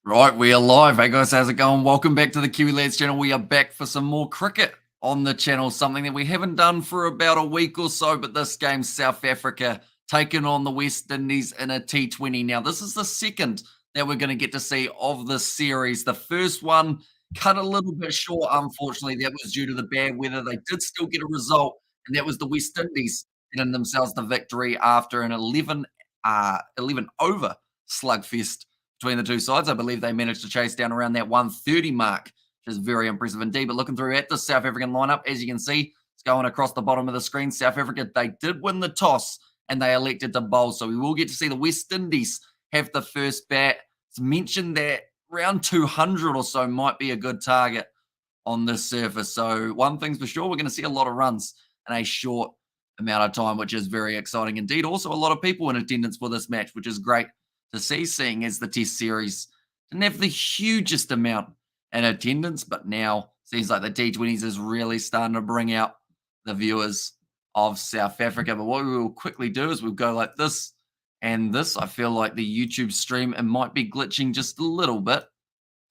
Right, we are live. Hey guys, how's it going? Welcome back to the Kiwi Lads channel. We are back for some more cricket on the channel, something that we haven't done for about a week or so, but this game, South Africa taking on the West Indies in a T20. Now, this is the second that we're going to get to see of this series. The first one cut a little bit short, unfortunately. That was due to the bad weather. They did still get a result, and that was the West Indies getting themselves the victory after an 11 over slugfest between the two sides. I believe they managed to chase down around that 130 mark, which is very impressive indeed. But looking through at the South African lineup, as you can see, it's going across the bottom of the screen. South Africa, they did win the toss and they elected to bowl. So we will get to see the West Indies have the first bat. It's mentioned that round 200 or so might be a good target on this surface. So one thing's for sure, we're going to see a lot of runs in a short amount of time, which is very exciting indeed. Also, a lot of people in attendance for this match, which is great to see, seeing as the test series didn't have the hugest amount in attendance, but now seems like the T20s is really starting to bring out the viewers of South Africa. But what we will quickly do is we'll go like this and this. I feel like the YouTube stream, it might be glitching just a little bit.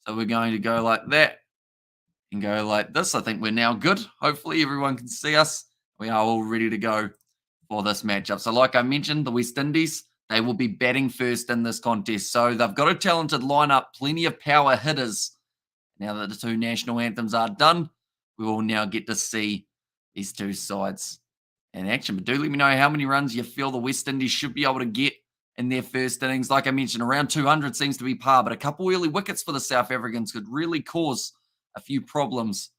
So we're going to go like that and go like this. I think we're now good. Hopefully everyone can see us. We are all ready to go for this matchup. So like I mentioned, the West Indies, they will be batting first in this contest. So they've got a talented lineup, plenty of power hitters. Now that the two national anthems are done, we will now get to see these two sides in action. But do let me know how many runs you feel the West Indies should be able to get in their first innings. Like I mentioned, around 200 seems to be par, but a couple early wickets for the South Africans could really cause a few problems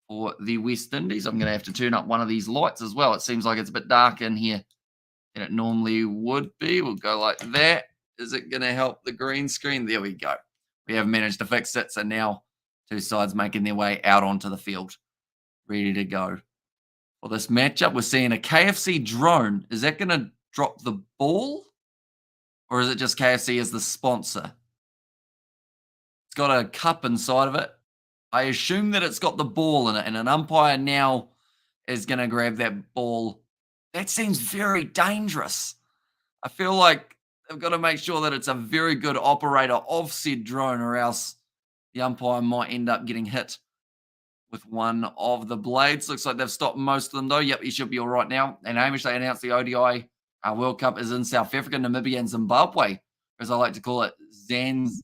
for the West Indies. I'm going to have to turn up one of these lights as well. It seems like it's a bit dark in here than it normally would be. We'll go like that. Is it going to help the green screen? There we go. We have managed to fix it. So now two sides making their way out onto the field, ready to go. For this matchup, we're seeing a KFC drone. Is that going to drop the ball? Or is it just KFC as the sponsor? It's got a cup inside of it. I assume that it's got the ball in it, and an umpire now is going to grab that ball. That seems very dangerous. I feel like they've got to make sure that it's a very good operator of said drone, or else the umpire might end up getting hit with one of the blades. Looks like they've stopped most of them, though. Yep, he should be all right now. And Hamish, they announced the ODI World Cup is in South Africa, Namibia, and Zimbabwe, as I like to call it, SANS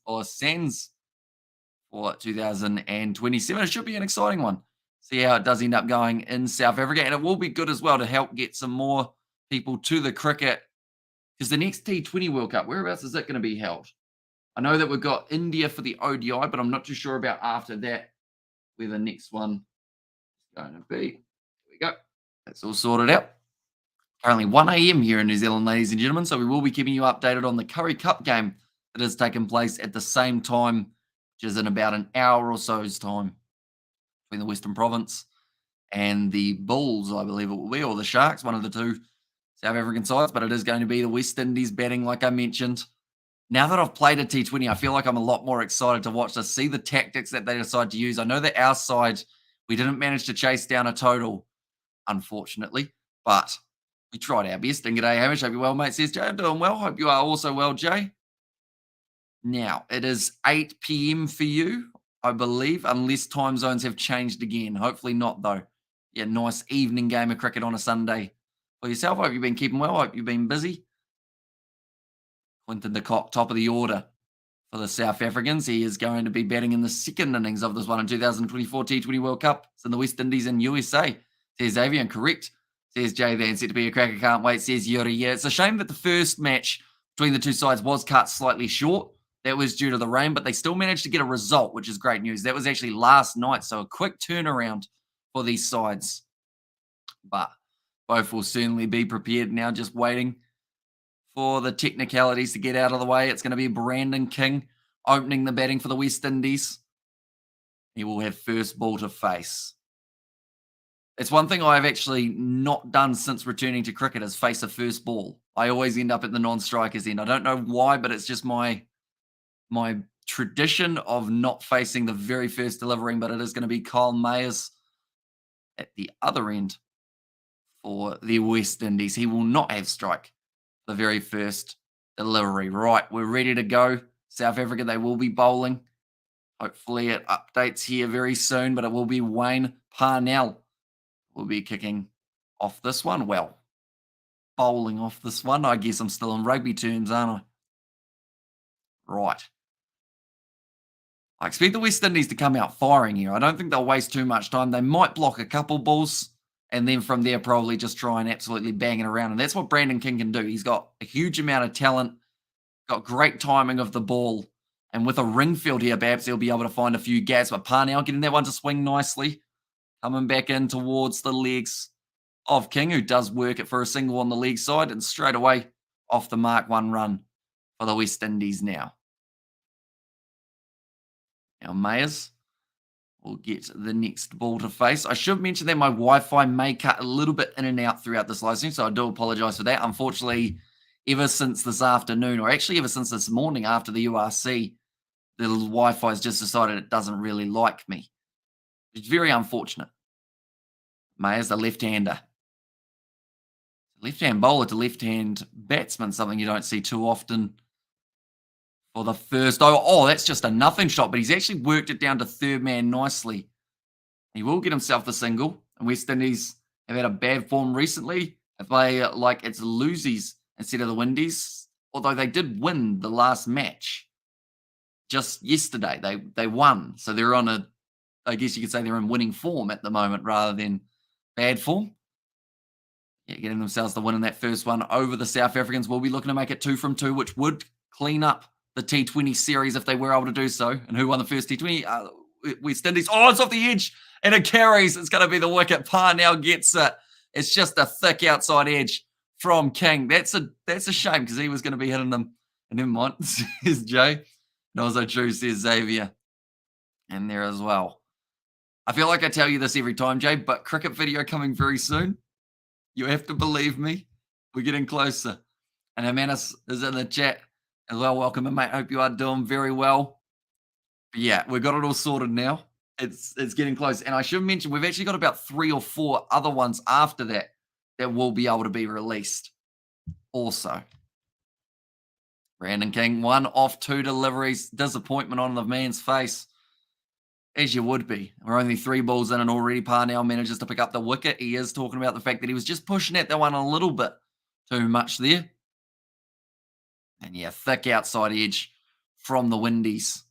for 2027. It should be an exciting one. See how it does end up going in South Africa. And it will be good as well to help get some more people to the cricket. Because the next T20 World Cup, whereabouts is it going to be held? I know that we've got India for the ODI, but I'm not too sure about after that where the next one is going to be. There we go. That's all sorted out. Currently 1 a.m. here in New Zealand, ladies and gentlemen. So we will be keeping you updated on the Curry Cup game that is taking place at the same time, which is in about an hour or so's time, between the Western Province and the Bulls, I believe it will be, or the Sharks, one of the two South African sides. But it is going to be the West Indies batting, like I mentioned. Now that I've played a T20, I feel like I'm a lot more excited to watch to see the tactics that they decide to use. I know that our side, we didn't manage to chase down a total, unfortunately, but we tried our best. And g'day, Hamish. Hope you're well, mate. Says Jay. I'm doing well. Hope you are also well, Jay. Now, it is 8 p.m. for you, I believe, unless time zones have changed again. Hopefully not, though. Yeah, nice evening game of cricket on a Sunday for yourself. Hope you've been keeping well. Hope you've been busy. Quinton de Kock, top of the order for the South Africans. He is going to be batting in the second innings of this one in 2024 T20 World Cup. It's in the West Indies and USA. Says Avian, correct. Says Jay Van, set to be a cracker, can't wait. Says Yuri. Yeah, it's a shame that the first match between the two sides was cut slightly short. That was due to the rain, but they still managed to get a result, which is great news. That was actually last night, so a quick turnaround for these sides. But both will certainly be prepared now, just waiting for the technicalities to get out of the way. It's going to be Brandon King opening the batting for the West Indies. He will have first ball to face. It's one thing I've actually not done since returning to cricket is face a first ball. I always end up at the non-strikers end. I don't know why, but it's just my tradition of not facing the very first delivering, but it is going to be Kyle Mayers at the other end for the West Indies. He will not have strike the very first delivery. Right, we're ready to go. South Africa, they will be bowling. Hopefully it updates here very soon, but it will be Wayne Parnell will be kicking off this one. Well, bowling off this one. I guess I'm still in rugby terms, aren't I? Right. I expect the West Indies to come out firing here. I don't think they'll waste too much time. They might block a couple balls, and then from there probably just try and absolutely bang it around. And that's what Brandon King can do. He's got a huge amount of talent, got great timing of the ball, and with a ring field here, perhaps he'll be able to find a few gaps. But Parnell getting that one to swing nicely, coming back in towards the legs of King, who does work it for a single on the leg side, and straight away off the mark, 1 run for the West Indies now. Now Mayers will get the next ball to face. I should mention that my Wi-Fi may cut a little bit in and out throughout this live stream, so I do apologize for that. Unfortunately, ever since this afternoon, or actually ever since this morning after the URC, the Wi-Fi has just decided it doesn't really like me. It's very unfortunate. Mayers, the left-hander. Left-hand bowler to left-hand batsman, something you don't see too often for the first. Oh, that's just a nothing shot, but he's actually worked it down to third man nicely. He will get himself the single. And West Indies have had a bad form recently. If they like it's losies instead of the Windies, although they did win the last match just yesterday. They won. So they're on a, I guess you could say they're in winning form at the moment rather than bad form. Yeah, getting themselves the win in that first one over the South Africans. Will be looking to make it 2 from 2, which would clean up the T20 series if they were able to do so. And who won the first T20? West Indies. Oh, it's off the edge and it carries. It's going to be the wicket. Parnell gets it. It's just a thick outside edge from King. That's a shame because he was going to be hitting them. And never mind, says Jay. And also true, says Xavier. And there as well. I feel like I tell you this every time, Jay, but cricket video coming very soon. You have to believe me. We're getting closer. And Hermanis is in the chat as well. Welcome, mate. Hope you are doing very well. But yeah, we've got it all sorted now. It's getting close. And I should mention, we've actually got about 3 or 4 other ones after that will be able to be released also. Brandon King, 1 off 2 deliveries. Disappointment on the man's face. As you would be. We're only 3 balls in and already Parnell manages to pick up the wicket. He is talking about the fact that he was just pushing at that one a little bit too much there. And yeah, thick outside edge from the Windies.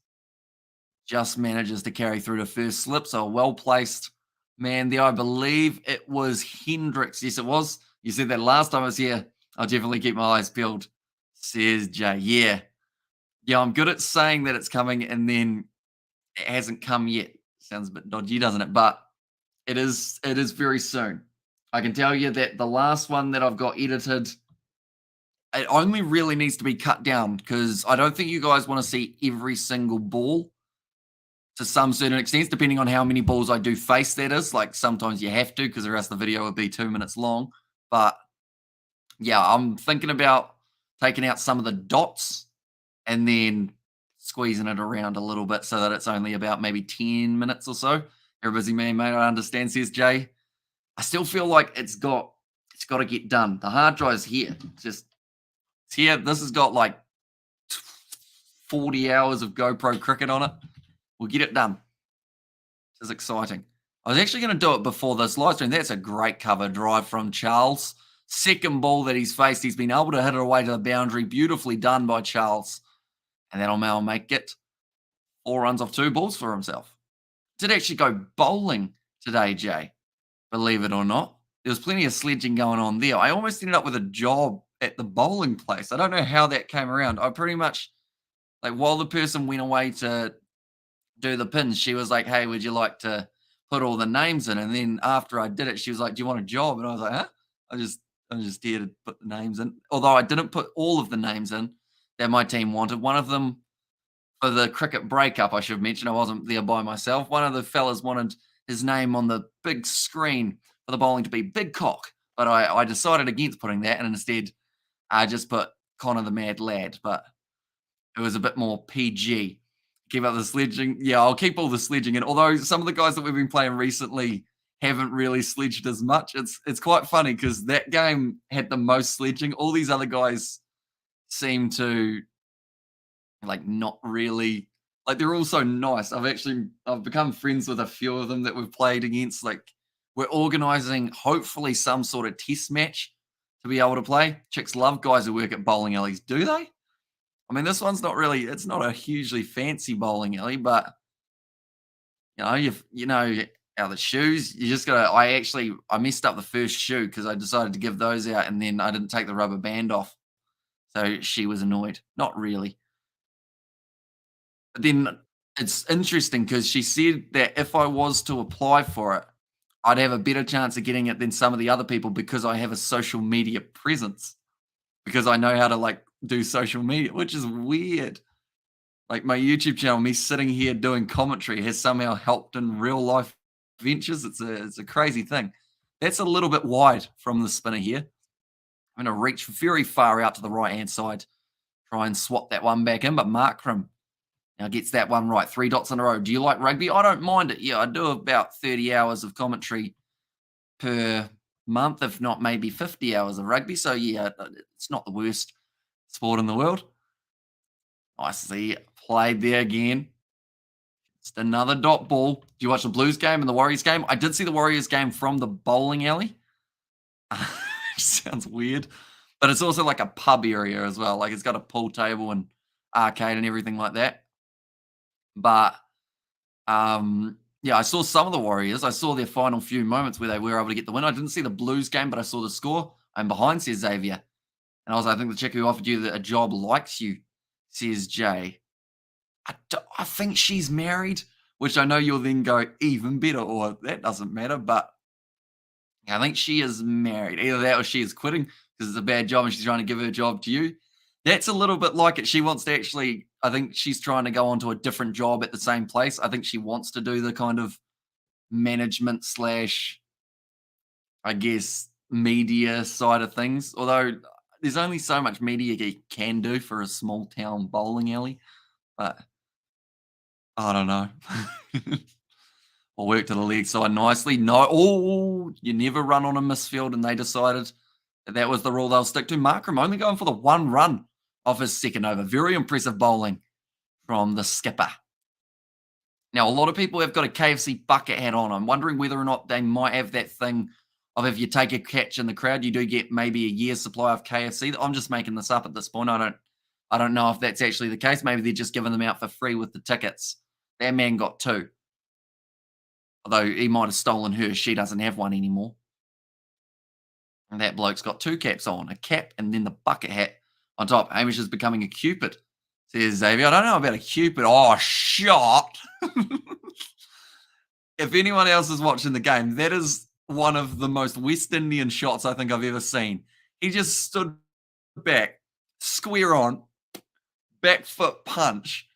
Just manages to carry through to first slip. So a well-placed man there. I believe it was Hendricks. Yes, it was. You said that last time I was here. I'll definitely keep my eyes peeled, says Jay. Yeah, I'm good at saying that it's coming and then it hasn't come yet. Sounds a bit dodgy, doesn't it? But it is very soon. I can tell you that the last one that I've got edited, it only really needs to be cut down because I don't think you guys want to see every single ball to some certain extent, depending on how many balls I do face, that is. Like sometimes you have to because the rest of the video would be 2 minutes long. But yeah, I'm thinking about taking out some of the dots and then squeezing it around a little bit so that it's only about maybe 10 minutes or so. You're a busy man, mate. I understand, says Jay. I still feel like it's got to get done. The hard drive's here. It's here. This has got like 40 hours of GoPro cricket on it. We'll get it done. This is exciting. I was actually going to do it before this live stream. That's a great cover drive from Charles. Second ball that he's faced. He's been able to hit it away to the boundary. Beautifully done by Charles. And that'll now make it 4 runs off 2 balls for himself. Did actually go bowling today, Jay. Believe it or not. There was plenty of sledging going on there. I almost ended up with a job at the bowling place. I don't know how that came around. I pretty much, like while the person went away to do the pins, she was like, hey, would you like to put all the names in? And then after I did it, she was like, do you want a job? And I was like, huh? I'm just here to put the names in. Although I didn't put all of the names in that my team wanted. One of them for the cricket breakup, I should mention. I wasn't there by myself. One of the fellas wanted his name on the big screen for the bowling to be Big Cock. But I decided against putting that and instead I just put Connor the Mad Lad. But it was a bit more PG. Keep up the sledging. Yeah, I'll keep all the sledging in. Although some of the guys that we've been playing recently haven't really sledged as much. It's quite funny because that game had the most sledging. All these other guys seem to like not really like they're all so nice. I've become friends with a few of them that we've played against. Like we're organizing hopefully some sort of test match to be able to play. Chicks love guys who work at bowling alleys, do they? I mean, this one's not really it's not a hugely fancy bowling alley, but you know how the shoes, you just gotta I messed up the first shoe because I decided to give those out and then I didn't take the rubber band off. So she was annoyed. Not really. But then it's interesting because she said that if I was to apply for it, I'd have a better chance of getting it than some of the other people because I have a social media presence, because I know how to like do social media, which is weird. Like my YouTube channel, me sitting here doing commentary has somehow helped in real life ventures. It's a crazy thing. That's a little bit wide from the spinner here. I'm going to reach very far out to the right hand side, try and swap that one back in, but Markram now gets that one right. 3 dots in a row. Do you like rugby? I don't mind it. Yeah, I do about 30 hours of commentary per month, if not maybe 50 hours of rugby. So yeah, it's not the worst sport in the world. Nicely played there again. Just another dot ball. Do you watch the Blues game and the Warriors game? I did see the Warriors game from the bowling alley. Sounds weird. But it's also like a pub area as well. Like it's got a pool table and arcade and everything like that. But yeah, I saw some of the Warriors. I saw their final few moments where they were able to get the win. I didn't see the Blues game, but I saw the score. I'm behind, says Xavier. And I think the chick who offered you a job likes you, says Jay. I think she's married, which I know you'll then go even better, or that doesn't matter. But I think she is married. Either that or she is quitting because it's a bad job and she's trying to give her job to you. That's a little bit like it. She wants to actually, I think she's trying to go on to a different job at the same place. I think she wants to do the kind of management slash, I guess, media side of things. Although there's only so much media you can do for a small town bowling alley. But I don't know. Or work to the leg side nicely. No, you never run on a misfield, and they decided that was the rule they'll stick to. Markram only going for the 1 run off his second over. Very impressive bowling from the skipper. Now, a lot of people have got a KFC bucket hat on. I'm wondering whether or not they might have that thing of if you take a catch in the crowd, you do get maybe a year's supply of KFC. I'm just making this up at this point. I don't know if that's actually the case. Maybe they're just giving them out for free with the tickets. That man got 2. Although he might have stolen hers. She doesn't have one anymore. And that bloke's got 2 caps on, a cap and then the bucket hat on top. Hamish is becoming a Cupid, says Xavier. I don't know about a Cupid. Oh, shot. If anyone else is watching the game, that is one of the most West Indian shots I think I've ever seen. He just stood back, square on, back foot punch.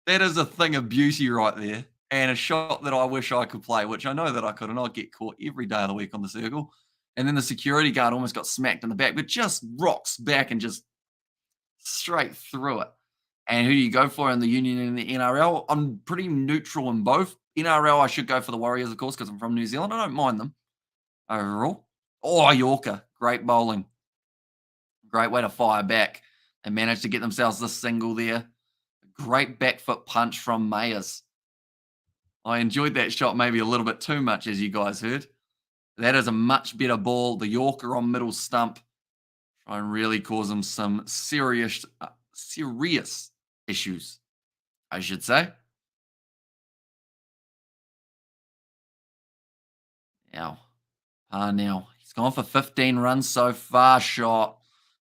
That is a thing of beauty right there. And a shot that I wish I could play, which I know that I could, and I'd get caught every day of the week on the circle. And then the security guard almost got smacked in the back, but just rocks back and just straight through it. And who do you go for in the Union and the NRL? I'm pretty neutral in both. NRL, I should go for the Warriors, of course, because I'm from New Zealand. I don't mind them overall. Oh, Yorker. Great bowling. Great way to fire back. They managed to get themselves this single there. Great back foot punch from Mayers. I enjoyed that shot maybe a little bit too much, as you guys heard. That is a much better ball. The Yorker on middle stump. Try and really cause him some serious issues, I should say. Now, he's gone for 15 runs so far. Shot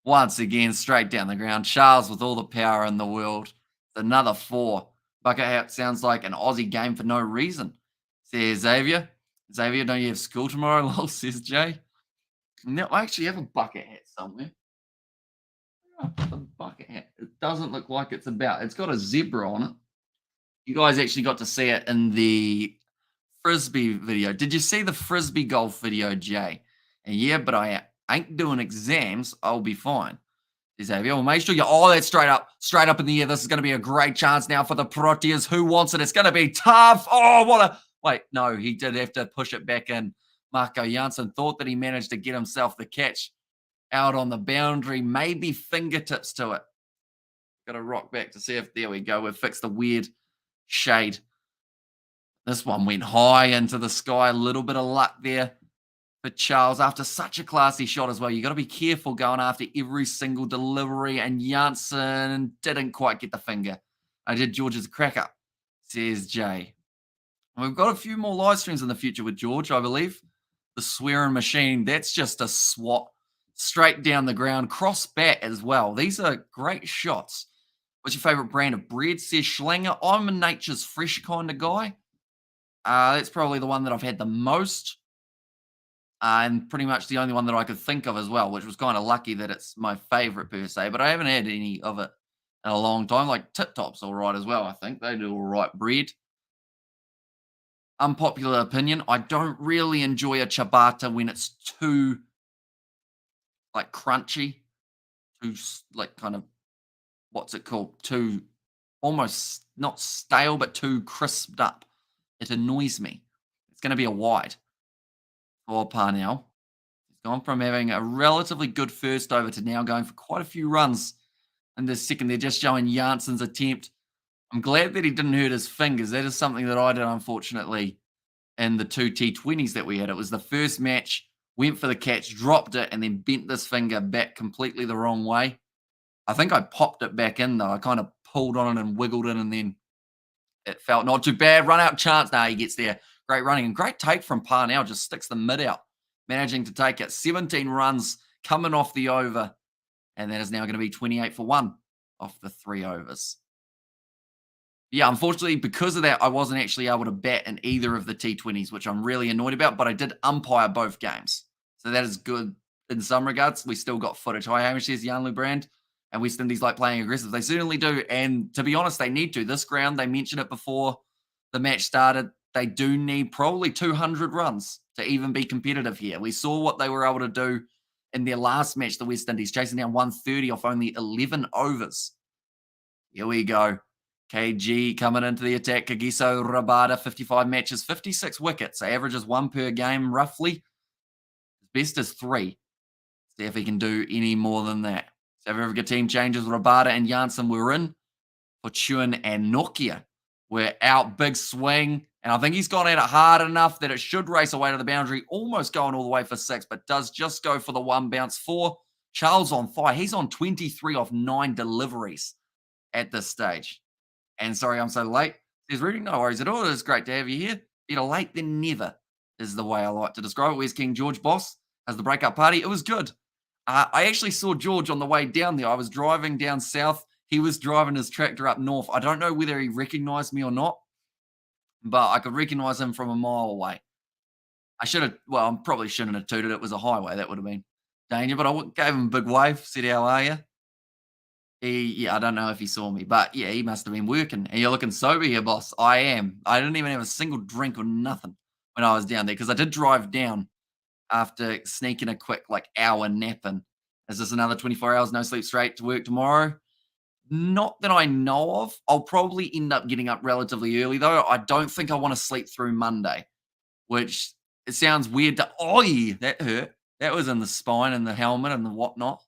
once again straight down the ground. Charles with all the power in the world. Another 4. Bucket hat sounds like an Aussie game for no reason, says Xavier. Xavier, don't you have school tomorrow? Lol, says Jay. No, I actually have a bucket hat somewhere. The bucket hat. It doesn't look like it's about. It's got a zebra on it. You guys actually got to see it in the Frisbee video. Did you see the Frisbee golf video, Jay? And yeah, but I ain't doing exams. I'll be fine. Xavier, well, make sure that's straight up in the air. This is going to be a great chance now for the Proteas. Who wants it? It's going to be tough. Oh, wait, no, he did have to push it back in. Marco Janssen thought that he managed to get himself the catch out on the boundary, maybe fingertips to it. Got to rock back to see if, there we go, we've fixed the weird shade. This one went high into the sky. A little bit of luck there for Charles after such a classy shot as well. You got to be careful going after every single delivery, and Janssen didn't quite get the finger. I did George's cracker, says Jay. And we've got a few more live streams in the future with George, I believe. The swearing machine, that's just a swat straight down the ground, cross bat as well. These are great shots. What's your favorite brand of bread, says Schlanger? I'm a Nature's Fresh kind of guy. That's probably the one that I've had the most. And pretty much the only one that I could think of as well, which was kind of lucky that it's my favorite per se. But I haven't had any of it in a long time. Like Tip Top's all right as well, I think. They do all right bread. Unpopular opinion, I don't really enjoy a ciabatta when it's too, like, crunchy. Too, like, kind of, what's it called? Too, almost, not stale, but too crisped up. It annoys me. It's going to be a wide for Parnell. He's gone from having a relatively good first over to now going for quite a few runs in the second. They're just showing Janssen's attempt. I'm glad that he didn't hurt his fingers. That is something that I did, unfortunately, in the two T20s that we had. It was the first match, went for the catch, dropped it, and then bent this finger back completely the wrong way. I think I popped it back in, though. I kind of pulled on it and wiggled it, and then it felt not too bad. Run out chance. Now he gets there. Great running and great take from Parnell. Just sticks the mid out, managing to take it. 17 runs coming off the over, and that is now going to be 28 for 1 off the 3 overs. Yeah, unfortunately, because of that, I wasn't actually able to bat in either of the T20s, which I'm really annoyed about, but I did umpire both games. So that is good in some regards. We still got footage. Hi, Hamish, says Yanlu Brand. And West Indies like playing aggressive. They certainly do. And to be honest, they need to. This ground, they mentioned it before the match started, they do need probably 200 runs to even be competitive here. We saw what they were able to do in their last match, the West Indies, chasing down 130 off only 11 overs. Here we go. KG coming into the attack. Kagiso Rabada, 55 matches, 56 wickets. Averages 1 per game, roughly. Best is 3. See if he can do any more than that. South Africa team changes. Rabada and Janssen were in. Fortune and Nokia were out. Big swing. And I think he's gone at it hard enough that it should race away to the boundary. Almost going all the way for 6, but does just go for the 1 bounce. 4. Charles on fire. He's on 23 off 9 deliveries at this stage. And sorry I'm so late. Says Rudy, no worries at all. It is great to have you here. Better late than never is the way I like to describe it. Where's King George, boss? As the breakup party? It was good. I actually saw George on the way down there. I was driving down south. He was driving his tractor up north. I don't know whether he recognized me or not, but I could recognize him from a mile away. I probably shouldn't have tooted. It was a highway. That would have been danger, but I gave him a big wave, said, how are you? I don't know if he saw me, but yeah, he must have been working. And you're looking sober here, boss. I am. I didn't even have a single drink or nothing when I was down there because I did drive down after sneaking a quick hour nap in. Is this another 24 hours, no sleep straight to work tomorrow? Not that I know of. I'll probably end up getting up relatively early, though. I don't think I want to sleep through Monday, which it sounds weird to, that hurt. That was in the spine and the helmet and the whatnot.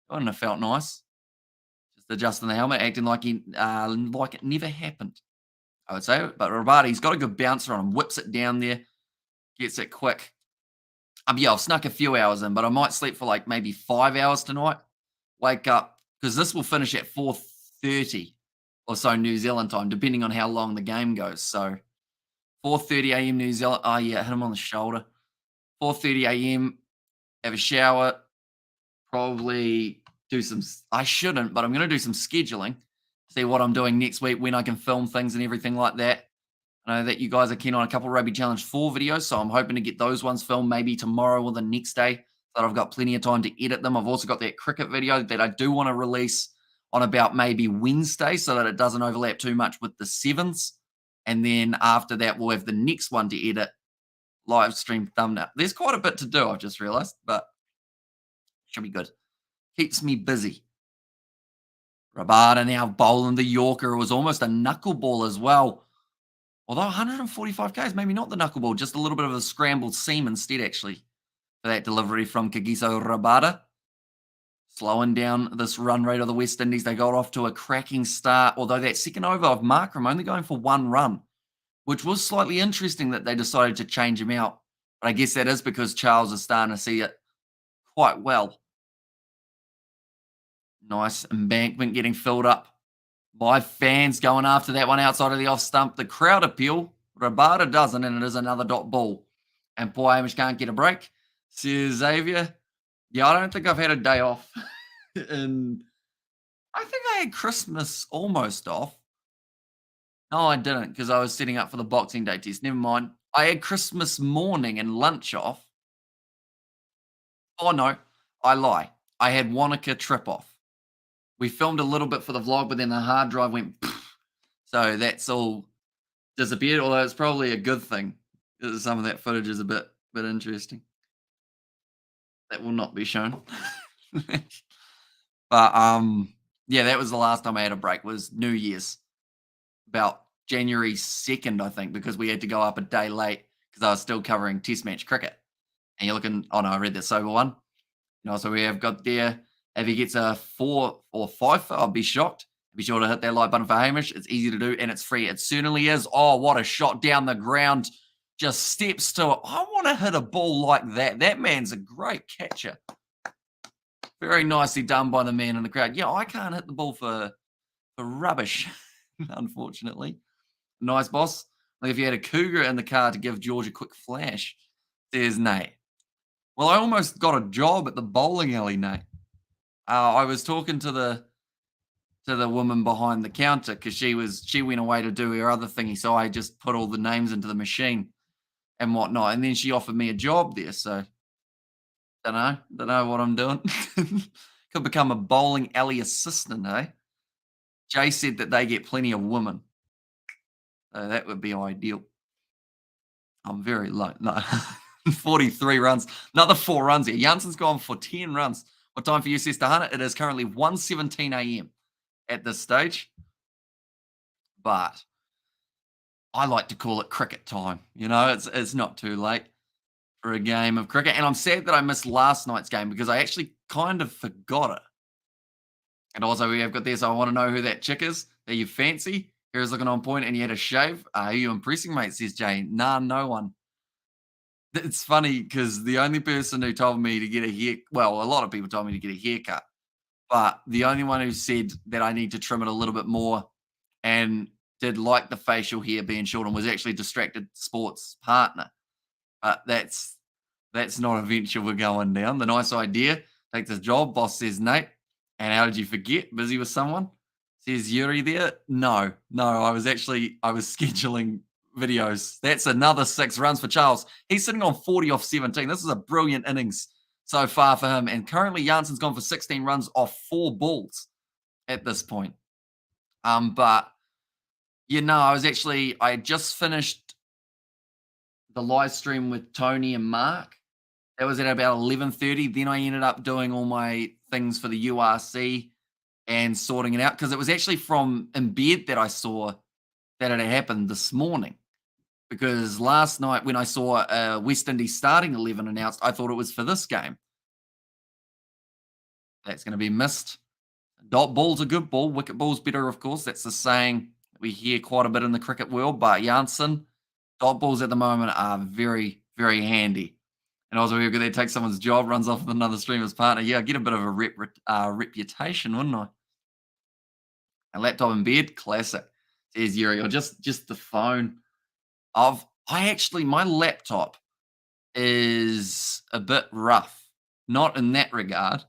Wouldn't have felt nice. Just adjusting the helmet, acting like it never happened, I would say. But Rabati's got a good bouncer on him, whips it down there, gets it quick. I've snuck a few hours in, but I might sleep for maybe 5 hours tonight. Wake up, because this will finish at 4:30 or so New Zealand time, depending on how long the game goes. So 4:30 a.m. New Zealand. Oh, yeah, hit him on the shoulder. 4:30 a.m., have a shower, probably do some, I shouldn't, but I'm going to do some scheduling, see what I'm doing next week, when I can film things and everything like that. I know that you guys are keen on a couple of Rugby Challenge 4 videos, so I'm hoping to get those ones filmed maybe tomorrow or the next day, so that I've got plenty of time to edit them. I've also got that cricket video that I do want to release on about maybe Wednesday so that it doesn't overlap too much with the 7s. And then after that, we'll have the next one to edit, live stream thumbnail. There's quite a bit to do, I've just realized, but should be good. Keeps me busy. Rabada now bowling the Yorker. It was almost a knuckleball as well. Although 145 Ks, maybe not the knuckleball, just a little bit of a scrambled seam instead, actually, for that delivery from Kagiso Rabada. slowing down this run rate of the West Indies. They got off to a cracking start, although that second over of Markram only going for 1 run, which was slightly interesting that they decided to change him out. But I guess that is because Charles is starting to see it quite well. Nice embankment getting filled up by fans going after that one outside of the off stump. The crowd appeal. Rabada doesn't, and it is another dot ball. And poor Hamish can't get a break. Says Xavier. Yeah, I don't think I've had a day off. And I think I had Christmas almost off. No, I didn't because I was setting up for the Boxing Day test. Never mind. I had Christmas morning and lunch off. Oh, no, I lie. I had Wanaka trip off. We filmed a little bit for the vlog, but then the hard drive went. So that's all disappeared, although it's probably a good thing. Some of that footage is a bit interesting. That will not be shown. But yeah, that was the last time I had a break, was New Year's. About January 2nd, I think, because we had to go up a day late because I was still covering test match cricket. And you're looking, oh no, I read the sober one. So we have got there. If he gets a 4 or 5, I'll be shocked. Be sure to hit that like button for Hamish. It's easy to do and it's free. It certainly is. Oh, what a shot down the ground. Just steps to it. I want to hit a ball like that. That man's a great catcher. Very nicely done by the man in the crowd. Yeah, I can't hit the ball for rubbish, unfortunately. Nice, boss. Like if you had a cougar in the car to give George a quick flash, there's Nate. Well, I almost got a job at the bowling alley, Nate. I was talking to the woman behind the counter because she went away to do her other thingy, so I just put all the names into the machine and whatnot, and then she offered me a job there. So don't know what I'm doing. Could become a bowling alley assistant, eh? Jay said that they get plenty of women, so that would be ideal. I'm very low. No, 43 runs, another 4 runs here. Janssen's gone for 10 runs. What time for you, Sister Hannah? It is currently 1:17 a.m. at this stage. But I like to call it cricket time. It's not too late for a game of cricket. And I'm sad that I missed last night's game because I actually kind of forgot it. And also we have got this. I want to know who that chick is that you fancy. Here's looking on point and you had a shave. Are you impressing, mate? Says Jay. Nah, no one. It's funny because the only person who told me to get a lot of people told me to get a haircut, but the only one who said that I need to trim it a little bit more and did like the facial hair being short and was actually Distracted Sports partner. That's not a venture we're going down. The nice idea. Take this job. Boss says, Nate. And how did you forget? Busy with someone? Says Yuri there. No, I was scheduling videos. That's another 6 runs for Charles. He's sitting on 40 off 17. This is a brilliant innings so far for him. And currently Janssen's gone for 16 runs off 4 balls at this point. But I had just finished the live stream with Tony and Mark. That was at about 11:30. Then I ended up doing all my things for the URC and sorting it out because it was actually from in bed that I saw that it had happened this morning. Because last night when I saw West Indies starting 11 announced, I thought it was for this game. That's going to be missed. Dot ball's a good ball. Wicket ball's better, of course. That's the saying we hear quite a bit in the cricket world. But Janssen, dot balls at the moment are very, very handy. And also, we're going to take someone's job, runs off with another streamer's partner. Yeah, I get a bit of a reputation, wouldn't I? A laptop in bed, classic. Says Yuri, or just the phone. My laptop is a bit rough. Not in that regard.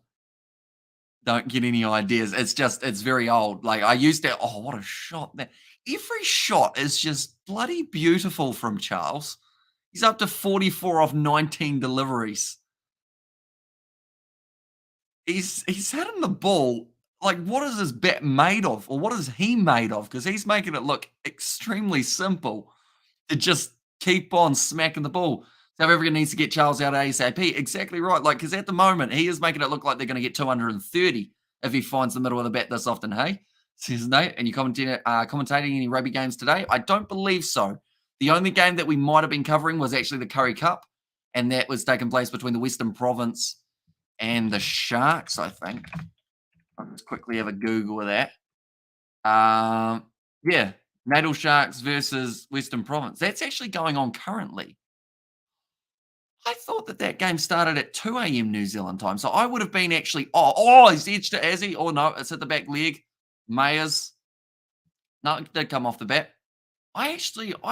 Don't get any ideas. It's very old. Like I used to, oh, what a shot. Every shot is just bloody beautiful from Charles. He's up to 44 off 19 deliveries. He's hitting the ball. Like, what is his bat made of? Or what is he made of? Because he's making it look extremely simple to just keep on smacking the ball. South Africa needs to get Charles out ASAP. Exactly right. Like, because at the moment, he is making it look like they're going to get 230 if he finds the middle of the bat this often, hey? Says Nate. And you commentating any rugby games today? I don't believe so. The only game that we might have been covering was actually the Curry Cup, and that was taking place between the Western Province and the Sharks, I think. I'll just quickly have a Google of that. Um, yeah, Natal Sharks versus Western Province. That's actually going on currently. I thought that that game started at 2 a.m. New Zealand time. So I would have been actually, he's edged it, has he? Oh, no, it's at the back leg. Mayers. No, it did come off the bat. I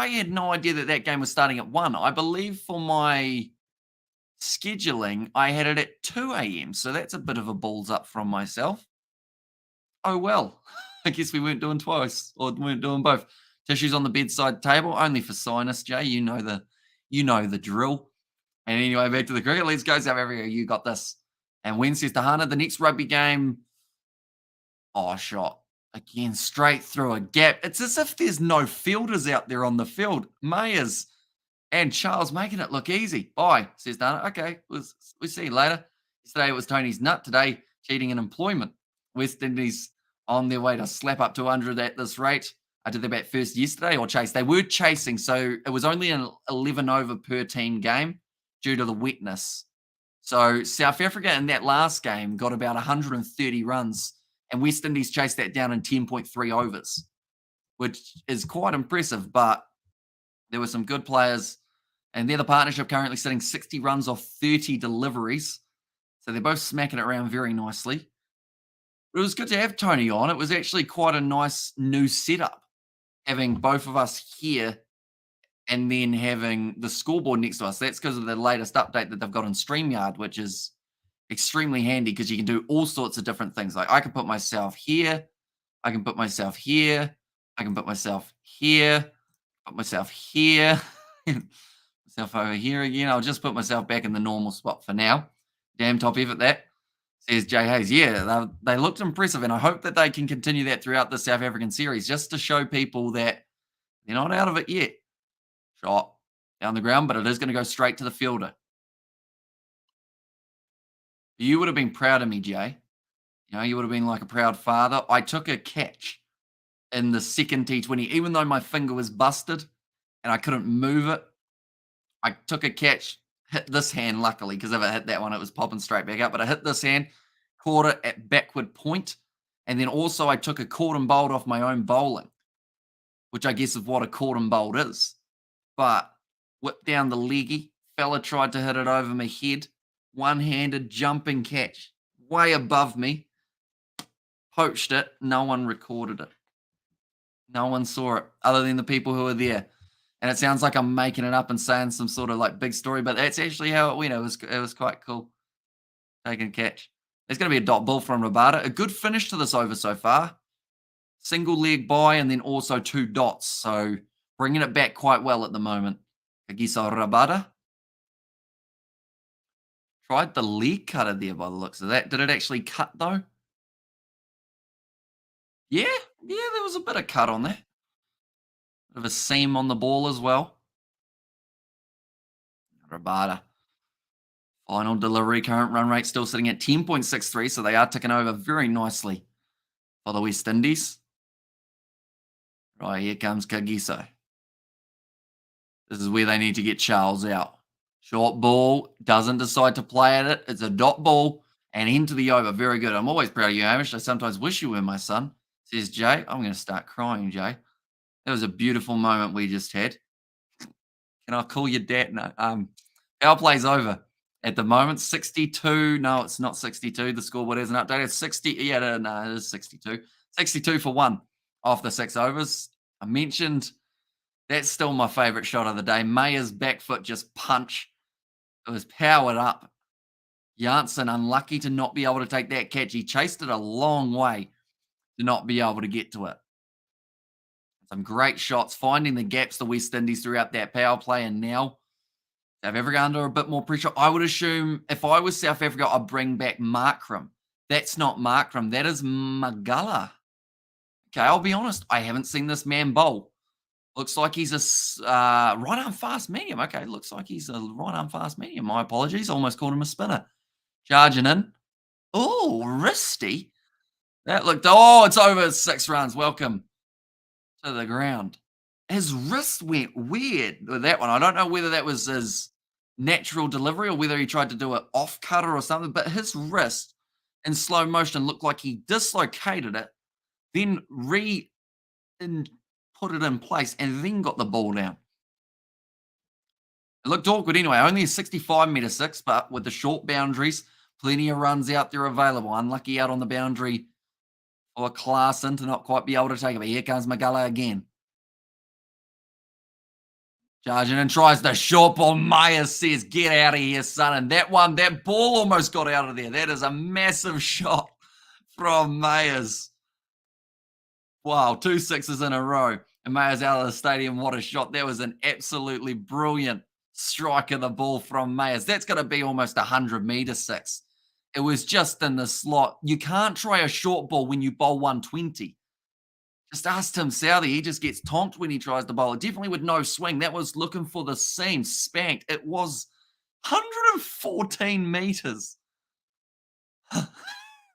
had no idea that that game was starting at 1. I believe for my scheduling, I had it at 2 a.m. So that's a bit of a balls up from myself. Oh, well. I guess we weren't doing twice or weren't doing both. Tissues on the bedside table, only for sinus, Jay. You know the drill. And anyway, back to the cricket. Let's go, South Africa. You got this. And when says Tahana, the next rugby game, shot. Again, straight through a gap. It's as if there's no fielders out there on the field. Mayers and Charles making it look easy. Bye, says Tahana. Okay, we'll see you later. Yesterday it was Tony's nut. Today, cheating in employment. West Indies on their way to slap up 200 at this rate. Did they bat first yesterday or chase? They were chasing, so it was only an 11 over per team game due to the wetness. So South Africa in that last game got about 130 runs, and West Indies chased that down in 10.3 overs, which is quite impressive. But there were some good players, and they're the partnership currently sitting 60 runs off 30 deliveries. So they're both smacking it around very nicely. It was good to have Tony on. It was actually quite a nice new setup, having both of us here and then having the scoreboard next to us. That's because of the latest update that they've got on StreamYard, which is extremely handy because you can do all sorts of different things. Like I can put myself here, I can put myself here, I can put myself here, put myself here, myself over here again. I'll just put myself back in the normal spot for now. Damn top effort that, says Jay Hayes. Yeah, they looked impressive, and I hope that they can continue that throughout the South African series just to show people that they're not out of it yet. Shot down the ground, but it is going to go straight to the fielder. You would have been proud of me, Jay. You would have been like a proud father. I took a catch in the second T20, even though my finger was busted and I couldn't move it. I took a catch, hit this hand, luckily, because if I hit that one, it was popping straight back up. But I hit this hand, caught it at backward point, and then also I took a caught and bowled off my own bowling, which I guess is what a caught and bowled is. But whipped down the leggy. Fella tried to hit it over my head. One-handed jumping catch. Way above me. Poached it. No one recorded it. No one saw it other than the people who were there. And it sounds like I'm making it up and saying some sort of like big story, but that's actually how it went. It was quite cool. Taking catch. There's going to be a dot ball from Rabada. A good finish to this over so far. Single leg by and then also 2 dots. So bringing it back quite well at the moment. Kagiso Rabada. Tried the leg cutter there by the looks of that. Did it actually cut though? Yeah, there was a bit of cut on there. Bit of a seam on the ball as well. Rabada. Final delivery, current run rate still sitting at 10.63, so they are ticking over very nicely for the West Indies. Right, here comes Kagiso. This is where they need to get Charles out. Short ball, doesn't decide to play at it. It's a dot ball and into the over. Very good. I'm always proud of you, Hamish. I sometimes wish you were my son, says Jay. I'm going to start crying, Jay. That was a beautiful moment we just had. Can I call you dad? No. Our play's over at the moment. 62. No, it's not 62. The scoreboard hasn't updated. 60. Yeah, no, it is 62. 62 for 1 off the 6 overs. I mentioned that's still my favourite shot of the day. Mayer's back foot just punch. It was powered up. Janssen unlucky to not be able to take that catch. He chased it a long way to not be able to get to it. Some great shots, finding the gaps, the West Indies throughout that power play. And now South Africa under a bit more pressure. I would assume if I was South Africa, I'd bring back Markram. That's not Markram. That is Magala. Okay, I'll be honest. I haven't seen this man bowl. Looks like he's a right-arm fast medium. Okay, looks like he's a right-arm fast medium. My apologies. Almost called him a spinner. Charging in. Oh, wristy. That looked... Oh, it's over 6 runs. Welcome to the ground. His wrist went weird with that one. I don't know whether that was his natural delivery or whether he tried to do it off cutter or something, but his wrist in slow motion looked like he dislocated it, then and put it in place, and then got the ball down. It looked awkward anyway. Only a 65-meter six, but with the short boundaries, plenty of runs out there available. Unlucky out on the boundary for Klaasen to not quite be able to take it. But here comes Magala again. Charging and tries the short ball. Myers says, get out of here, son. And that ball almost got out of there. That is a massive shot from Myers. Wow, 2 sixes in a row. And Myers out of the stadium. What a shot. That was an absolutely brilliant strike of the ball from Myers. That's going to be almost a 100-meter six. It was just in the slot. You can't try a short ball when you bowl 120. Just ask Tim Southey. He just gets tonked when he tries to bowl it. Definitely with no swing. That was looking for the seam. Spanked. It was 114 meters.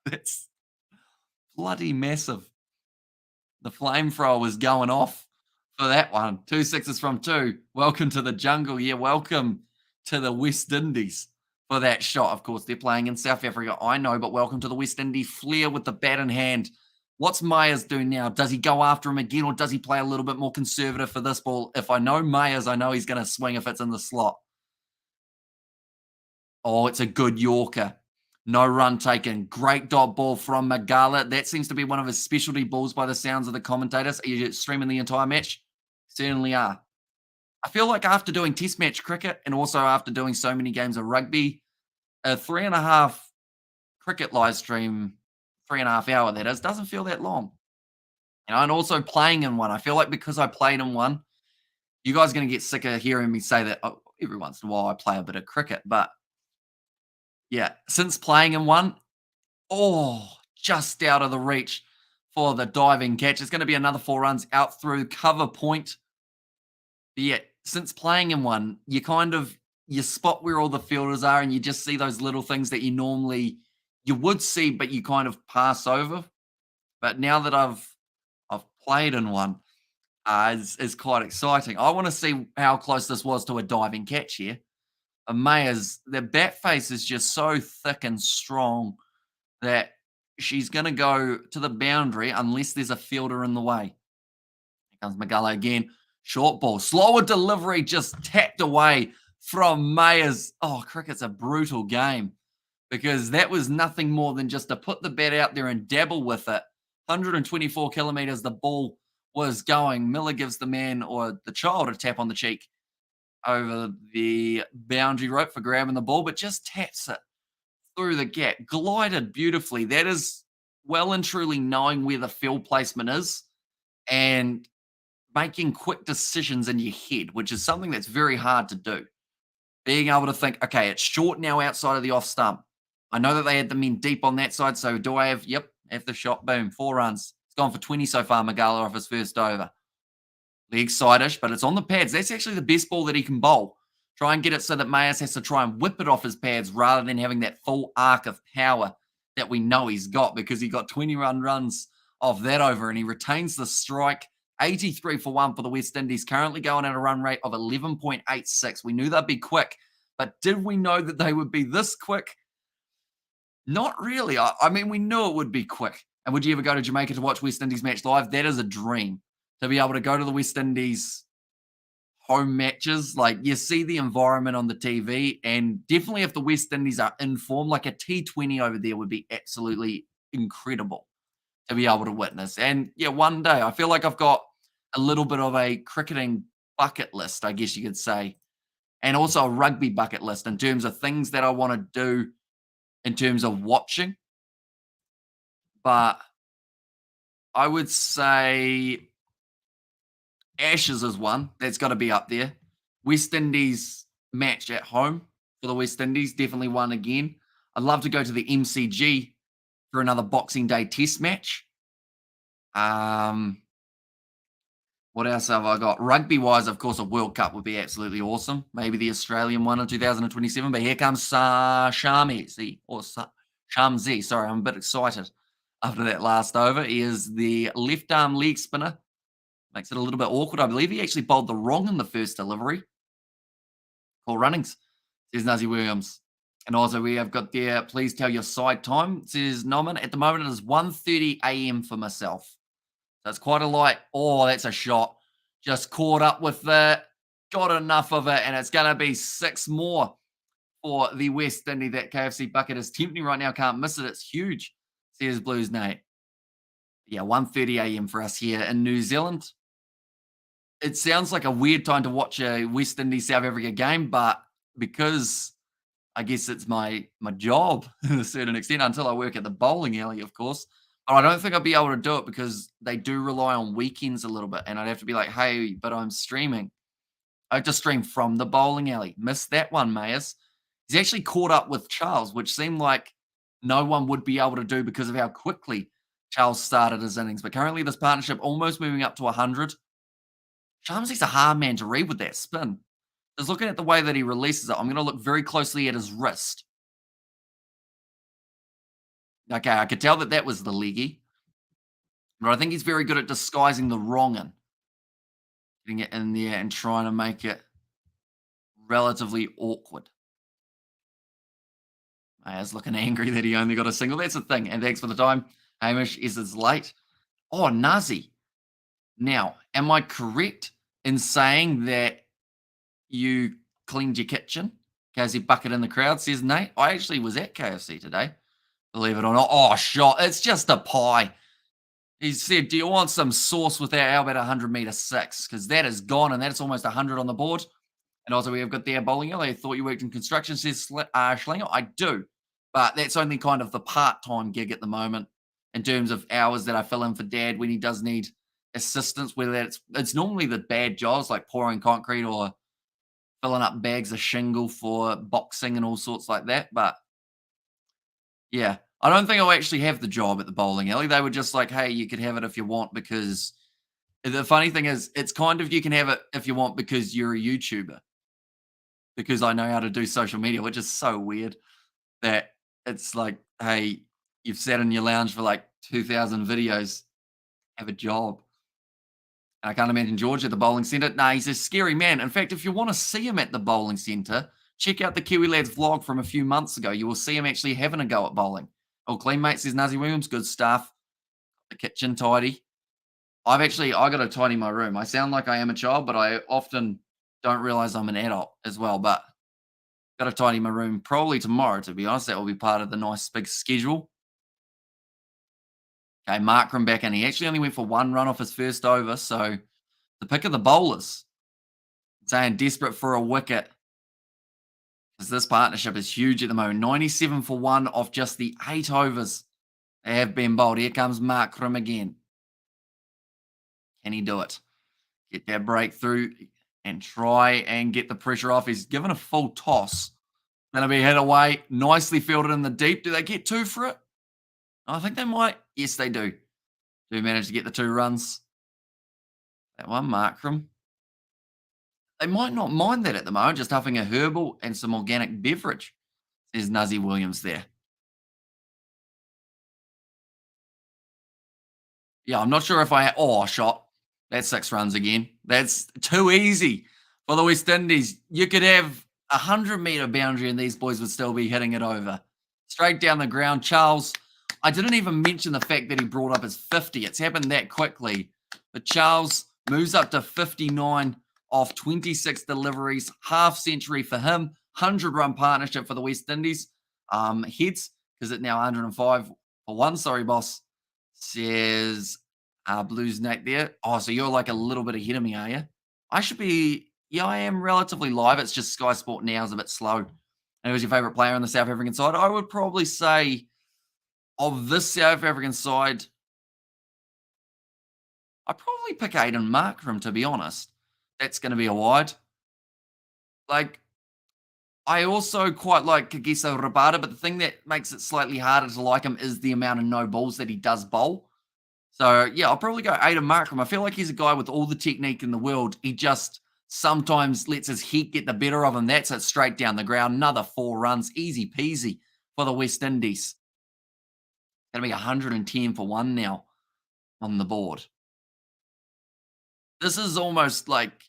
That's bloody massive. The flamethrower was going off for that one. 2 sixes from 2. Welcome to the jungle. Yeah, welcome to the West Indies for that shot. Of course, they're playing in South Africa. I know, but welcome to the West Indies. Flair with the bat in hand. What's Myers doing now? Does he go after him again, or does he play a little bit more conservative for this ball? If I know Myers, I know he's going to swing if it's in the slot. Oh, it's a good Yorker. No run taken. Great dot ball from Magala. That seems to be one of his specialty balls by the sounds of the commentators. Are you streaming the entire match? Certainly are. I feel like after doing test match cricket and also after doing so many games of rugby, a 3.5 cricket live stream, 3.5 hour that is, doesn't feel that long. And also playing in one. I feel like because I played in one, you guys are going to get sick of hearing me say that every once in a while I play a bit of cricket. But yeah, since playing in one, just out of the reach for the diving catch. It's going to be another 4 runs out through cover point. But yeah, since playing in one, you spot where all the fielders are and you just see those little things that you would see, but you kind of pass over. But now that I've played in one, is quite exciting. I want to see how close this was to a diving catch here. Mayer's, the bat face is just so thick and strong that she's going to go to the boundary unless there's a fielder in the way. Here comes Magala again. Short ball. Slower delivery, just tapped away from Mayers. Oh, cricket's a brutal game because that was nothing more than just to put the bat out there and dabble with it. 124 kilometers the ball was going. Miller gives the man or the child a tap on the cheek over the boundary rope for grabbing the ball, but just taps it through the gap. Glided beautifully. That is well and truly knowing where the field placement is and making quick decisions in your head, which is something that's very hard to do. Being able to think, okay, it's short now outside of the off stump. I know that they had the men deep on that side, so do I have, have the shot, boom, 4 runs. It's gone for 20 so far, Magala off his first over. Leg side-ish, but it's on the pads. That's actually the best ball that he can bowl. Try and get it so that Mayers has to try and whip it off his pads rather than having that full arc of power that we know he's got because he got 21 runs off that over and he retains the strike. 83 for 1 for the West Indies, currently going at a run rate of 11.86. We knew they'd be quick, but did we know that they would be this quick? Not really. I mean, we knew it would be quick. And would you ever go to Jamaica to watch West Indies match live? That is a dream. To be able to go to the West Indies home matches, like you see the environment on the TV, and definitely if the West Indies are in form, like a T20 over there would be absolutely incredible to be able to witness. And yeah, one day I feel like I've got a little bit of a cricketing bucket list, I guess you could say, and also a rugby bucket list in terms of things that I want to do in terms of watching. But I would say Ashes is one that's got to be up there. West Indies match at home for the West Indies, definitely one again. I'd love to go to the MCG for another Boxing Day test match. What else have I got? Rugby-wise, of course, a World Cup would be absolutely awesome. Maybe the Australian one in 2027. But here comes Shamsi, or Shamsi. Sorry, I'm a bit excited after that last over. He is the left-arm leg spinner. Makes it a little bit awkward. I believe he actually bowled the wrong in the first delivery. Call runnings. says Nazi Williams. And also we have got there, please tell your side time, says Norman. At the moment it is 1:30 a.m. for myself. So it's quite a light. Oh, that's a shot. Just caught up with it. Got enough of it. And it's going to be 6 more for the West Indies. That KFC bucket is tempting right now. Can't miss it. It's huge, says Blues Nate. Yeah, 1:30 a.m. for us here in New Zealand. It sounds like a weird time to watch a West Indies South Africa game, but because I guess it's my job to a certain extent until I work at the bowling alley, of course. But I don't think I'll be able to do it because they do rely on weekends a little bit, and I'd have to be like, "Hey, but I'm streaming." I have to stream from the bowling alley. Missed that one, Mayers. He's actually caught up with Charles, which seemed like no one would be able to do because of how quickly Charles started his innings. But currently, this partnership almost moving up to 100. Shamsi's a hard man to read with that spin. Just looking at the way that he releases it, I'm going to look very closely at his wrist. Okay, I could tell that that was the leggy, but I think he's very good at disguising the wrong in, getting it in there and trying to make it relatively awkward. He's looking angry that he only got a single. That's the thing. And thanks for the time. Hamish is late. Oh, Nazi. Now, am I correct in saying that you cleaned your kitchen? KFC bucket in the crowd, says Nate. I actually was at KFC today, believe it or not. Oh, shot. It's just a pie. He said, do you want some sauce with our Albert 100-meter six? Because that is gone, and that's almost 100 on the board. And also, we have got there bowling alley. I thought you worked in construction, says Schlinger. I do, but that's only kind of the part-time gig at the moment in terms of hours that I fill in for Dad when he does need assistance, whether it's normally the bad jobs like pouring concrete or filling up bags of shingle for boxing and all sorts like that. But yeah, I don't think I'll actually have the job at the bowling alley. They were just like, hey, you could have it if you want, because the funny thing is, it's kind of you can have it if you want because you're a YouTuber, because I know how to do social media, which is so weird that it's like, hey, you've sat in your lounge for like 2,000 videos, have a job. I can't imagine George at the bowling centre. Nah, he's a scary man. In fact, if you want to see him at the bowling centre, check out the Kiwi Lads vlog from a few months ago. You will see him actually having a go at bowling. Oh, clean, mate, says Nazi Williams. Good stuff. The kitchen tidy. I got to tidy my room. I sound like I am a child, but I often don't realize I'm an adult as well. But got to tidy my room probably tomorrow, to be honest. That will be part of the nice big schedule. Okay, Markram back in. He actually only went for 1 run off his first over. So the pick of the bowlers, saying desperate for a wicket, because this partnership is huge at the moment. 97 for 1 off just the 8 overs they have been bowled. Here comes Markram again. Can he do it? Get that breakthrough and try and get the pressure off. He's given a full toss. Going to be hit away. Nicely fielded in the deep. Do they get 2 for it? I think they might. Yes, they do. Do manage to get the 2 runs. That one, Markram. They might not mind that at the moment, just huffing a herbal and some organic beverage, says Nazi Williams there. Yeah, I'm not sure if I... Oh, shot. That's 6 runs again. That's too easy for the West Indies. You could have a 100-meter boundary and these boys would still be hitting it over. Straight down the ground. Charles, I didn't even mention the fact that he brought up his 50. It's happened that quickly. But Charles moves up to 59 off 26 deliveries. Half century for him. 100-run partnership for the West Indies. Heads, because it's now 105 for 1. Sorry, boss. Says Blues Nate there. Oh, so you're like a little bit ahead of me, are you? I should be... Yeah, I am relatively live. It's just Sky Sport now is a bit slow. And who's your favourite player on the South African side? I would probably say of this South African side, I'd probably pick Aiden Markram, to be honest. That's going to be a wide. Like, I also quite like Kagiso Rabada, but the thing that makes it slightly harder to like him is the amount of no balls that he does bowl. So, yeah, I'll probably go Aiden Markram. I feel like he's a guy with all the technique in the world. He just sometimes lets his heat get the better of him. That's it, straight down the ground. Another 4 runs. Easy peasy for the West Indies. Going to be 110 for 1 now on the board. This is almost like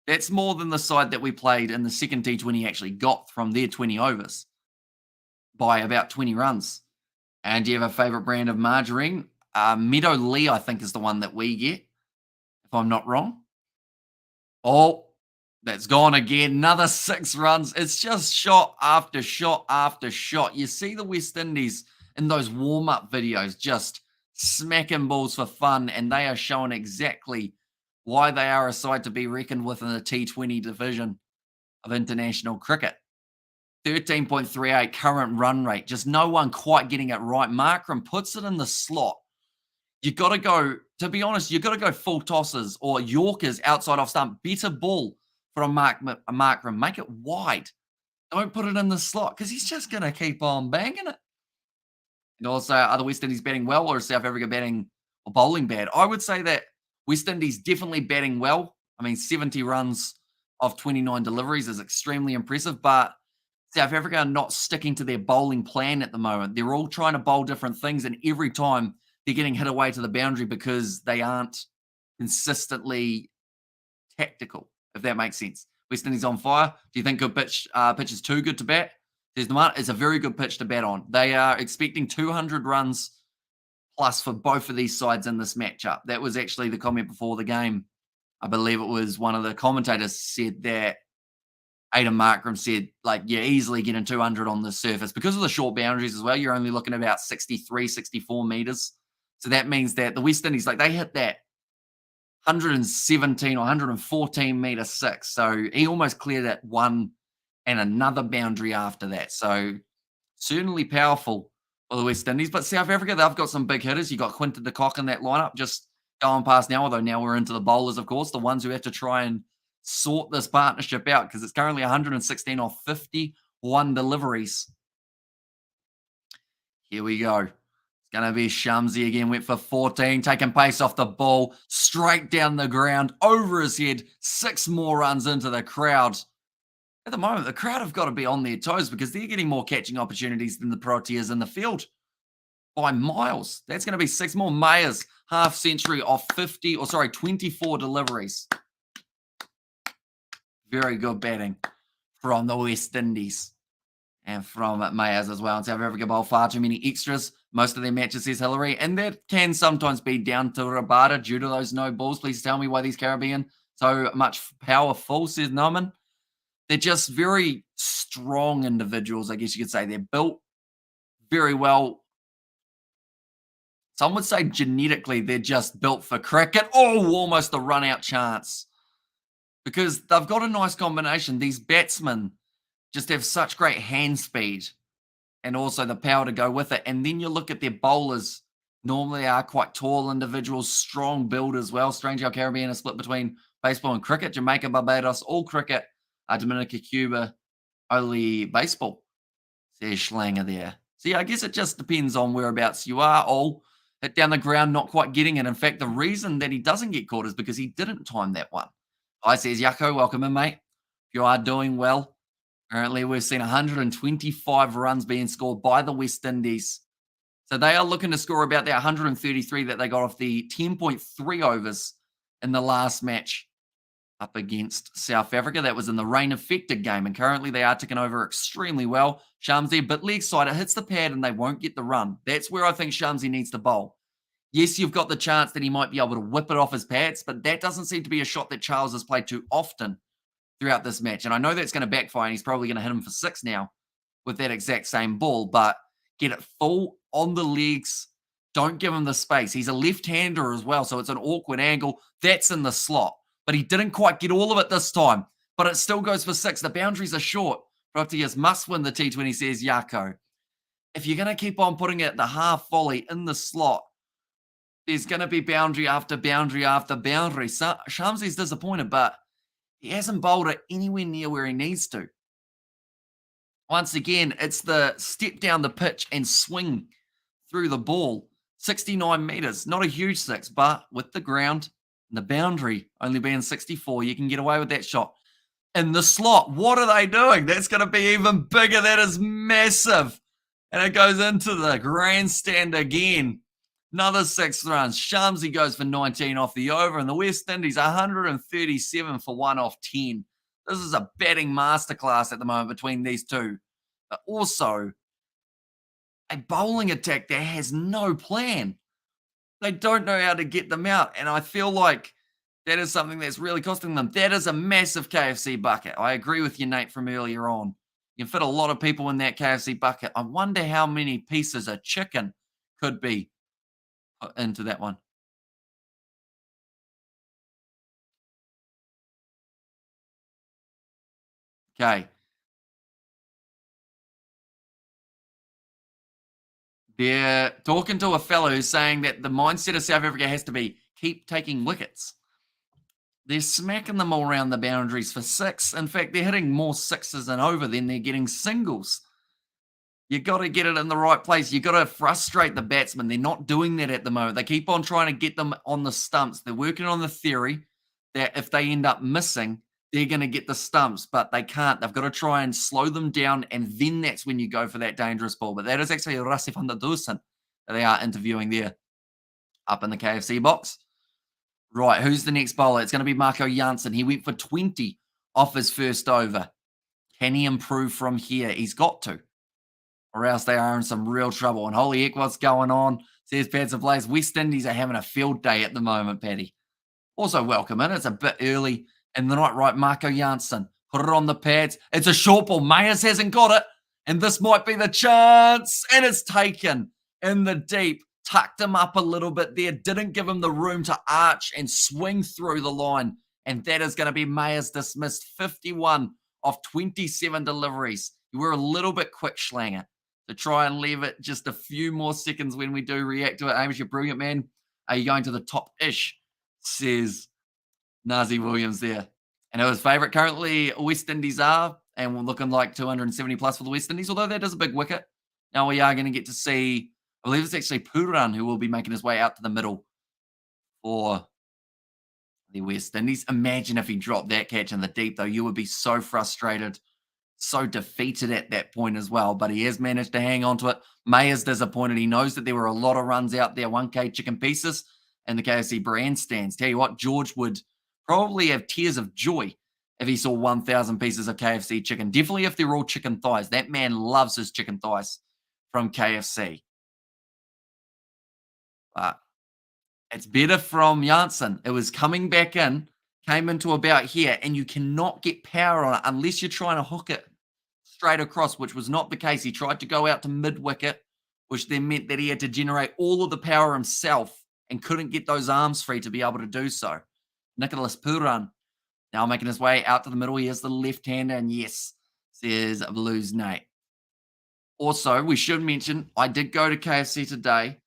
That's more than the side that we played in the second T20 actually got from their 20 overs by about 20 runs. And do you have a favourite brand of margarine? Meadow Lee, I think, is the one that we get, if I'm not wrong. Oh, that's gone again. Another 6 runs. It's just shot after shot after shot. You see the West Indies in those warm-up videos just smacking balls for fun, and they are showing exactly why they are a side to be reckoned with in the T20 division of international cricket. 13.38 current run rate. Just no one quite getting it right. Markram puts it in the slot. You got to go, to be honest, you got to go full tosses or Yorkers outside off stump. Better ball from Markram. Make it wide. Don't put it in the slot because he's just going to keep on banging it. And also, are the West Indies batting well or is South Africa batting or bowling bad? I would say that West Indies definitely batting well. I mean, 70 runs of 29 deliveries is extremely impressive, but South Africa are not sticking to their bowling plan at the moment. They're all trying to bowl different things, and every time they're getting hit away to the boundary because they aren't consistently tactical, if that makes sense. West Indies on fire. Do you think good pitch is too good to bat? There's the It's a very good pitch to bat on. They are expecting 200 runs plus for both of these sides in this matchup. That was actually the comment before the game. I believe it was one of the commentators said that Aidan Markram said, like, you're easily getting 200 on the surface. Because of the short boundaries as well, you're only looking at about 63, 64 metres. So that means that the West Indies, like, they hit that 117 or 114 metre six. So he almost cleared that one and another boundary after that. So certainly powerful for the West Indies. But South Africa, they've got some big hitters. You got Quinton de Kock in that lineup just going past now, although now we're into the bowlers, of course, the ones who have to try and sort this partnership out because it's currently 116 off 51 deliveries. Here we go. It's going to be Shamsi again. Went for 14, taking pace off the ball, straight down the ground, over his head. 6 more runs into the crowd. At the moment, the crowd have got to be on their toes because they're getting more catching opportunities than the Proteas in the field by miles. That's going to be 6 more. Mayers, half century off 24 deliveries. Very good batting from the West Indies and from Mayers as well. And South Africa bowl far too many extras. Most of their matches, says Hillary, and that can sometimes be down to Rabada due to those no balls. Please tell me why these Caribbean so much powerful, says Noman. They're just very strong individuals, I guess you could say. They're built very well. Some would say genetically they're just built for cricket. Oh, almost a run-out chance. Because they've got a nice combination. These batsmen just have such great hand speed and also the power to go with it. And then you look at their bowlers. Normally they are quite tall individuals, strong build as well. Strange how Caribbean is split between baseball and cricket. Jamaica, Barbados, all cricket. Dominica, Cuba, only baseball. Says Schlanger there. See, I guess it just depends on whereabouts you are. All hit down the ground, not quite getting it. In fact, the reason that he doesn't get caught is because he didn't time that one. Hi, says Yako. Welcome in, mate. If you are doing well. Apparently, we've seen 125 runs being scored by the West Indies. So they are looking to score about that 133 that they got off the 10.3 overs in the last match up against South Africa. That was in the rain-affected game, and currently they are ticking over extremely well. Shamsi, but leg side, it hits the pad and they won't get the run. That's where I think Shamsi needs to bowl. Yes, you've got the chance that he might be able to whip it off his pads, but that doesn't seem to be a shot that Charles has played too often throughout this match. And I know that's going to backfire, and he's probably going to hit him for 6 now with that exact same ball, but get it full on the legs. Don't give him the space. He's a left-hander as well, so it's an awkward angle. That's in the slot, but he didn't quite get all of it this time, but it still goes for 6. The boundaries are short. Proteas must win the T20, says Yako. If you're going to keep on putting it the half volley in the slot, there's going to be boundary after boundary after boundary. So Shamsi's disappointed, but he hasn't bowled it anywhere near where he needs to. Once again, it's the step down the pitch and swing through the ball. 69 metres, not a huge 6, but with the ground and the boundary only being 64, you can get away with that shot. In the slot, what are they doing? That's going to be even bigger. That is massive. And it goes into the grandstand again. Another 6 runs. Shamsi goes for 19 off the over, and the West Indies 137 for 1 off 10. This is a batting masterclass at the moment between these two. But also, a bowling attack that has no plan. They don't know how to get them out. And I feel like that is something that's really costing them. That is a massive KFC bucket. I agree with you, Nate, from earlier on. You can fit a lot of people in that KFC bucket. I wonder how many pieces of chicken could be put into that one. Okay. They're talking to a fellow who's saying that the mindset of South Africa has to be keep taking wickets. They're smacking them all around the boundaries for 6. In fact, they're hitting more 6s and over than they're getting singles. You got to get it in the right place. You got to frustrate the batsmen. They're not doing that at the moment. They keep on trying to get them on the stumps. They're working on the theory that if they end up missing, they're going to get the stumps, but they can't. They've got to try and slow them down, and then that's when you go for that dangerous ball. But that is actually Rasif van der Dusen that they are interviewing there up in the KFC box. Right, who's the next bowler? It's going to be Marco Jansen. He went for 20 off his first over. Can he improve from here? He's got to, or else they are in some real trouble. And holy heck, what's going on? Says Pads of Blaze. West Indies are having a field day at the moment, Paddy. Also welcome in. It's a bit early in the night. Right, Marco Jansen. Put it on the pads. It's a short ball. Mayers hasn't got it. And this might be the chance. And it's taken in the deep. Tucked him up a little bit there. Didn't give him the room to arch and swing through the line. And that is going to be Mayers dismissed. 51 off 27 deliveries. You were a little bit quick, Schlanger, to try and leave it just a few more seconds when we do react to it. Hamish, you're brilliant, man. Are you going to the top-ish? Says Nazi Williams there. And his favourite currently, West Indies are, and we're looking like 270 plus for the West Indies, although that is a big wicket. Now we are going to get to see, I believe it's actually Puran who will be making his way out to the middle for the West Indies. Imagine if he dropped that catch in the deep, though. You would be so frustrated, so defeated at that point as well. But he has managed to hang on to it. Mayer's disappointed. He knows that there were a lot of runs out there, 1K chicken pieces in the KFC brand stands. Tell you what, George would probably have tears of joy if he saw 1,000 pieces of KFC chicken. Definitely if they're all chicken thighs. That man loves his chicken thighs from KFC. But it's better from Janssen. It was coming back in, came into about here, and you cannot get power on it unless you're trying to hook it straight across, which was not the case. He tried to go out to mid-wicket, which then meant that he had to generate all of the power himself and couldn't get those arms free to be able to do so. Nicholas Puran now making his way out to the middle. He has the left-hander, and yes, says Blues Nate. Also, we should mention, I did go to KFC today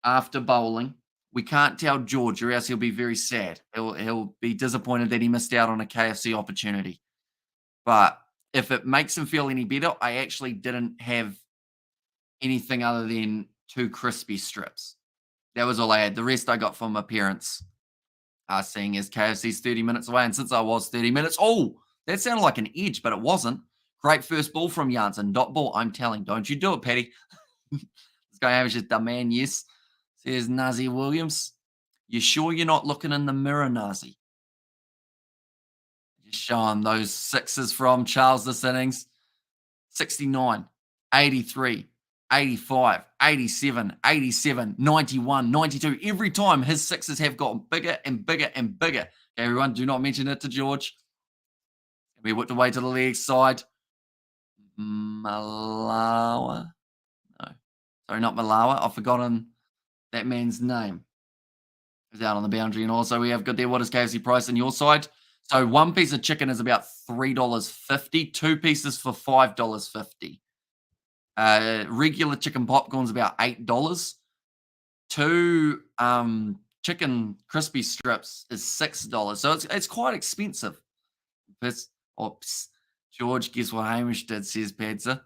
after bowling. We can't tell George, or else he'll be very sad. He'll be disappointed that he missed out on a KFC opportunity. But if it makes him feel any better, I actually didn't have anything other than 2 crispy strips. That was all I had. The rest I got from my parents. Seeing as KFC's 30 minutes away, and since I was 30 minutes, that sounded like an edge, but it wasn't. Great first ball from Janssen. Dot ball, I'm telling. Don't you do it, Paddy. This guy averages the man, yes. Says Nazi Williams. You sure you're not looking in the mirror, Nazi? Just showing those 6s from Charles this innings. 69, 83, 85, 87, 87, 91, 92. Every time his 6s have gotten bigger and bigger and bigger. Okay, everyone, do not mention it to George. We whipped away to the leg side. Malawa. No. Sorry, not Malawa. I've forgotten that man's name. He's out on the boundary. And also we have got there, what is KFC price on your side? So 1 piece of chicken is about $3.50. 2 pieces for $5.50. Regular chicken popcorn is about $8. 2 chicken crispy strips is $6. So it's quite expensive. George, guess what Hamish did, says Padza.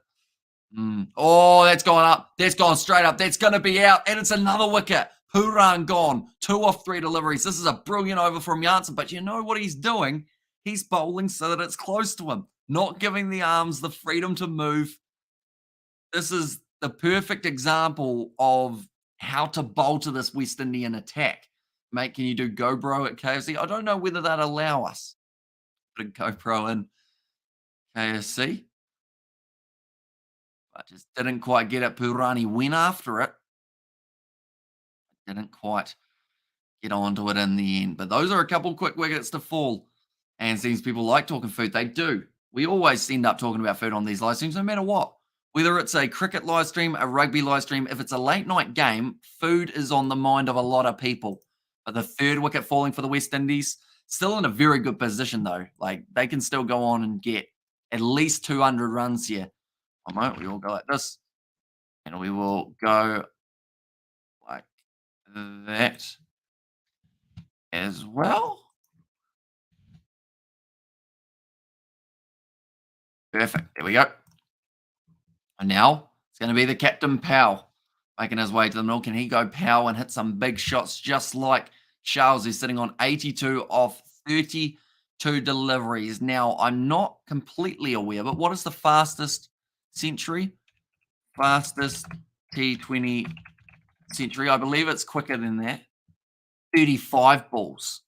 Oh, that's gone up. That's gone straight up. That's going to be out. And it's another wicket. Puran gone. 2 off 3 deliveries. This is a brilliant over from Janssen. But you know what he's doing? He's bowling so that it's close to him. Not giving the arms the freedom to move. This is the perfect example of how to bowl to this West Indian attack. Mate, can you do GoPro at KFC? I don't know whether they'd allow us. Put a GoPro in KFC, but just didn't quite get it. Purani went after it. Didn't quite get onto it in the end. But those are a couple quick wickets to fall. And since people like talking food, they do. We always end up talking about food on these live streams, no matter what. Whether it's a cricket live stream, a rugby live stream, if it's a late night game, food is on the mind of a lot of people. But the third wicket falling for the West Indies, still in a very good position though. Like they can still go on and get at least 200 runs here. Oh, mate, we all go like this. And we will go like that as well. Perfect. There we go. And now it's going to be the captain Powell making his way to the middle. Can he go Powell and hit some big shots just like Charles, who's sitting on 82 off 32 deliveries? Now, I'm not completely aware, but what is the fastest century? Fastest T20 century. I believe it's quicker than that. 35 balls.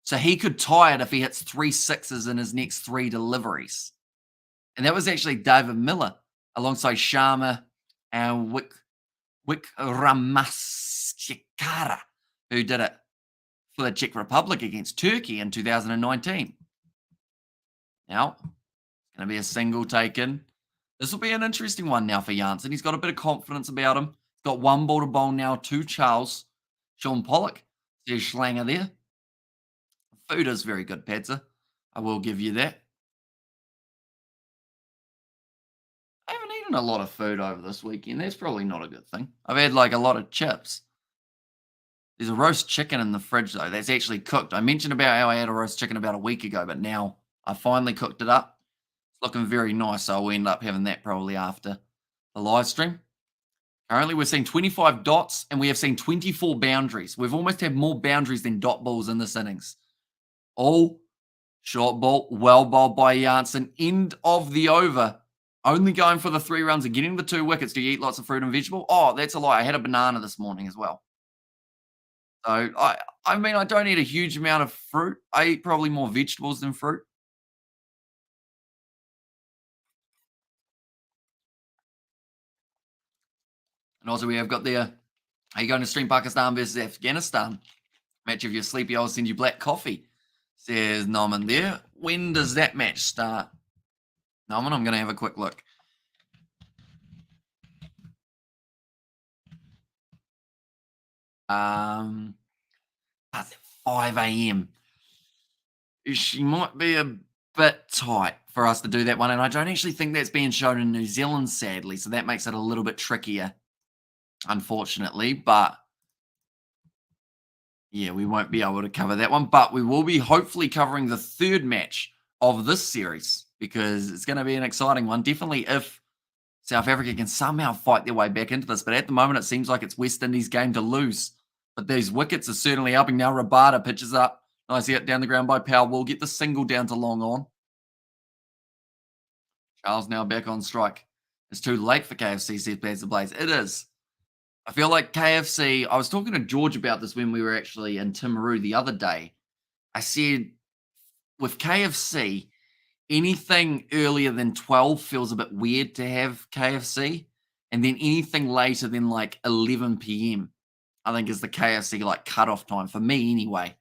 So he could tie it if he hits 3 sixes in his next 3 deliveries. And that was actually David Miller alongside Sharma and Wickramaskara, who did it for the Czech Republic against Turkey in 2019. Now, it's going to be a single taken. This will be an interesting one now for Janssen. He's got a bit of confidence about him. He's got 1 ball to bowl now to Charles. Sean Pollock. There's Schlanger there. Food is very good, Padza. I will give you that. I haven't eaten a lot of food over this weekend. That's probably not a good thing. I've had like a lot of chips. There's a roast chicken in the fridge though. That's actually cooked. I mentioned about how I had a roast chicken about a week ago, but now I finally cooked it up. It's looking very nice, so I'll end up having that probably after the live stream. Currently, we're seeing 25 dots and we have seen 24 boundaries. We've almost had more boundaries than dot balls in this innings. All short ball, well bowled by Janssen. End of the over. Only going for the 3 runs and getting the 2 wickets. Do you eat lots of fruit and vegetable? Oh, that's a lie. I had a banana this morning as well. So, I mean, I don't eat a huge amount of fruit. I eat probably more vegetables than fruit. And also we have got there, are you going to stream Pakistan versus Afghanistan? Match of your sleepy, I'll send you black coffee, says Norman there. When does that match start? Norman, I'm going to have a quick look. At 5 a.m. She might be a bit tight for us to do that one. And I don't actually think that's being shown in New Zealand, sadly. So that makes it a little bit trickier, unfortunately. But yeah, we won't be able to cover that one. But we will be hopefully covering the 3rd match of this series because it's going to be an exciting one. Definitely if South Africa can somehow fight their way back into this. But at the moment, it seems like it's West Indies' game to lose. But these wickets are certainly helping. Now Rabada pitches up. Nice hit down the ground by Powell. Will get the single down to long on. Charles now back on strike. It's too late for KFC, says Baz the Blaze. It is. I feel like KFC, I was talking to George about this when we were actually in Timaru the other day. I said, with KFC, anything earlier than 12 feels a bit weird to have KFC. And then anything later than like 11 p.m., I think is the KFC like cutoff time for me anyway.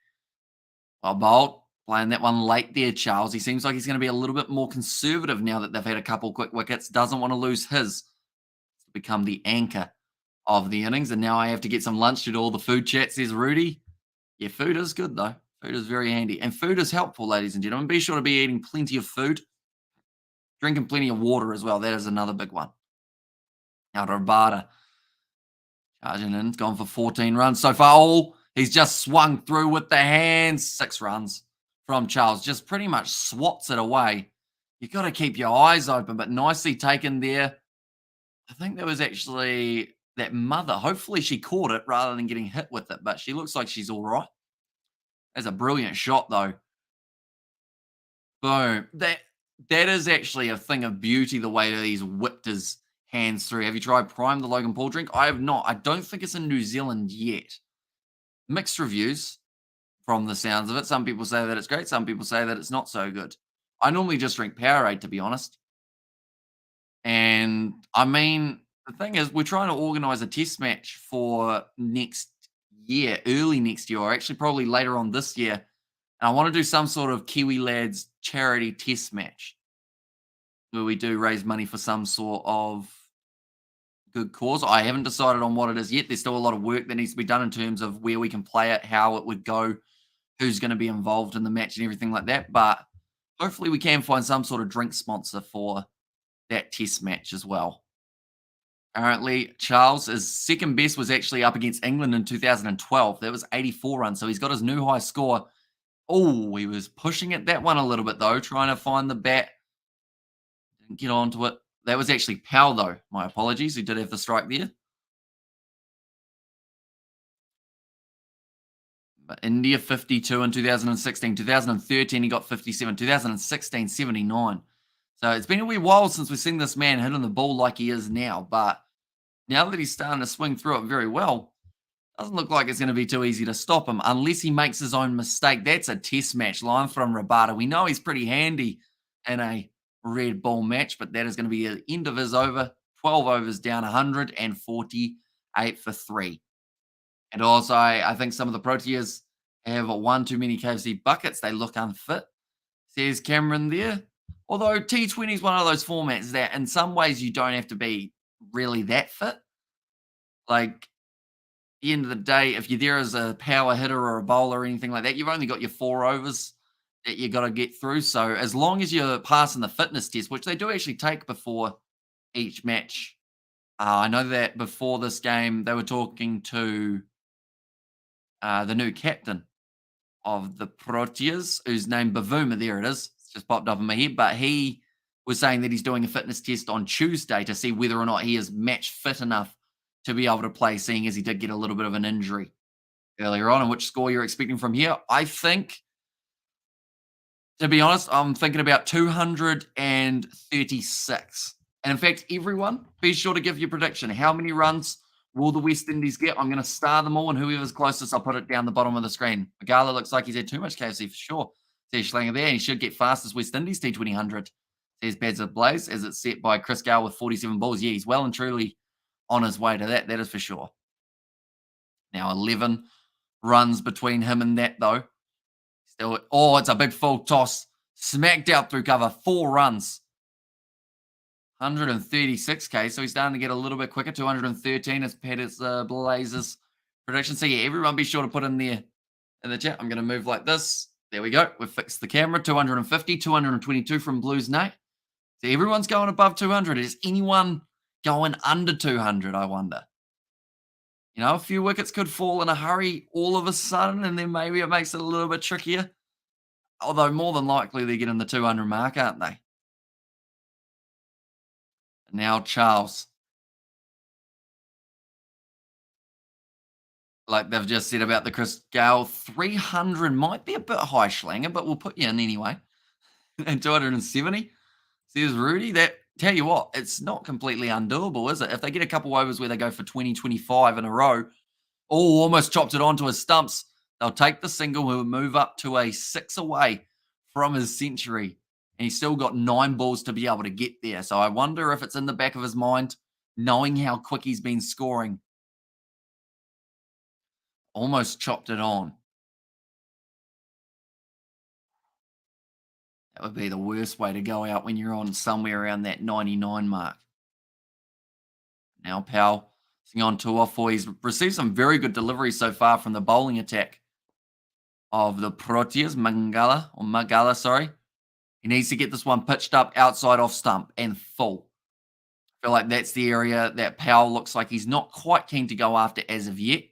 Well, Bolt playing that one late there, Charles. He seems like he's going to be a little bit more conservative now that they've had a couple quick wickets. Doesn't want to lose his to become the anchor of the innings. And now I have to get some lunch to do all the food chat, says Rudy. Yeah, food is good though. Food is very handy. And food is helpful, ladies and gentlemen. Be sure to be eating plenty of food. Drinking plenty of water as well. That is another big one. Now Rabada charging in. It's gone for 14 runs so far. Oh, he's just swung through with the hands. 6 runs from Charles. Just pretty much swats it away. You've got to keep your eyes open, but nicely taken there. I think there was actually that mother. Hopefully she caught it rather than getting hit with it, but she looks like she's all right. That's a brilliant shot, though. Boom. That is actually a thing of beauty, the way that he's whipped his hands through. Have you tried Prime, the Logan Paul drink? I have not. I don't think it's in New Zealand yet. Mixed reviews from the sounds of it. Some people say that it's great. Some people say that it's not so good. I normally just drink Powerade, to be honest. And I mean, the thing is, we're trying to organize a test match for next year, early next year, or actually probably later on this year. And I want to do some sort of Kiwi Lads charity test match where we do raise money for some sort of good cause. I haven't decided on what it is yet. There's still a lot of work that needs to be done in terms of where we can play it, how it would go, who's going to be involved in the match and everything like that. But hopefully we can find some sort of drink sponsor for that test match as well. Apparently, Charles' second best was actually up against England in 2012. That was 84 runs. So he's got his new high score. Oh, he was pushing at that one a little bit, though, trying to find the bat. Didn't get onto it. That was actually Powell, though. My apologies. He did have the strike there. But India 52 in 2016. 2013, he got 57. 2016, 79. So it's been a wee while since we've seen this man hitting the ball like he is now. But now that he's starting to swing through it very well, doesn't look like it's going to be too easy to stop him unless he makes his own mistake. That's a test match line from Rabada. We know he's pretty handy in a red ball match, but that is going to be the end of his over. 12 overs down 148 for 3. And also, I think some of the Proteas have one too many KFC buckets. They look unfit, says Cameron there. Although T20 is one of those formats that in some ways you don't have to be really that fit. Like, at the end of the day, if you're there as a power hitter or a bowler or anything like that, you've only got your 4 overs that you got to get through. So as long as you're passing the fitness test, which they do actually take before each match. I know that before this game, they were talking to the new captain of the Proteas, whose name Bavuma, there it is. It's just popped up in my head. But he was saying that he's doing a fitness test on Tuesday to see whether or not he is match fit enough to be able to play, seeing as he did get a little bit of an injury earlier on. And which score you're expecting from here? I think, to be honest, I'm thinking about 236. And in fact, everyone, be sure to give your prediction. How many runs will the West Indies get? I'm going to star them all, and whoever's closest, I'll put it down the bottom of the screen. Magala looks like he's had too much KFC for sure. Says Schlanger there, and he should get fastest West Indies T20 100. Says Bads of Blaze, as it's set by Chris Gale with 47 balls. Yeah, he's well and truly on his way to that. That is for sure. Now 11 runs between him and that, though. Still, oh, it's a big full toss. Smacked out through cover. 4 runs. 136k, so he's starting to get a little bit quicker. 213 is Pettis Blazers prediction. So yeah, everyone be sure to put in there in the chat. I'm going to move like this. There we go. We've fixed the camera. 250, 222 from Blues Nate. So everyone's going above 200. Is anyone going under 200, I wonder? You know, a few wickets could fall in a hurry all of a sudden, and then maybe it makes it a little bit trickier. Although more than likely they're getting the 200 mark, aren't they? Now Charles. Like they've just said about the Chris Gale, 300 might be a bit high, Schlanger, but we'll put you in anyway. And 270, says Rudy. That, tell you what, it's not completely undoable, is it? If they get a couple overs where they go for 20, 25 in a row, almost chopped it onto his stumps, they'll take the single, who will move up to a 6 away from his century. And he's still got 9 balls to be able to get there. So I wonder if it's in the back of his mind, knowing how quick he's been scoring. Almost chopped it on. That would be the worst way to go out when you're on somewhere around that 99 mark. Now Powell sitting on 2 off 4. He's received some very good deliveries so far from the bowling attack of the Proteas. Magala, sorry. He needs to get this one pitched up outside off stump and full. I feel like that's the area that Powell looks like he's not quite keen to go after as of yet.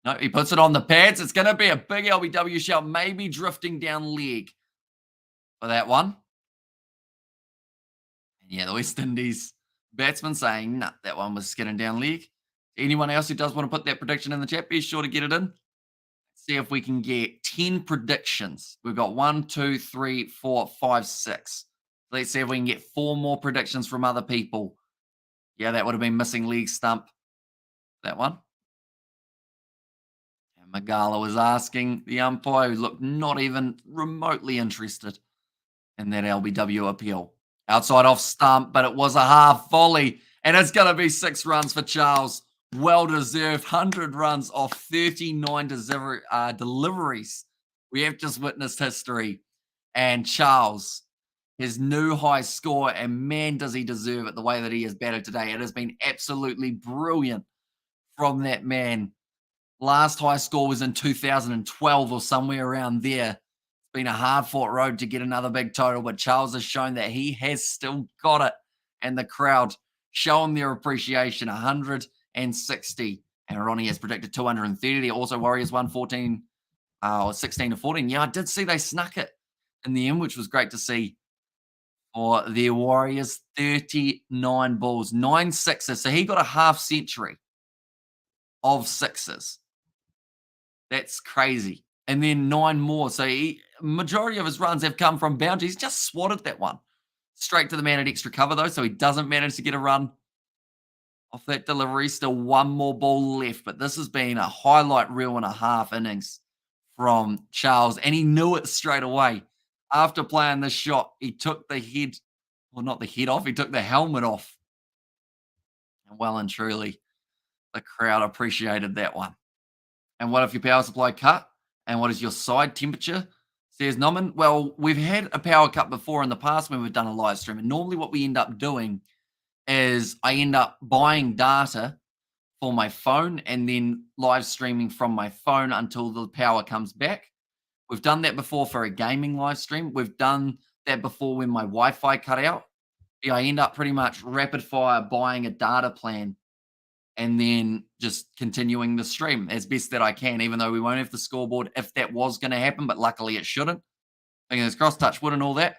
No, he puts it on the pads. It's going to be a big LBW shot, maybe drifting down leg for that one. And yeah, the West Indies batsman saying, nah, that one was skidding down leg. Anyone else who does want to put that prediction in the chat, be sure to get it in. See if we can get 10 predictions. We've got 1, 2, 3, 4, 5, 6. Let's see if we can get 4 more predictions from other people Yeah, that would have been missing leg stump, that one. And Magala was asking the umpire, who looked not even remotely interested in that LBW appeal. Outside off stump, but it was a half volley. And it's going to be 6 runs for Charles. Well deserved. 100 runs off 39 deliveries. We have just witnessed history. And Charles, his new high score, and man, does he deserve it the way that he has batted today. It has been absolutely brilliant from that man. Last high score was in 2012 or somewhere around there. It's been a hard fought road to get another big total, but Charles has shown that he has still got it. And the crowd showing their appreciation 160. And Ronnie has predicted 230. The also Warriors won 14 or 16 to 14. Yeah, I did see they snuck it in the end, which was great to see for their Warriors. 39 balls, 9 sixes. So he got a half century of sixes. That's crazy. And then 9 more. So majority of his runs have come from boundaries. He's just swatted that one. Straight to the man at extra cover, though, so he doesn't manage to get a run off that delivery. Still 1 more ball left, but this has been a highlight reel and a half innings from Charles, and he knew it straight away. After playing this shot, he took the head, well, not the head off, he took the helmet off. And well and truly, the crowd appreciated that one. And what if your power supply cut? And what is your side temperature? Says Noman. Well, we've had a power cut before in the past when we've done a live stream. And normally what we end up doing is I end up buying data for my phone and then live streaming from my phone until the power comes back. We've done that before for a gaming live stream. We've done that before when my Wi-Fi cut out. Yeah, I end up pretty much rapid fire buying a data plan and then just continuing the stream as best that I can, even though we won't have the scoreboard if that was going to happen, but luckily it shouldn't. Fingers crossed, touch wood and all that.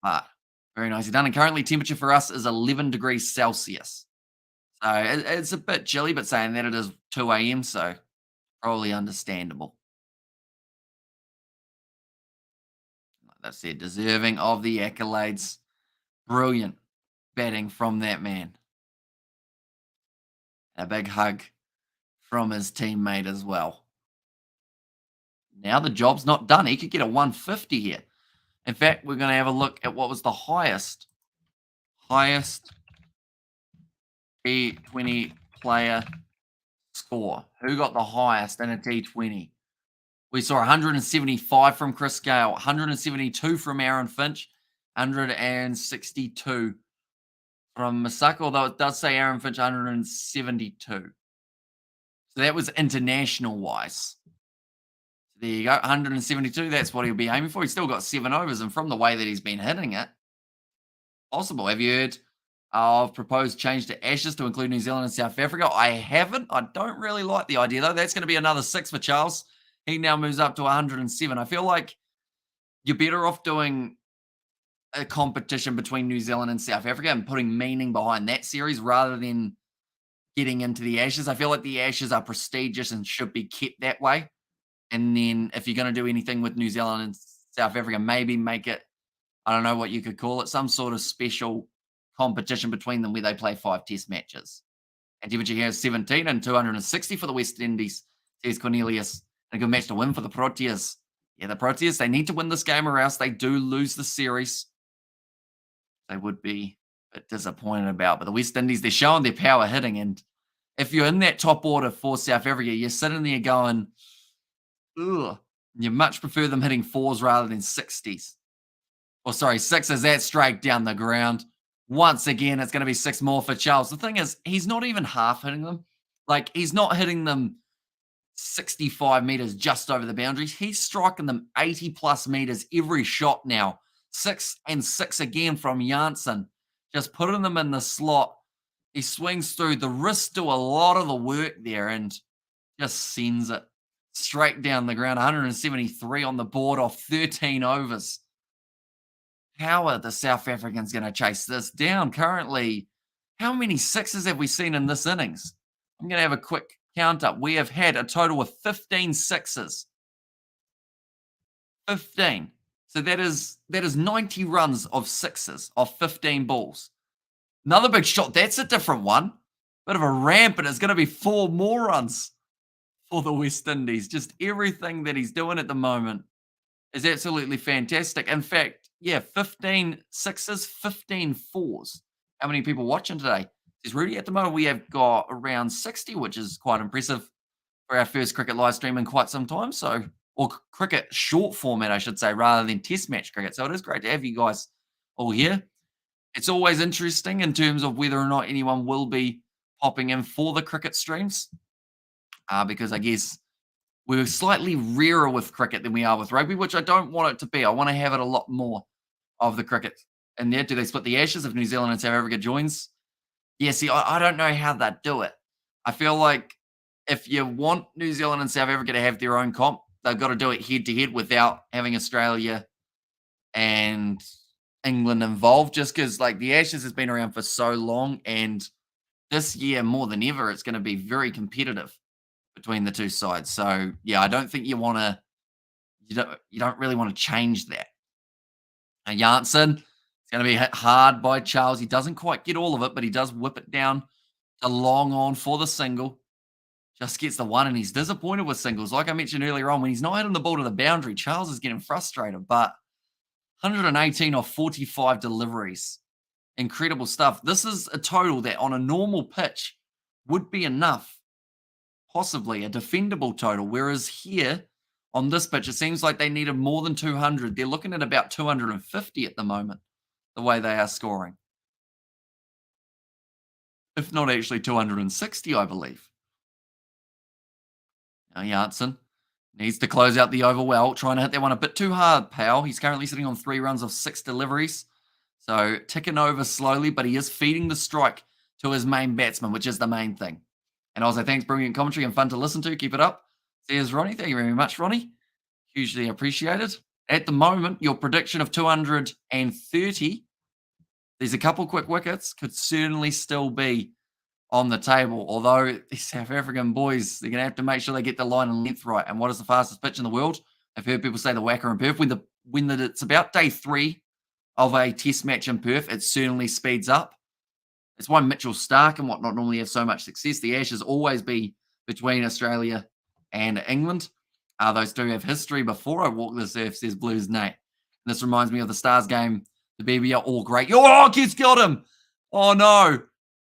But very nicely done. And currently temperature for us is 11 degrees Celsius. So it's a bit chilly, but saying that it is 2 a.m., so probably understandable. Like I said, deserving of the accolades. Brilliant batting from that man. A big hug from his teammate as well. Now the job's not done. He could get a 150 here. In fact, we're going to have a look at what was the highest T20 player score. Who got the highest in a T20? We saw 175 from Chris Gale, 172 from Aaron Finch, 162 from Masaka, although it does say Aaron Finch 172. So that was international wise. There you go, 172. That's what he'll be aiming for. He's still got 7 overs, and from the way that he's been hitting it, possible. Have you heard of proposed change to Ashes to include New Zealand and South Africa? I haven't. I don't really like the idea, though. That's going to be another 6 for Charles. He now moves up to 107. I feel like you're better off doing a competition between New Zealand and South Africa and putting meaning behind that series rather than getting into the Ashes. I feel like the Ashes are prestigious and should be kept that way. And then if you're going to do anything with New Zealand and South Africa, maybe make it, I don't know what you could call it, some sort of special competition between them where they play 5 test matches. And temperature here is 17 and 260 for the West Indies, says Cornelius. And a good match to win for the Proteas. Yeah, the Proteas, they need to win this game or else they do lose the series. They would be a bit disappointed about. But the West Indies, they're showing their power hitting. And if you're in that top order for South Africa, you're sitting there going, ugh. You much prefer them hitting 4s rather than 60s. Or sorry, 6s, that's straight down the ground. Once again, it's going to be 6 more for Charles. The thing is, he's not even half hitting them. Like, he's not hitting them 65 meters just over the boundaries. He's striking them 80 plus meters every shot now. 6 and 6 again from Janssen. Just putting them in the slot. He swings through. The wrists do a lot of the work there and just sends it straight down the ground. 173 on the board off 13 overs. How are the South Africans going to chase this down? Currently, how many 6s have we seen in this innings? I'm going to have a quick count up. We have had a total of 15 6s. 15. So that is 90 runs of 6s off 15 balls. Another big shot. That's a different one. Bit of a ramp, and it's going to be 4 more runs for the West Indies. Just everything that he's doing at the moment is absolutely fantastic. In fact, yeah, 15 sixes, 15 fours. How many people watching today? Says Rudy. At the moment, we have got around 60, which is quite impressive for our first cricket live stream in quite some time. So, or cricket short format, I should say, rather than test match cricket. So it is great to have you guys all here. It's always interesting in terms of whether or not anyone will be popping in for the cricket streams, because I guess we're slightly rarer with cricket than we are with rugby, which I don't want it to be. I want to have it a lot more of the cricket in there. Do they split the ashes if New Zealand and South Africa joins? Yeah, see, I don't know how they'd do it. I feel like if you want New Zealand and South Africa to have their own comp, they've got to do it head to head without having Australia and England involved, just because like the Ashes has been around for so long, and this year more than ever, it's going to be very competitive between the two sides. So yeah, I don't think you want to. You don't really want to change that. And Janssen, it's going to be hit hard by Charles. He doesn't quite get all of it, but he does whip it down to long on for the single. Just gets the one, and he's disappointed with singles. Like I mentioned earlier on, when he's not hitting the ball to the boundary, Charles is getting frustrated. But 118 off 45 deliveries. Incredible stuff. This is a total that on a normal pitch would be enough, possibly a defendable total. Whereas here on this pitch, it seems like they needed more than 200. They're looking at about 250 at the moment, the way they are scoring. If not actually 260, I believe. Now Janssen needs to close out the over well, trying to hit that one a bit too hard, pal. He's currently sitting on 3 runs of 6 deliveries. So ticking over slowly, but he is feeding the strike to his main batsman, which is the main thing. And also, thanks, brilliant commentary and fun to listen to. Keep it up. There's Ronnie. Thank you very much, Ronnie. Hugely appreciated. At the moment, your prediction of 230, there's a couple quick wickets, could certainly still be on the table. Although the South African boys, they're going to have to make sure they get the line and length right. And what is the fastest pitch in the world? I've heard people say the Wacker in Perth. When it's about day 3 of a test match in Perth, it certainly speeds up. It's why Mitchell Stark and whatnot normally have so much success. The Ashes always be between Australia and England. Those two have history before I walk this earth, says Blues Nate. And this reminds me of the Stars game, the BBL all great. Oh, Kids got him. Oh, no.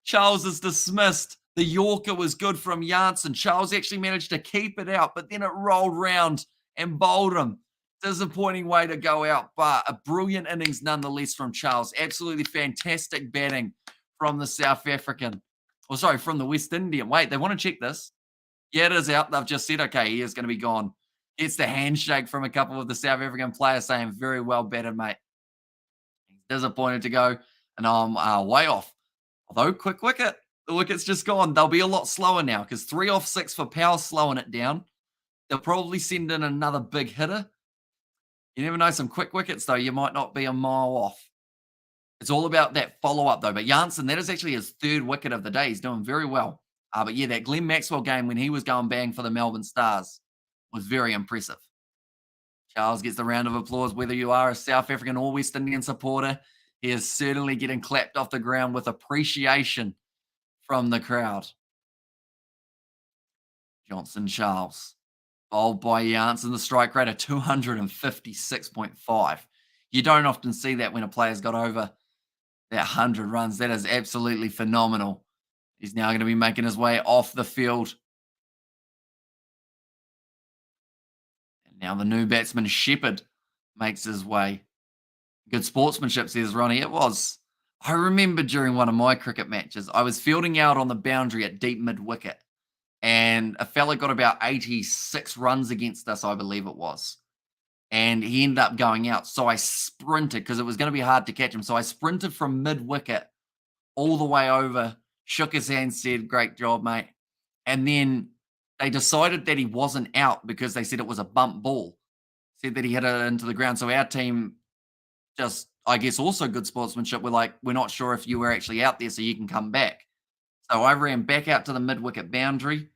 Charles is dismissed. The Yorker was good from Janssen. Charles actually managed to keep it out, but then it rolled round and bowled him. Disappointing way to go out, but a brilliant innings nonetheless from Charles. Absolutely fantastic batting from the South African. From the West Indian. Wait, they want to check this. Yeah, it is out. They've just said, okay, he is going to be gone. Gets the handshake from a couple of the South African players saying, very well batted, mate. He's disappointed to go, and I'm way off. Although, quick wicket. The wicket's just gone. They'll be a lot slower now because 3 off 6 for Powell slowing it down. They'll probably send in another big hitter. You never know, some quick wickets, though, you might not be a mile off. It's all about that follow-up, though. But Janssen, that is actually his 3rd wicket of the day. He's doing very well. But yeah, that Glenn Maxwell game when he was going bang for the Melbourne Stars was very impressive. Charles gets the round of applause, whether you are a South African or West Indian supporter. He is certainly getting clapped off the ground with appreciation from the crowd. Johnson Charles. Bowled by Janssen, the strike rate of 256.5. You don't often see that when a player's got over that 100 runs. That is absolutely phenomenal. He's now going to be making his way off the field. And now the new batsman, Shepherd, makes his way. Good sportsmanship, says Ronnie. It was. I remember during one of my cricket matches, I was fielding out on the boundary at deep mid-wicket. And a fella got about 86 runs against us, I believe it was. And he ended up going out. So I sprinted because it was going to be hard to catch him. So I sprinted from mid-wicket all the way over, shook his hand, said, great job, mate. And then they decided that he wasn't out because they said it was a bump ball. Said that he hit it into the ground. So our team just, I guess, also good sportsmanship. We're like, we're not sure if you were actually out there, so you can come back. So I ran back out to the mid-wicket boundary.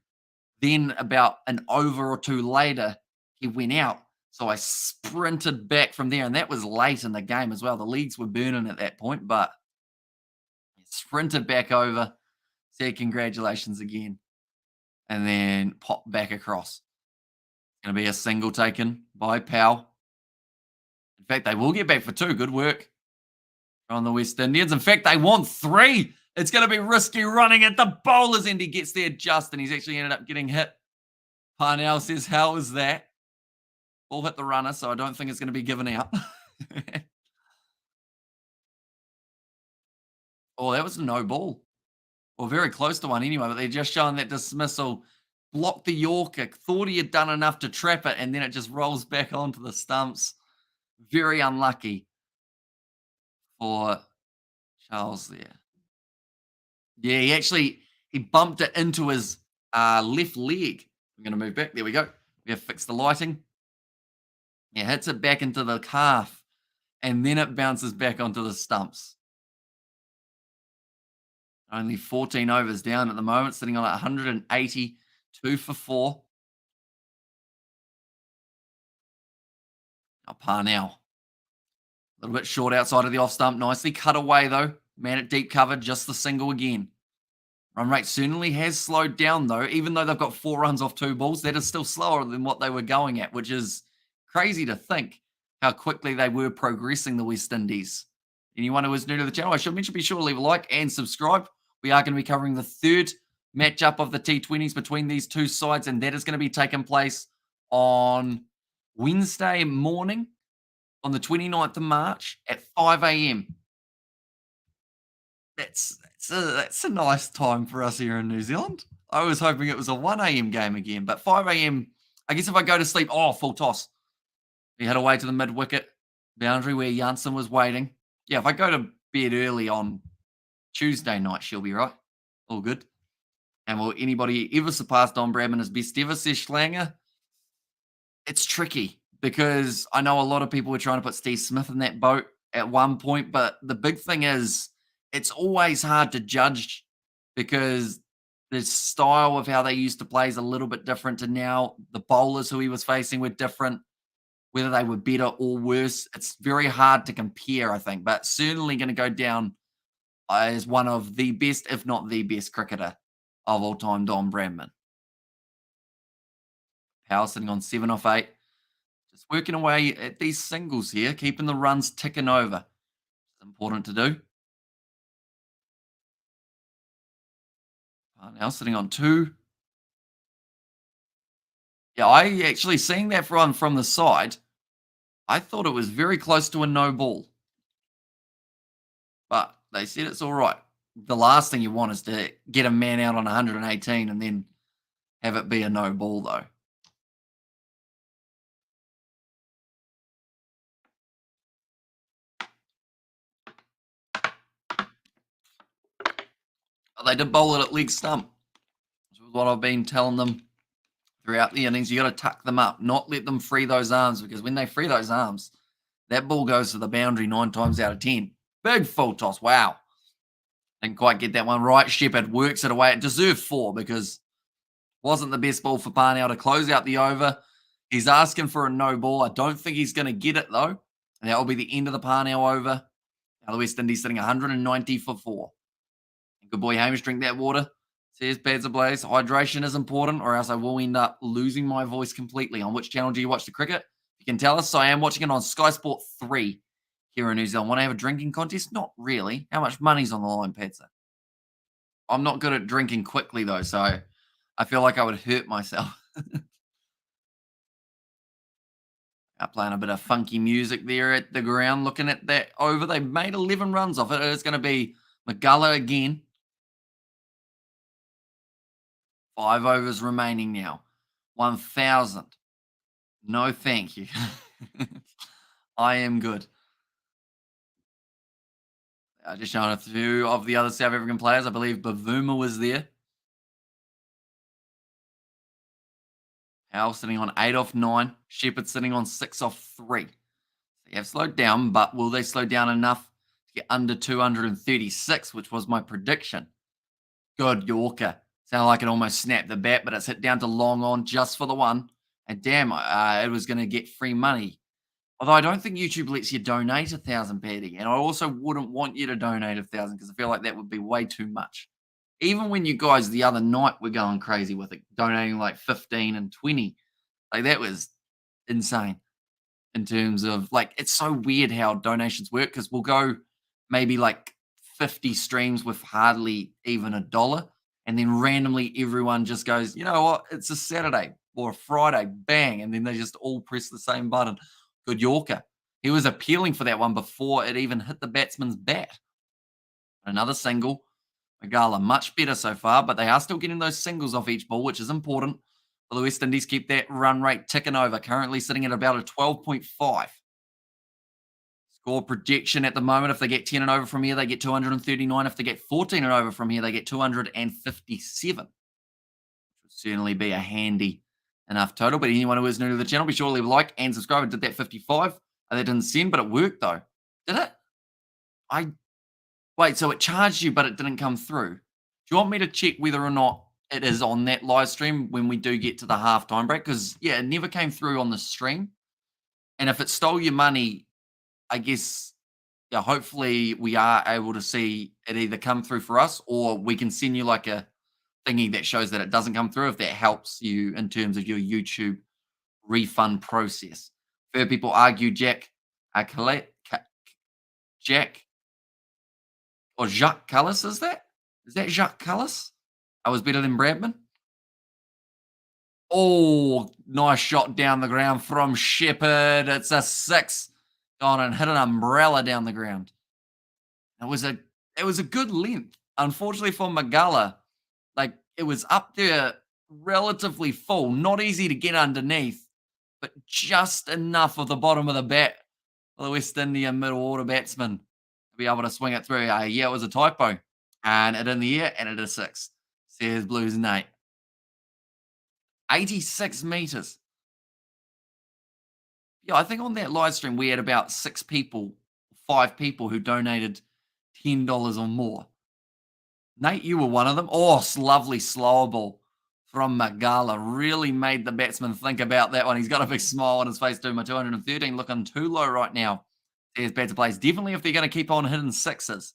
Then about an over or two later, he went out. So I sprinted back from there, and that was late in the game as well. The leagues were burning at that point, but sprinted back over, said congratulations again, and then popped back across. It's going to be a single taken by Powell. In fact, they will get back for two. Good work on the West Indians. In fact, they want three. It's going to be risky running at the bowler's end. He gets there just, and he's actually ended up getting hit. Parnell says, how is that? Ball hit the runner, so I don't think it's going to be given out. Oh, that was a no ball. Well, very close to one anyway, but they're just showing that dismissal blocked the Yorker. Thought he had done enough to trap it, and then it just rolls back onto the stumps. Very unlucky for Charles there. Yeah, he bumped it into his left leg. I'm going to move back. There we go. We have fixed the lighting. Yeah, hits it back into the calf, and then it bounces back onto the stumps. Only 14 overs down at the moment, sitting on 180, 2 for 4. Now Parnell. A little bit short outside of the off stump. Nicely cut away, though. Man at deep cover, just the single again. Run rate certainly has slowed down, though. Even though they've got 4 runs off 2 balls, that is still slower than what they were going at, which is crazy to think how quickly they were progressing, the West Indies. Anyone who is new to the channel, I should mention, be sure to leave a like and subscribe. We are going to be covering the third matchup of the T20s between these two sides, and that is going to be taking place on Wednesday morning on the 29th of March at 5 a.m. That's a nice time for us here in New Zealand. I was hoping it was a 1 a.m. game again, but 5 a.m. I guess if I go to sleep, full toss. We head away to the mid-wicket boundary where Janssen was waiting. Yeah, if I go to bed early on Tuesday night, she'll be right. All good. And will anybody ever surpass Don Bradman as best ever, says Schlanger? It's tricky because I know a lot of people were trying to put Steve Smith in that boat at one point, but the big thing is it's always hard to judge because the style of how they used to play is a little bit different to now. The bowlers who he was facing were different, whether they were better or worse. It's very hard to compare, I think, but certainly going to go down as one of the best, if not the best cricketer of all time, Don Bradman. Power sitting on 7 off 8. Just working away at these singles here, keeping the runs ticking over. It's important to do. Now sitting on 2. Yeah, I actually seeing that run from the side, I thought it was very close to a no ball. But they said it's all right. The last thing you want is to get a man out on 118 and then have it be a no ball, though. But they did bowl it at leg stump, which is what I've been telling them throughout the innings. You got to tuck them up, not let them free those arms, because when they free those arms, that ball goes to the boundary 9 times out of 10. Big full toss. Wow. Didn't quite get that one right. Shepherd works it away. It deserved 4 because it wasn't the best ball for Parnell to close out the over. He's asking for a no ball. I don't think he's going to get it, though. And that will be the end of the Parnell over. Now the West Indies sitting 190 for 4. Good boy, Hamish, drink that water. Says Pads Ablaze. Hydration is important, or else I will end up losing my voice completely. On which channel do you watch the cricket? You can tell us. So I am watching it on Sky Sport 3 here in New Zealand. Want to have a drinking contest? Not really. How much money's on the line, Padza? I'm not good at drinking quickly, though, so I feel like I would hurt myself. Playing a bit of funky music there at the ground, looking at that over. They made 11 runs off it. It's going to be McGullough again. 5 overs remaining now. 1,000. No, thank you. I am good. Just showing a few of the other South African players. I believe Bavuma was there. Howell sitting on 8 off 9. Shepherd sitting on 6 off 3. They have slowed down, but will they slow down enough to get under 236, which was my prediction? Good Yorker. Sounded like it almost snapped the bat, but it's hit down to long on just for the one. And damn, it was going to get free money. Although I don't think YouTube lets you donate 1,000, Paddy, and I also wouldn't want you to donate 1,000 because I feel like that would be way too much. Even when you guys the other night were going crazy with it, donating like 15 and 20, like that was insane in terms of like it's so weird how donations work because we'll go maybe like 50 streams with hardly even $1, and then randomly everyone just goes, you know what, it's a Saturday or a Friday, bang, and then they just all press the same button. Good Yorker. He was appealing for that one before it even hit the batsman's bat. Another single. Magala, much better so far, but they are still getting those singles off each ball, which is important. For the West Indies, keep that run rate ticking over, currently sitting at about a 12.5. Score projection at the moment, if they get 10 and over from here, they get 239. If they get 14 and over from here, they get 257. Which would certainly be a handy enough total. But anyone who is new to the channel, be sure to leave a like and subscribe. I did that 55. That didn't send, but it worked though. Did it? Wait, so it charged you, but it didn't come through. Do you want me to check whether or not it is on that live stream when we do get to the halftime break? Because, yeah, it never came through on the stream. And if it stole your money, I guess, yeah, hopefully we are able to see it either come through for us or we can send you like a thingy that shows that it doesn't come through if that helps you in terms of your YouTube refund process. I've heard people argue Jack or Jacques Cullis, is that? Is that Jacques Cullis? I was better than Bradman. Oh, nice shot down the ground from Shepherd. It's a 6. Gone and hit an umbrella down the ground. It was a good length. Unfortunately for Magala, like it was up there relatively full, not easy to get underneath, but just enough of the bottom of the bat for the West Indian middle order batsman to be able to swing it through. Yeah, it was a typo. And it in the air, and it is 6. Says Blues Nate. 86 meters. Yeah, I think on that live stream we had about 6 people, 5 people who donated $10 or more. Nate, you were one of them. Oh, lovely slower ball from Magala. Really made the batsman think about that one. He's got a big smile on his face too. My 213 looking too low right now. There's better plays. Definitely if they're going to keep on hitting 6s.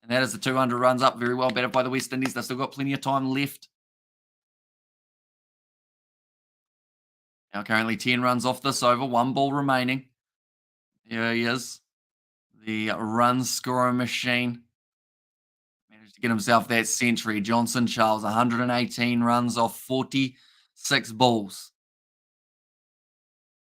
And that is the 200 runs up. Very well batted by the West Indies. They've still got plenty of time left. Now currently 10 runs off this over. 1 ball remaining. Here he is. The run scorer machine. Managed to get himself that century. Johnson Charles, 118 runs off 46 balls.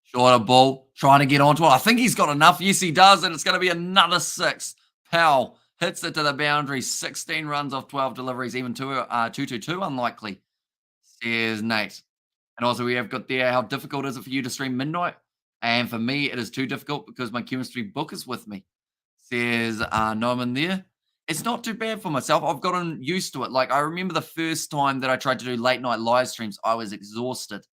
Shorter ball. Trying to get onto it. I think he's got enough. Yes, he does. And it's going to be another 6. Powell hits it to the boundary. 16 runs off 12 deliveries. Even 2-2-2 unlikely, says Nate. And also we have got there, how difficult is it for you to stream midnight? And for me, it is too difficult because my chemistry book is with me, says Norman there. It's not too bad for myself. I've gotten used to it. Like, I remember the first time that I tried to do late night live streams, I was exhausted.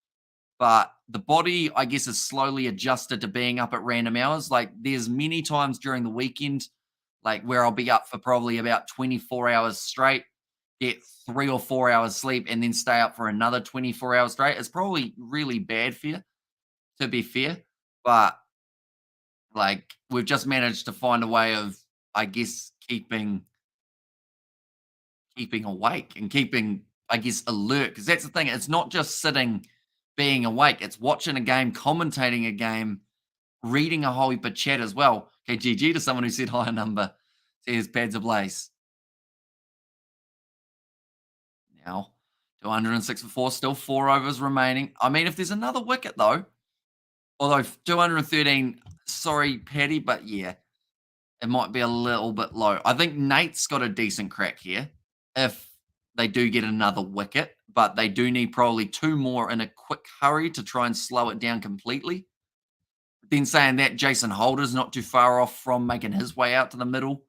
But the body, I guess, is slowly adjusted to being up at random hours. Like, there's many times during the weekend, like, where I'll be up for probably about 24 hours straight, get 3 or 4 hours sleep, and then stay up for another 24 hours straight. It's probably really bad for you, to be fair. But, like, we've just managed to find a way of, I guess, keeping awake and keeping, I guess, alert. Because that's the thing. It's not just sitting, being awake. It's watching a game, commentating a game, reading a whole heap of chat as well. Okay, GG to someone who said higher number. Says Pads ablaze. Now, 206 for 4, still 4 overs remaining. I mean, if there's another wicket, though, although 213, sorry, Paddy, but yeah, it might be a little bit low. I think Nate's got a decent crack here if they do get another wicket, but they do need probably 2 more in a quick hurry to try and slow it down completely. Then saying that, Jason Holder's not too far off from making his way out to the middle.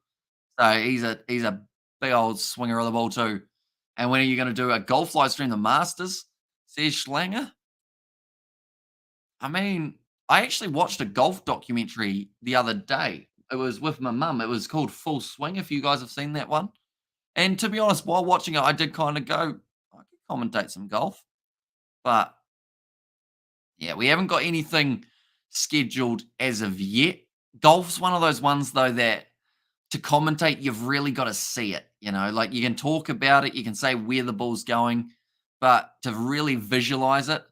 So he's a big old swinger of the ball too. And when are you going to do a golf live stream, the Masters? Says Schlanger. I mean, I actually watched a golf documentary the other day. It was with my mum. It was called Full Swing, if you guys have seen that one. And to be honest, while watching it, I did kind of go, I could commentate some golf. But yeah, we haven't got anything scheduled as of yet. Golf's one of those ones though that to commentate, you've really got to see it. Like you can talk about it, you can say where the ball's going, but to really visualize it,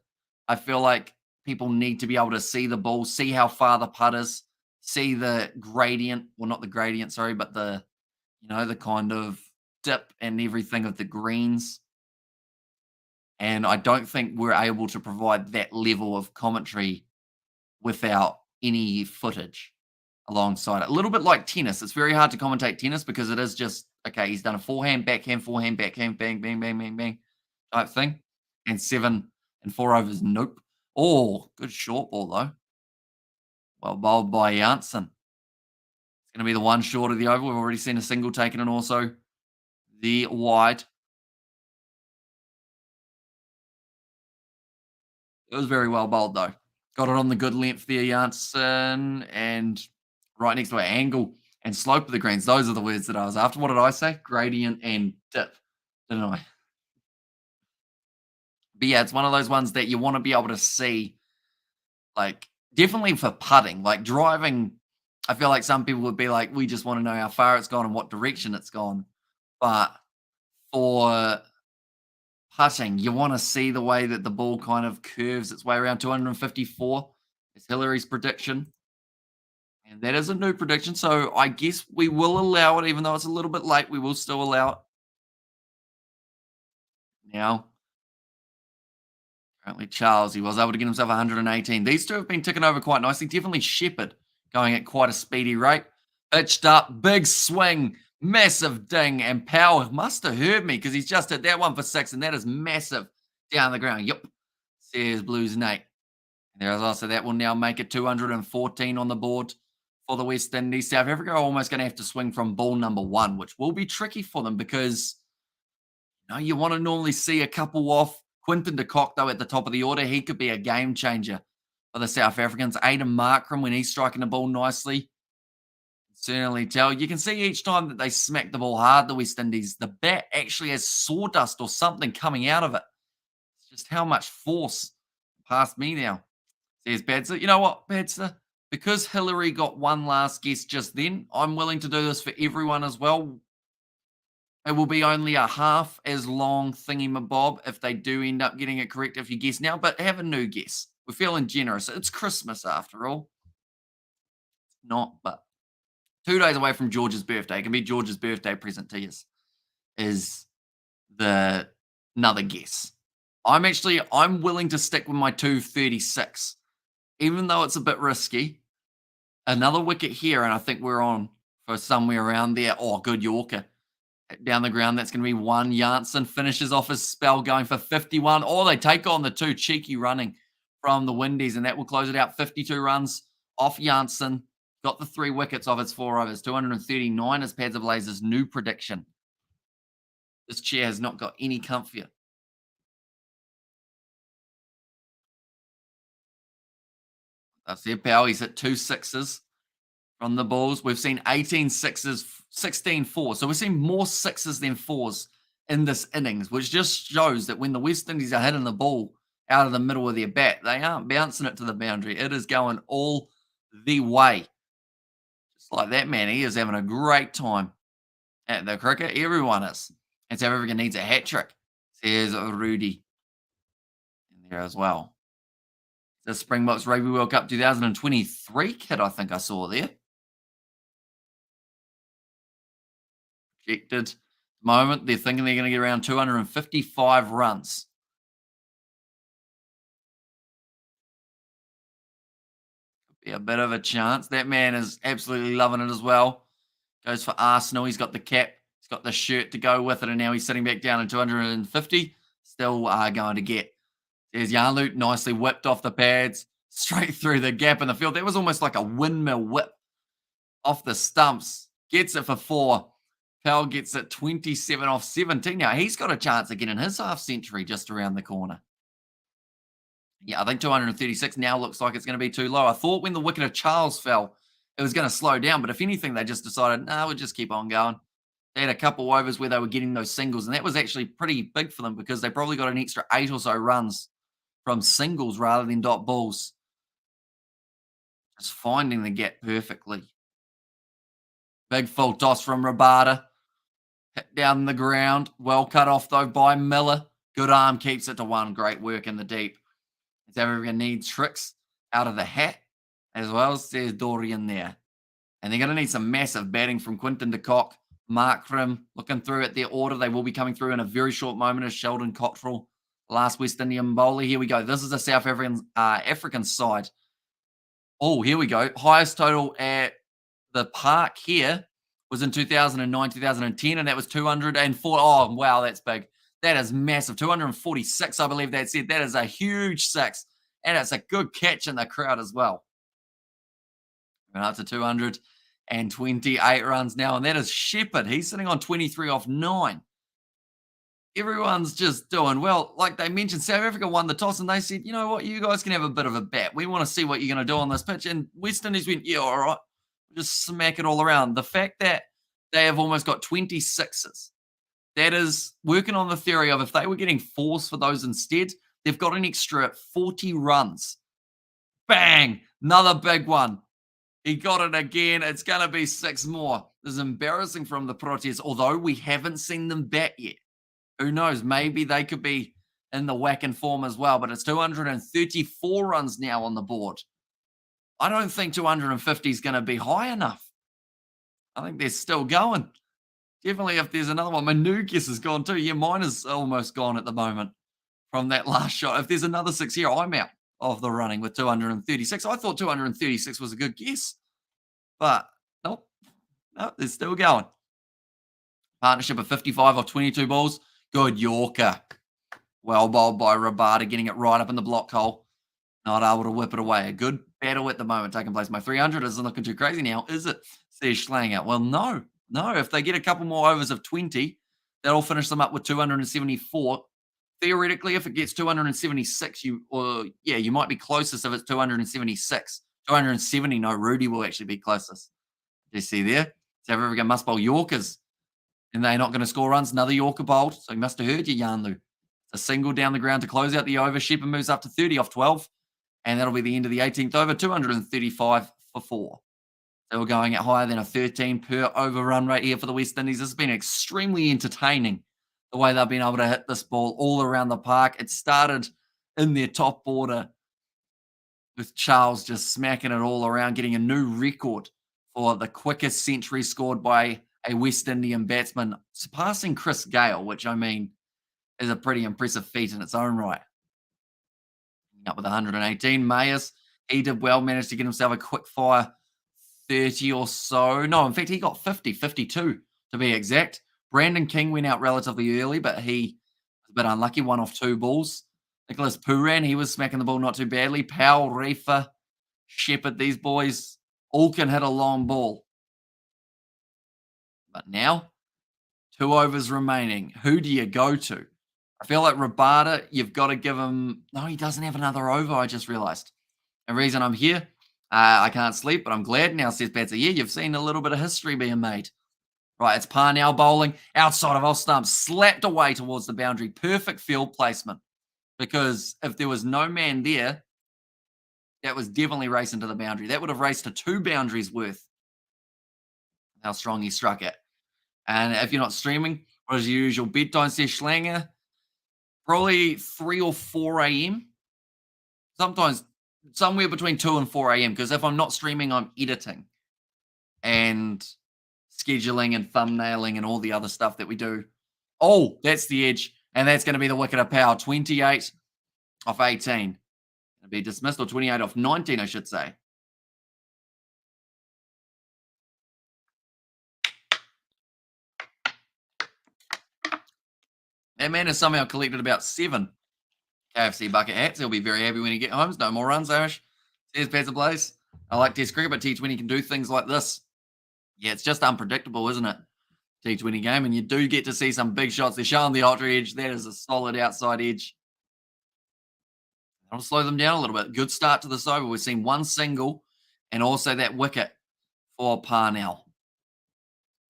I feel like people need to be able to see the ball, see how far the putt is, see the gradient, well, not the gradient, sorry, but the kind of dip and everything of the greens. And I don't think we're able to provide that level of commentary without any footage alongside it. A little bit like tennis. It's very hard to commentate tennis because it is just, okay, he's done a forehand, backhand, bang, bang, bang, bang, bang type thing. And 7 and 4 overs, nope. Oh, good short ball though. Well bowled by Janssen. It's going to be the one short of the over. We've already seen a single taken and also the wide. It was very well bowled though. Got it on the good length there, Janssen, and right next to an angle and slope of the greens. Those are the words that I was after. What did I say? Gradient and dip, didn't I? But yeah, it's one of those ones that you want to be able to see, like definitely for putting. Like driving, I feel like some people would be like, we just want to know how far it's gone and what direction it's gone. But for putting, you want to see the way that the ball kind of curves its way around 254. Is Hillary's prediction. And that is a new prediction. So I guess we will allow it, even though it's a little bit late. We will still allow it. Now, apparently Charles, he was able to get himself 118. These two have been ticking over quite nicely. Definitely Shepherd going at quite a speedy rate. Pitched up, big swing, massive ding, and Powell must have heard me because he's just hit that one for 6, and that is massive down the ground. Yep, says Blues Nate. There's also that will now make it 214 on the board for the West Indies. South Africa are almost going to have to swing from ball number 1, which will be tricky for them because you want to normally see a couple off. Quinton de Kock, though, at the top of the order, he could be a game changer for the South Africans. Aiden Markram, when he's striking the ball nicely, certainly tell. You can see each time that they smack the ball hard, the West Indies, the bat actually has sawdust or something coming out of it. It's just how much force past me now. Says Badster. You know what, Badster? Because Hillary got one last guess just then, I'm willing to do this for everyone as well. It will be only a half as long thingy-mabob if they do end up getting it correct if you guess now, but have a new guess. We're feeling generous. It's Christmas after all. Not, but 2 days away from George's birthday. It can be George's birthday present to you. Is the another guess. I'm willing to stick with my 236. Even though it's a bit risky. Another wicket here, and I think we're on for somewhere around there. Oh, good Yorker. Down the ground, that's going to be 1. Janssen finishes off his spell going for 51. Oh, they take on the 2. Cheeky running from the Windies, and that will close it out. 52 runs off Janssen. Got the 3 wickets off his 4 overs. 239 is Pads of Blazers' new prediction. This chair has not got any comfort. That's their power. He's hit 2 sixes from the Bulls. We've seen 18 sixes, 16 fours. So we've seen more sixes than fours in this innings, which just shows that when the West Indies are hitting the ball out of the middle of their bat, they aren't bouncing it to the boundary. It is going all the way. Just like that, man. He is having a great time at the cricket. Everyone is. And South Africa needs a hat trick, says Rudy in there as well. The Springboks Rugby World Cup 2023 kit, I think I saw there. Projected moment, they're thinking they're going to get around 255 runs. Could be a bit of a chance. That man is absolutely loving it as well. Goes for Arsenal. He's got the cap. He's got the shirt to go with it, and now he's sitting back down at 250. Still going to get. There's Yarloot, nicely whipped off the pads, straight through the gap in the field. That was almost like a windmill whip off the stumps. Gets it for 4. Powell gets it 27 off 17. Now, he's got a chance of getting his half century just around the corner. Yeah, I think 236 now looks like it's going to be too low. I thought when the wicket of Charles fell, it was going to slow down. But if anything, they just decided, no, we'll just keep on going. They had a couple overs where they were getting those singles, and that was actually pretty big for them because they probably got an extra 8 or so runs from singles rather than dot balls. Just finding the gap perfectly. Big full toss from Rabada. Hit down the ground. Well cut off, though, by Miller. Good arm keeps it to one. Great work in the deep. South Africa needs tricks out of the hat, as well, says Dorian there. And they're going to need some massive batting from Quinton de Kock, Markram, looking through at their order. They will be coming through in a very short moment as Sheldon Cottrell, last West Indian bowler. Here we go. This is a South African side. Oh, here we go. Highest total at the park here was in 2009, 2010, and that was 204. Oh, wow, that's big. That is massive. 246, I believe that said. That is a huge six, and it's a good catch in the crowd as well. We're up to 228 runs now, and that is Shepherd. He's sitting on 23 off 9. Everyone's just doing well. Like they mentioned, South Africa won the toss, and they said, you know what, you guys can have a bit of a bat. We want to see what you're going to do on this pitch. And West Indies went, yeah, all right. Just smack it all around. The fact that they have almost got 26s, that is working on the theory of if they were getting fours for those instead, they've got an extra 40 runs. Bang! Another big one. He got it again. It's going to be 6 more. This is embarrassing from the Proteas, although we haven't seen them bat yet. Who knows? Maybe they could be in the whack and form as well, but it's 234 runs now on the board. I don't think 250 is going to be high enough. I think they're still going. Definitely if there's another one. My new guess is gone too. Yeah, mine is almost gone at the moment from that last shot. If there's another 6 here, I'm out of the running with 236. I thought 236 was a good guess, but nope, they're still going. Partnership of 55 off 22 balls. Good Yorker. Well bowled by Rabada, getting it right up in the block hole. Not able to whip it away. A good battle at the moment taking place. My 300 isn't looking too crazy now, is it? Says Schlanger. Well, no. If they get a couple more overs of 20, that'll finish them up with 274. Theoretically, if it gets 276, you might be closest if it's 276. 270, no, Rudy will actually be closest. Do you see there? South Africa must bowl Yorkers, and they're not going to score runs. Another Yorker bowled, so he must have heard you, Yanlu. A single down the ground to close out the over. Shepherd moves up to 30 off 12, and that'll be the end of the 18th over, 235 for 4. So we're going at higher than a 13 per over run rate here for the West Indies. This has been extremely entertaining, the way they've been able to hit this ball all around the park. It started in their top order with Charles just smacking it all around, getting a new record for the quickest century scored by a West Indian batsman, surpassing Chris Gale, which, I mean, is a pretty impressive feat in its own right. Up with 118. Mayers, he did well, managed to get himself a quick fire 30 or so. No, in fact, he got 50, 52 to be exact. Brandon King went out relatively early, but he was a bit unlucky, 1 off 2 balls. Nicholas Pooran, he was smacking the ball not too badly. Powell, Reefer, Shepherd, these boys all can hit a long ball. But now, 2 overs remaining. Who do you go to? I feel like Rabada, you've got to give him... No, he doesn't have another over, I just realised. The reason I'm here, I can't sleep, but I'm glad now, says Patsy. Yeah, you've seen a little bit of history being made. Right, it's Parnell bowling outside of off stump, slapped away towards the boundary. Perfect field placement. Because if there was no man there, that was definitely racing to the boundary. That would have raced to 2 boundaries worth. How strong he struck it. And if you're not streaming, what is your usual bedtime, says Schlanger? Probably 3 or 4 a.m. Sometimes somewhere between 2 and 4 a.m. Because if I'm not streaming, I'm editing and scheduling and thumbnailing and all the other stuff that we do. Oh, that's the edge. And that's going to be the wicket of power. 28 off 18. Going to be dismissed, or 28 off 19, I should say. That man has somehow collected about 7 KFC bucket hats. He'll be very happy when he gets home. No more runs, Irish. Says Pazza Blaze. I like Test cricket, but T20 can do things like this. Yeah, it's just unpredictable, isn't it? T20 game, and you do get to see some big shots. They're showing the ultra edge. That is a solid outside edge. That'll slow them down a little bit. Good start to this over. We've seen 1 single and also that wicket for Parnell.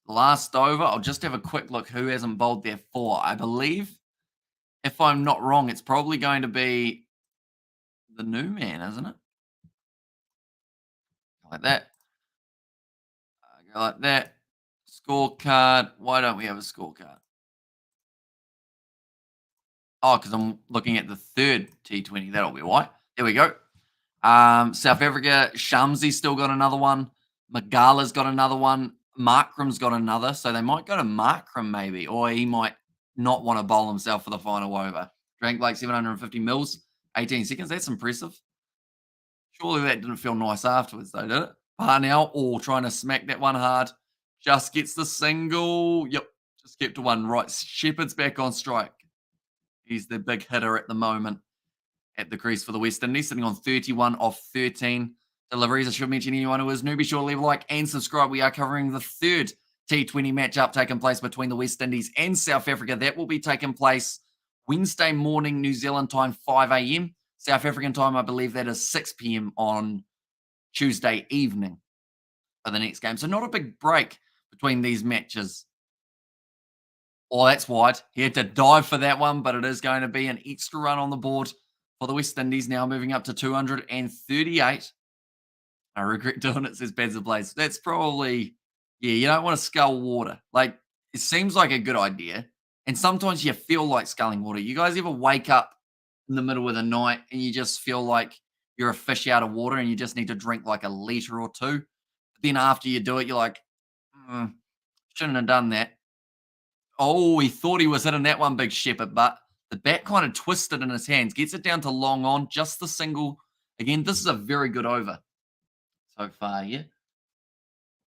Last over, I'll just have a quick look who hasn't bowled there for. I believe, if I'm not wrong, it's probably going to be the new man, isn't it? like that. Go like that. Scorecard. Why don't we have a scorecard? Oh, because I'm looking at the third T20. That'll be why. There we go. South Africa, Shamsi's still got another one. Magala's got another one. Markram's got another. So they might go to Markram maybe, or he might not want to bowl himself for the final over. Drank like 750 mils, 18 seconds. That's impressive. Surely that didn't feel nice afterwards, though, did it? Parnell, trying to smack that one hard. Just gets the single. Yep, just kept to one right. Shepherd's back on strike. He's the big hitter at the moment at the crease for the West Indies, sitting on 31 off 13 deliveries. I should mention anyone who is newbie, sure leave a like and subscribe. We are covering the third T20 matchup taking place between the West Indies and South Africa. That will be taking place Wednesday morning, New Zealand time, 5 a.m. South African time, I believe that is 6 p.m. on Tuesday evening for the next game. So not a big break between these matches. Oh, that's wide. He had to dive for that one, but it is going to be an extra run on the board for the West Indies, now moving up to 238. I regret doing it, says Beds of Blaze. That's probably, you don't want to scull water. Like, it seems like a good idea. And sometimes you feel like sculling water. You guys ever wake up in the middle of the night and you just feel like you're a fish out of water and you just need to drink like a liter or two? But then after you do it, you're like, shouldn't have done that. Oh, he thought he was hitting that one, Big Shepherd, but the bat kind of twisted in his hands. Gets it down to long on, just the single. Again, this is a very good over so far, yeah.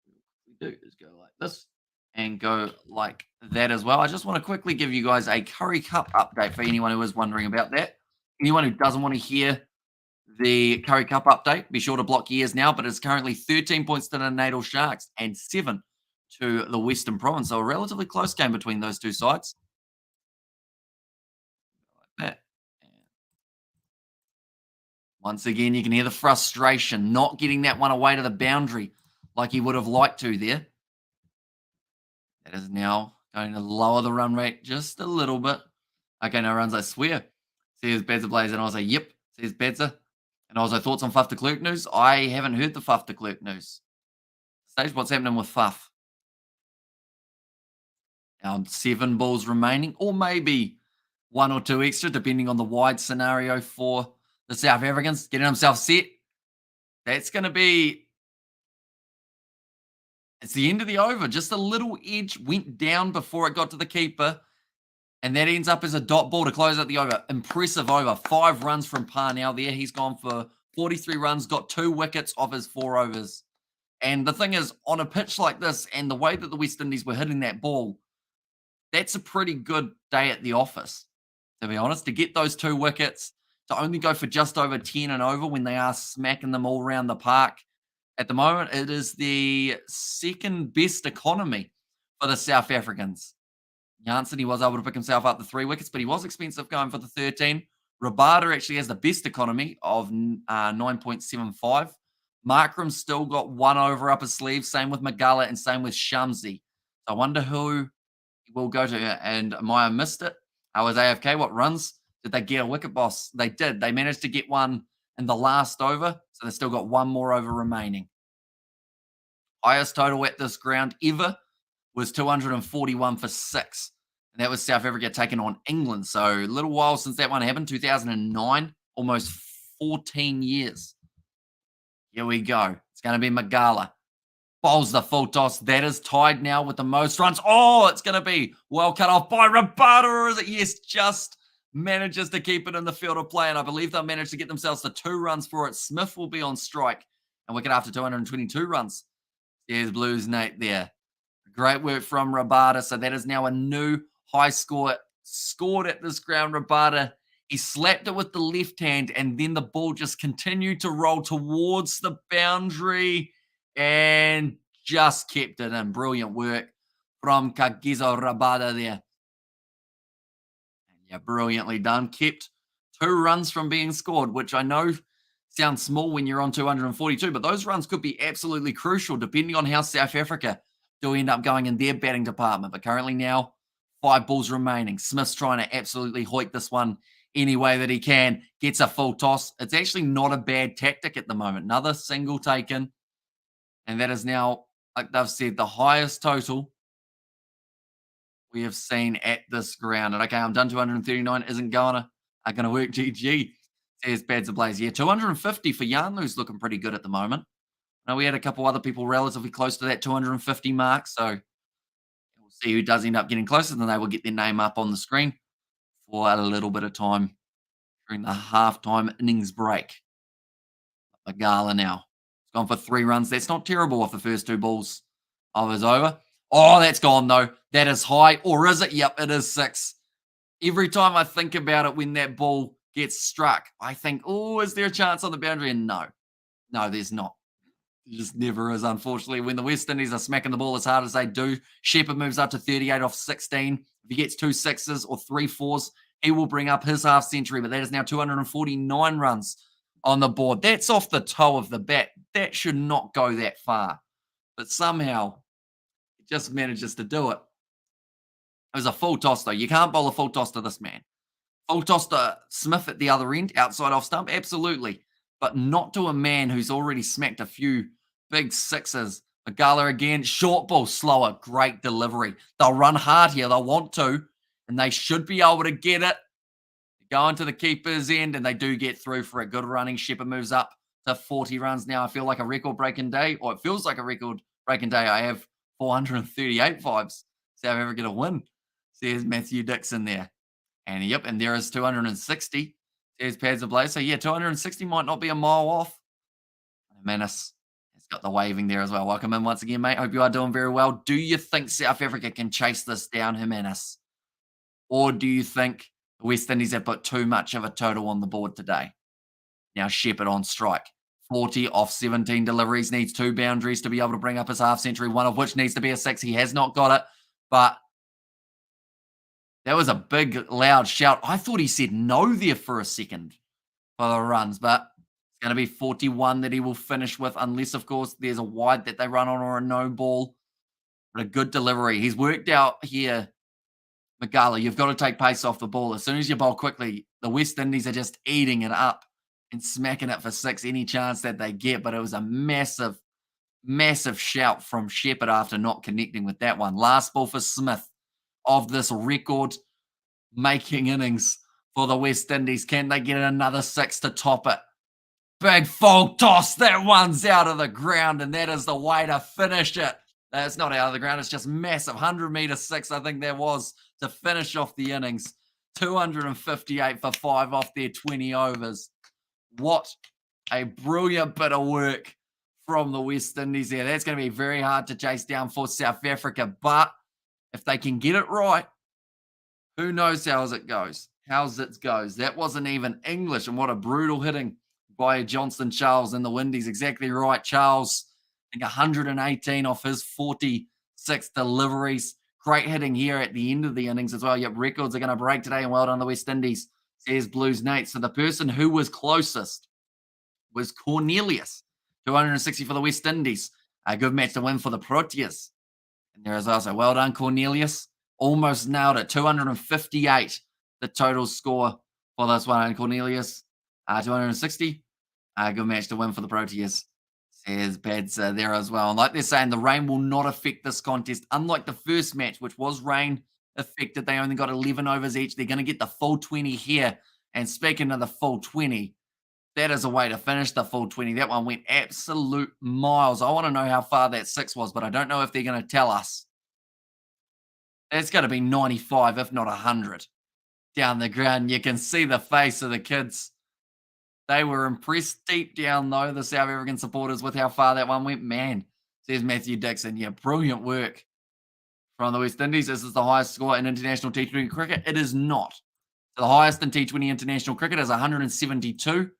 What we do is go like this and go like that as well. I just want to quickly give you guys a Curry Cup update for anyone who is wondering about that. Anyone who doesn't want to hear the Curry Cup update, be sure to block your ears now, but it's currently 13 points to the Natal Sharks and 7 to the Western Province. So a relatively close game between those two sides. Like that. And once again, you can hear the frustration, not getting that one away to the boundary like he would have liked to there. That is now going to lower the run rate just a little bit. Okay, no runs, I swear. Says Bedza Blaze, and I was like, yep, says Bedza. And also, thoughts on Fuff de Klerk news? I haven't heard the Fuff de Klerk news. Stage, what's happening with Fuff? 7 balls remaining, or maybe 1 or 2 extra, depending on the wide scenario for the South Africans. Getting himself set. That's going to be... It's the end of the over. Just a little edge went down before it got to the keeper. And that ends up as a dot ball to close out the over. Impressive over. 5 runs from Parnell there. He's gone for 43 runs, got 2 wickets off his 4 overs. And the thing is, on a pitch like this, and the way that the West Indies were hitting that ball, that's a pretty good day at the office, to be honest. To get those 2 wickets, to only go for just over 10 and over when they are smacking them all around the park. At the moment, it is the second best economy for the South Africans. Janssen, he was able to pick himself up the 3 wickets, but he was expensive going for the 13. Rabada actually has the best economy of 9.75. Markram still got 1 over up his sleeve. Same with Magala and same with Shamsi. So I wonder who he will go to. And Maya missed it. I was AFK. What runs did they get a wicket, boss? They did. They managed to get one in the last over. So they still got 1 more over remaining. Highest total at this ground ever was 241 for 6. And that was South Africa taking on England. So a little while since that one happened, 2009, almost 14 years. Here we go. It's going to be Magala. Bowls the full toss. That is tied now with the most runs. Oh, it's going to be well cut off by Rabada, or is it? Yes, just manages to keep it in the field of play. And I believe they'll manage to get themselves to 2 runs for it. Smith will be on strike and wicket after 222 runs. There's Blues Nate there. Great work from Rabada. So that is now a new high score scored at this ground. Rabada, he slapped it with the left hand, and then the ball just continued to roll towards the boundary and just kept it in. Brilliant work from Kagiso Rabada there. Yeah, brilliantly done. Kept 2 runs from being scored, which I know sounds small when you're on 242, but those runs could be absolutely crucial depending on how South Africa do end up going in their batting department. But currently now, 5 balls remaining. Smith's trying to absolutely hoik this one any way that he can. Gets a full toss. It's actually not a bad tactic at the moment. Another single taken. And that is now, like they've said, the highest total we have seen at this ground. And okay, I'm done 239. Isn't gonna work. GG. Says Pads Ablaze. Yeah, 250 for Yarn, who's looking pretty good at the moment. Now we had a couple other people relatively close to that 250 mark. So we'll see who does end up getting closer. Then they will get their name up on the screen for a little bit of time during the halftime innings break. Gala now. It's gone for 3 runs. That's not terrible off the first 2 balls of his over. Oh, that's gone though. That is high. Or is it? Yep, it is 6. Every time I think about it when that ball gets struck, I think, oh, is there a chance on the boundary? And no. No, there's not. It just never is, unfortunately. When the West Indies are smacking the ball as hard as they do, Shepherd moves up to 38 off 16. If he gets 2 6s or 3 4s, he will bring up his half century, but that is now 249 runs on the board. That's off the toe of the bat. That should not go that far. But somehow, it just manages to do it. It was a full toss, though. You can't bowl a full toss to this man. Full toss to Smith at the other end, outside off stump, absolutely. But not to a man who's already smacked a few big 6s. Magala again, short ball, slower, great delivery. They'll run hard here, they'll want to, and they should be able to get it. Go into the keeper's end, and they do get through for a good running. Shepherd moves up to 40 runs now. I feel like a record-breaking day, or it feels like a record-breaking day. I have 438 vibes. South Africa to win, says Matthew Dixon there. And yep, and there is 260. There's Pads Ablaze. So yeah, 260 might not be a mile off. Menace has got the waving there as well. Welcome in once again, mate. Hope you are doing very well. Do you think South Africa can chase this down, Jimenez? Or do you think the West Indies have put too much of a total on the board today? Now Shepherd on strike. 40 off 17 deliveries. Needs 2 boundaries to be able to bring up his half century, one of which needs to be a 6. He has not got it, but that was a big, loud shout. I thought he said no there for a second for the runs, but it's going to be 41 that he will finish with, unless, of course, there's a wide that they run on or a no ball. But a good delivery. He's worked out here, Magala, you've got to take pace off the ball. As soon as you bowl quickly, the West Indies are just eating it up and smacking it for 6 any chance that they get. But it was a massive, massive shout from Shepherd after not connecting with that one. Last ball for Smith of this record-making innings for the West Indies. Can they get another 6 to top it? Big full toss. That one's out of the ground, and that is the way to finish it. That's not out of the ground. It's just massive. 100-meter 6, I think that was, to finish off the innings. 258 for 5 off their 20 overs. What a brilliant bit of work from the West Indies there. That's going to be very hard to chase down for South Africa, but if they can get it right, who knows how it goes. That wasn't even English, and what a brutal hitting by Johnston Charles in the Windies. Exactly right, Charles. I think 118 off his 46 deliveries. Great hitting here at the end of the innings as well. Yep, records are going to break today, and well done the West Indies, says Blues Nate. So the person who was closest was Cornelius. 260 for the West Indies. A good match to win for the Proteas. And there is also, well done, Cornelius. Almost nailed it. 258, the total score for this one. And Cornelius, 260. Good match to win for the Proteas, says Pads there as well. And like they're saying, the rain will not affect this contest. Unlike the first match, which was rain affected, they only got 11 overs each. They're going to get the full 20 here. And speaking of the full 20, that is a way to finish the full 20. That one went absolute miles. I want to know how far that 6 was, but I don't know if they're going to tell us. It's going to be 95, if not 100, down the ground. You can see the face of the kids. They were impressed deep down, though, the South African supporters, with how far that one went. Man, says Matthew Dixon. Yeah, brilliant work from the West Indies. This is the highest score in international T20 cricket. It is not. The highest in T20 international cricket is 172.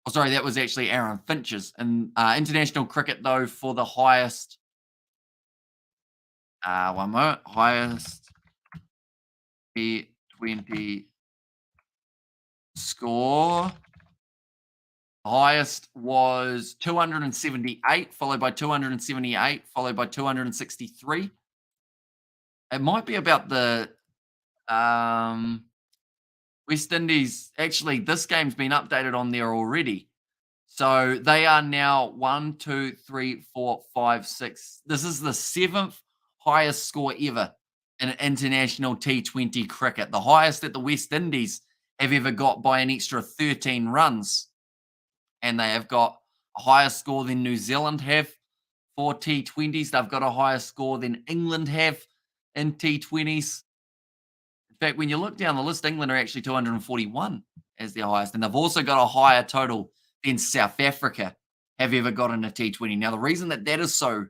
Oh, sorry, that was actually Aaron Finch's. And international cricket, though, for the highest, one moment, highest T20 score. The highest was 278, followed by 278, followed by 263. It might be about the West Indies. Actually, this game's been updated on there already. So they are now one, two, three, four, five, six. This is the seventh highest score ever in international T20 cricket, the highest that the West Indies have ever got by an extra 13 runs. And they have got a higher score than New Zealand have for T20s. They've got a higher score than England have in T20s. In fact, when you look down the list, England are actually 241 as their highest. And they've also got a higher total than South Africa have ever got in a T20. Now, the reason that that is so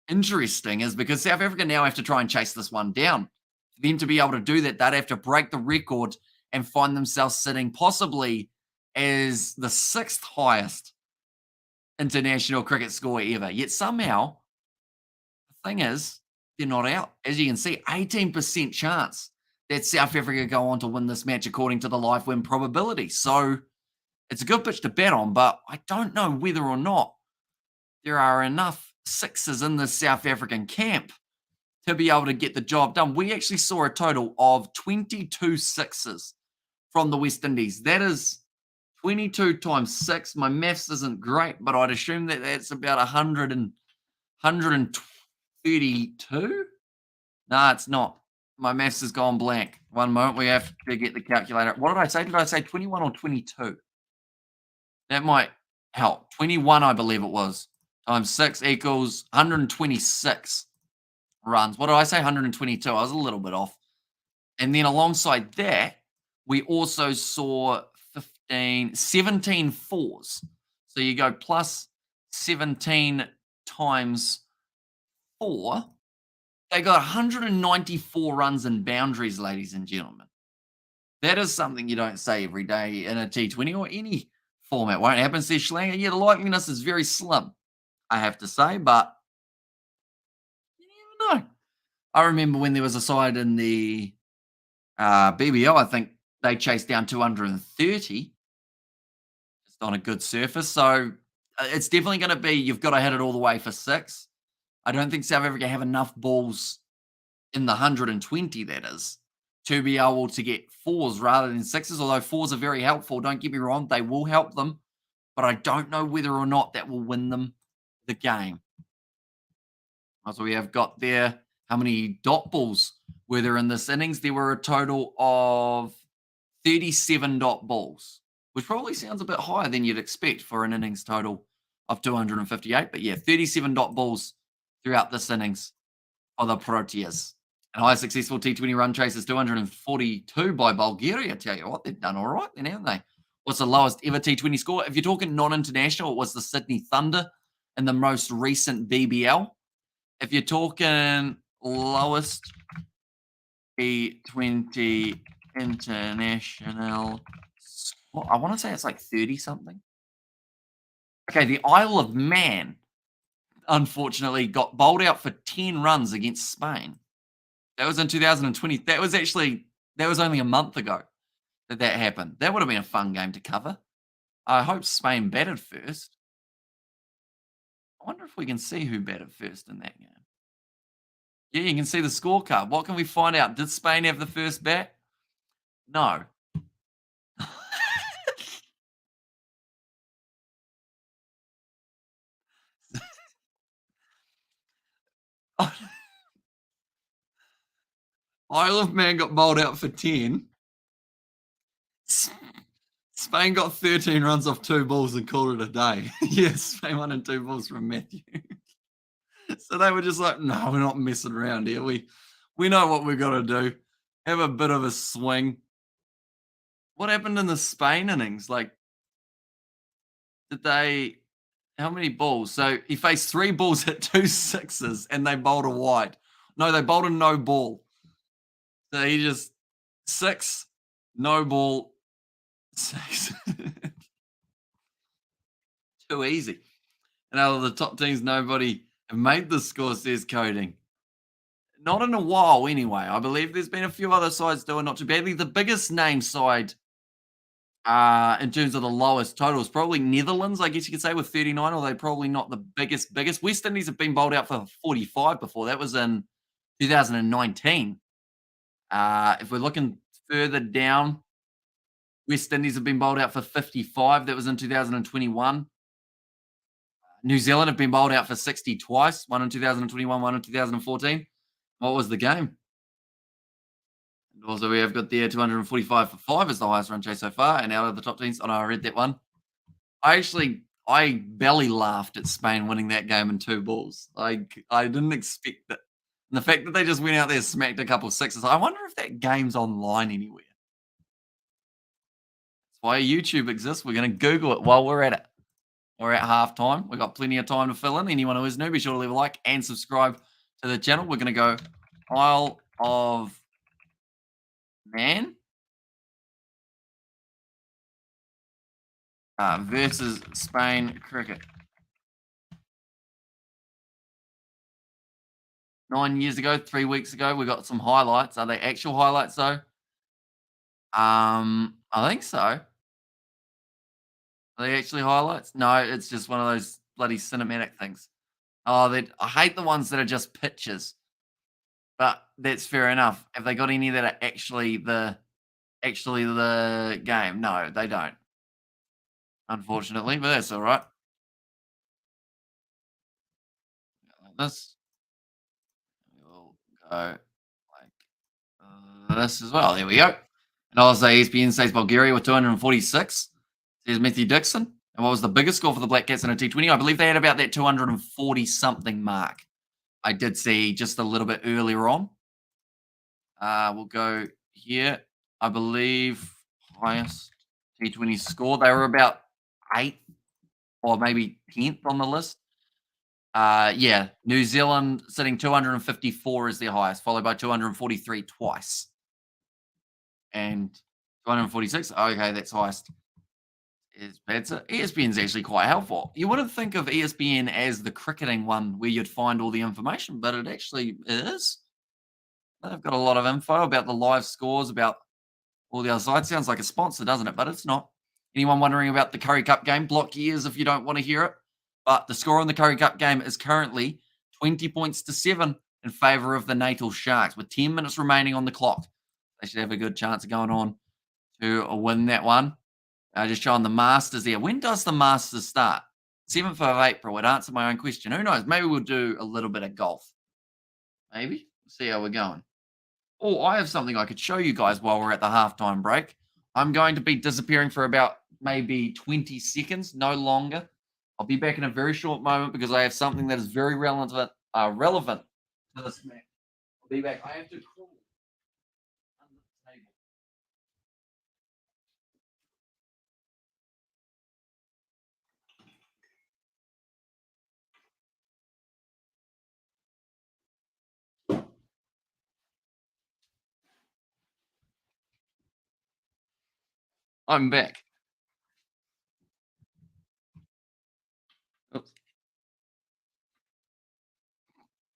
interesting is because South Africa now have to try and chase this one down. For them to be able to do that, they'd have to break the record and find themselves sitting possibly as the sixth highest international cricket score ever. Yet somehow, the thing is, they're not out. As you can see, 18% chance that South Africa go on to win this match according to the live win probability. So it's a good pitch to bet on, but I don't know whether or not there are enough sixes in the South African camp to be able to get the job done. We actually saw a total of 22 sixes from the West Indies. That is 22 times 6. My maths isn't great, but I'd assume that that's about 132. No, it's not. My maths has gone blank. One moment, we have to get the calculator. What did I say? Did I say 21 or 22? That might help. 21, I believe it was, times 6 equals 126 runs. What did I say? 122. I was a little bit off. And then alongside that, we also saw 17 fours. So you go plus 17 times 4. They got 194 runs and boundaries, ladies and gentlemen. That is something you don't say every day in a T20 or any format. Won't happen, says Schlanger. Yeah, the likeliness is very slim, I have to say, but you never know. I remember when there was a side in the BBL, I think they chased down 230 just on a good surface. So it's definitely going to be, you've got to hit it all the way for 6. I don't think South Africa have enough balls in the 120, that is, to be able to get 4s rather than 6s, although 4s are very helpful. Don't get me wrong, they will help them, but I don't know whether or not that will win them the game. So we have got there, how many dot balls were there in this innings? There were a total of 37 dot balls, which probably sounds a bit higher than you'd expect for an innings total of 258. But yeah, 37 dot balls throughout this innings for the Proteas. And highest successful T20 run chase is 242 by Bulgaria. Tell you what, they've done all right then, haven't they? What's the lowest ever T20 score? If you're talking non-international, it was the Sydney Thunder in the most recent BBL. If you're talking lowest T20 international score, I want to say it's like 30 something. Okay, the Isle of Man unfortunately got bowled out for 10 runs against Spain. That was in 2020. That was only a month ago that happened. That would have been a fun game to cover. I hope Spain batted first. I wonder if we can see who batted first in that game. Yeah, you can see the scorecard. What can we find out? Did Spain have the first bat? No. Isle of Man got bowled out for 10. Spain got 13 runs off 2 balls and called it a day. Yes, Spain won in 2 balls from Matthew. So they were just like, no, we're not messing around here. We know what we've got to do. Have a bit of a swing. What happened in the Spain innings? Like, how many balls? So he faced 3 balls, hit 2 sixes, and they bowled a wide. No, they bowled a no ball. So he just 6, no ball, 6. Too easy. And out of the top teams, nobody have made the score, says Coding. Not in a while, anyway. I believe there's been a few other sides doing not too badly. The biggest name side in terms of the lowest total is probably Netherlands, I guess you could say, with 39, although probably not the biggest. West Indies have been bowled out for 45 before. That was in 2019. If we're looking further down, West Indies have been bowled out for 55. That was in 2021. New Zealand have been bowled out for 60 twice, one in 2021, one in 2014. What was the game? And also, we have got there 245 for 5 is the highest run chase so far. And out of the top teams, oh no, I read that one. I belly laughed at Spain winning that game in 2 balls. I didn't expect that. And the fact that they just went out there, smacked a couple sixes. I wonder if that game's online anywhere. That's why YouTube exists. We're going to Google it while we're at it. We're at halftime. We've got plenty of time to fill in. Anyone who is new, be sure to leave a like and subscribe to the channel. We're going to go Isle of Man versus Spain cricket. 9 years ago, 3 weeks ago, we got some highlights. Are they actual highlights though? I think so. Are they actually highlights? No, it's just one of those bloody cinematic things. Oh, I hate the ones that are just pictures. But that's fair enough. Have they got any that are actually the game? No, they don't. Unfortunately, but that's all right. Like this. We'll go like this as well. There we go. And I'll say ESPN says Bulgaria with 246. There's Matthew Dixon. And what was the biggest score for the Black Cats in a T20? I believe they had about that 240 something mark. I did see just a little bit earlier on. We'll go here. I believe highest T20 score. They were about 8th or maybe 10th on the list. Yeah, New Zealand sitting 254 is their highest, followed by 243 twice. And 246, okay, that's highest. ESPN's actually quite helpful. You wouldn't think of ESPN as the cricketing one where you'd find all the information, but it actually is. They've got a lot of info about the live scores, about all the other sides. Sounds like a sponsor, doesn't it? But it's not. Anyone wondering about the Curry Cup game? Block your ears if you don't want to hear it. But the score on the Curry Cup game is currently 20 points to 7 in favour of the Natal Sharks with 10 minutes remaining on the clock. They should have a good chance of going on to win that one. Just showing the Masters there. When does the Masters start? 7th of April. It answered my own question. Who knows? Maybe we'll do a little bit of golf. Maybe. We'll see how we're going. Oh, I have something I could show you guys while we're at the halftime break. I'm going to be disappearing for about maybe 20 seconds, no longer. I'll be back in a very short moment because I have something that is very relevant to this match. I'll be back. I have to crawl under the table. I'm back. Oops.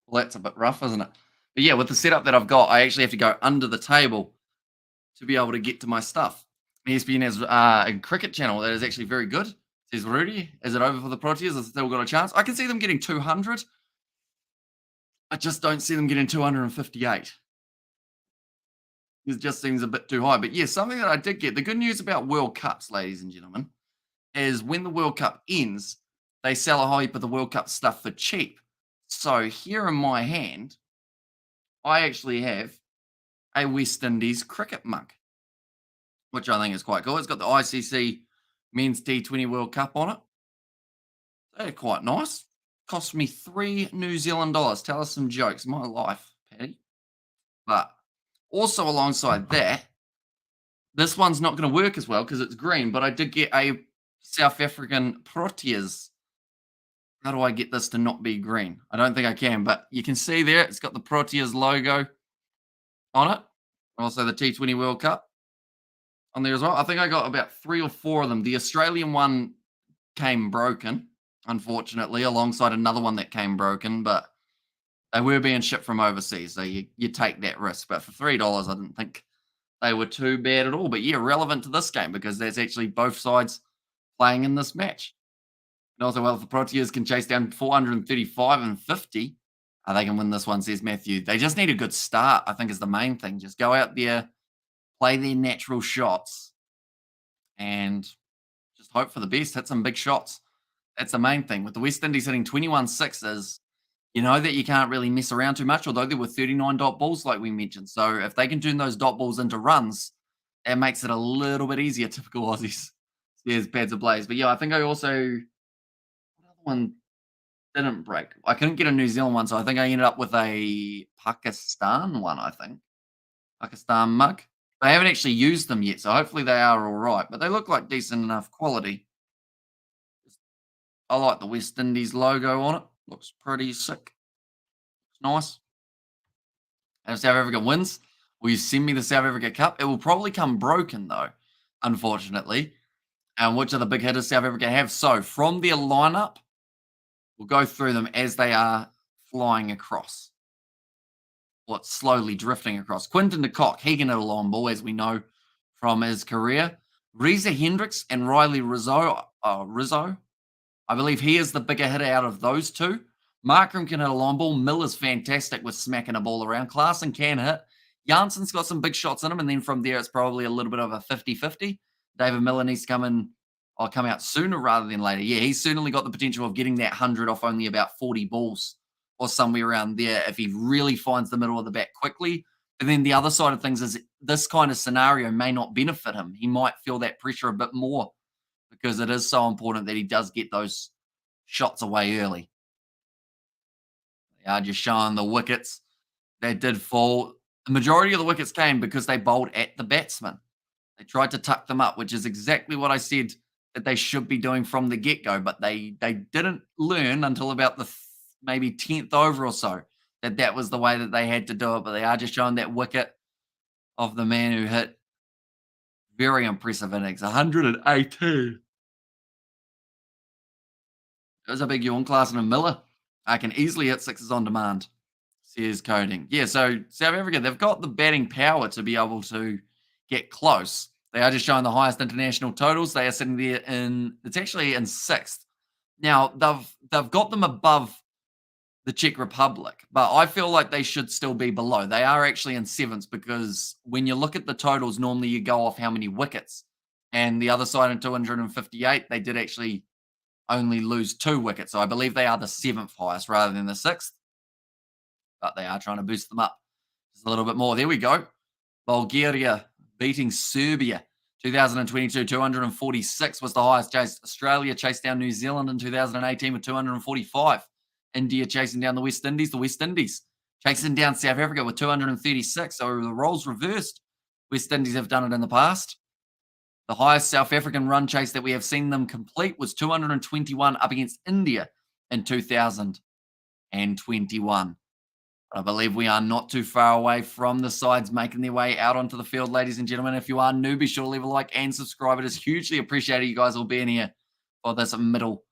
Well, that's a bit rough, isn't it? But yeah, with the setup that I've got, I actually have to go under the table to be able to get to my stuff. ESPN has a cricket channel that is actually very good. Says Rudy, is it over for the Proteas? Has it still got a chance? I can see them getting 200. I just don't see them getting 258. It just seems a bit too high. But yeah, something that I did get, the good news about World Cups, ladies and gentlemen, is when the World Cup ends, they sell a whole heap of the World Cup stuff for cheap. So here in my hand, I actually have a West Indies cricket mug, which I think is quite cool. It's got the ICC Men's T20 World Cup on it. They're quite nice. Cost me $3 New Zealand dollars. Tell us some jokes. My life, Patty. But also alongside that, this one's not going to work as well because it's green, but I did get a South African Proteas. How do I get this to not be green? I don't think I can, but you can see there, it's got the Proteas logo on it. Also the T20 World Cup on there as well. I think I got about 3 or 4 of them. The Australian one came broken, unfortunately, alongside another one that came broken, but they were being shipped from overseas, so you take that risk. But for $3, I didn't think they were too bad at all. But yeah, relevant to this game because there's actually both sides playing in this match. And also, well, if the Proteas can chase down 435 and 50, they can win this one, says Matthew. They just need a good start, I think, is the main thing. Just go out there, play their natural shots, and just hope for the best. Hit some big shots. That's the main thing. With the West Indies hitting 21 sixes, you know that you can't really mess around too much, although there were 39 dot balls, like we mentioned. So if they can turn those dot balls into runs, it makes it a little bit easier. Typical Aussies. There's pads of blaze. But yeah, I think I also, what other one didn't break? I couldn't get a New Zealand one, so I think I ended up with a Pakistan one, I think. Pakistan mug. They haven't actually used them yet, so hopefully they are all right. But they look like decent enough quality. I like the West Indies logo on it. Looks pretty sick. It's nice. And if South Africa wins, will you send me the South Africa Cup? It will probably come broken though, unfortunately. And which are the big hitters South Africa have? So from their lineup, we'll go through them as they are flying across. What's slowly drifting across. Quinton de Kock, he can hit a long ball, as we know from his career. Reza Hendricks and Riley Rizzo, I believe he is the bigger hitter out of those two. Markram can hit a long ball. Miller's fantastic with smacking a ball around. Klaassen can hit. Janssen's got some big shots in him. And then from there, it's probably a little bit of a 50-50. David Miller needs to come out sooner rather than later. Yeah, he's certainly got the potential of getting that 100 off only about 40 balls or somewhere around there if he really finds the middle of the bat quickly. And then the other side of things is this kind of scenario may not benefit him. He might feel that pressure a bit more because it is so important that he does get those shots away early. They are just showing the wickets that did fall. The majority of the wickets came because they bowled at the batsman. They tried to tuck them up, which is exactly what I said that they should be doing from the get-go, but they didn't learn until about the maybe 10th over or so that was the way that they had to do it. But they are just showing that wicket of the man who hit very impressive innings, 118. It was a big yawn. Klaassen and Miller. I can easily hit sixes on demand, says Coding. Yeah, so South Africa, they've got the batting power to be able to get close. They are just showing the highest international totals. They are sitting there it's actually in sixth. Now, they've got them above the Czech Republic, but I feel like they should still be below. They are actually in seventh because when you look at the totals, normally you go off how many wickets. And the other side in 258, they did actually only lose 2 wickets. So I believe they are the 7th highest rather than the 6th. But they are trying to boost them up just a little bit more. There we go. Bulgaria beating Serbia. 2022, 246 was the highest chase. Australia chased down New Zealand in 2018 with 245. India chasing down the West Indies. The West Indies chasing down South Africa with 236. So the roles reversed. West Indies have done it in the past. The highest South African run chase that we have seen them complete was 221 up against India in 2021. I believe we are not too far away from the sides making their way out onto the field, ladies and gentlemen. If you are new, be sure to leave a like and subscribe. It is hugely appreciated you guys all being here for this middle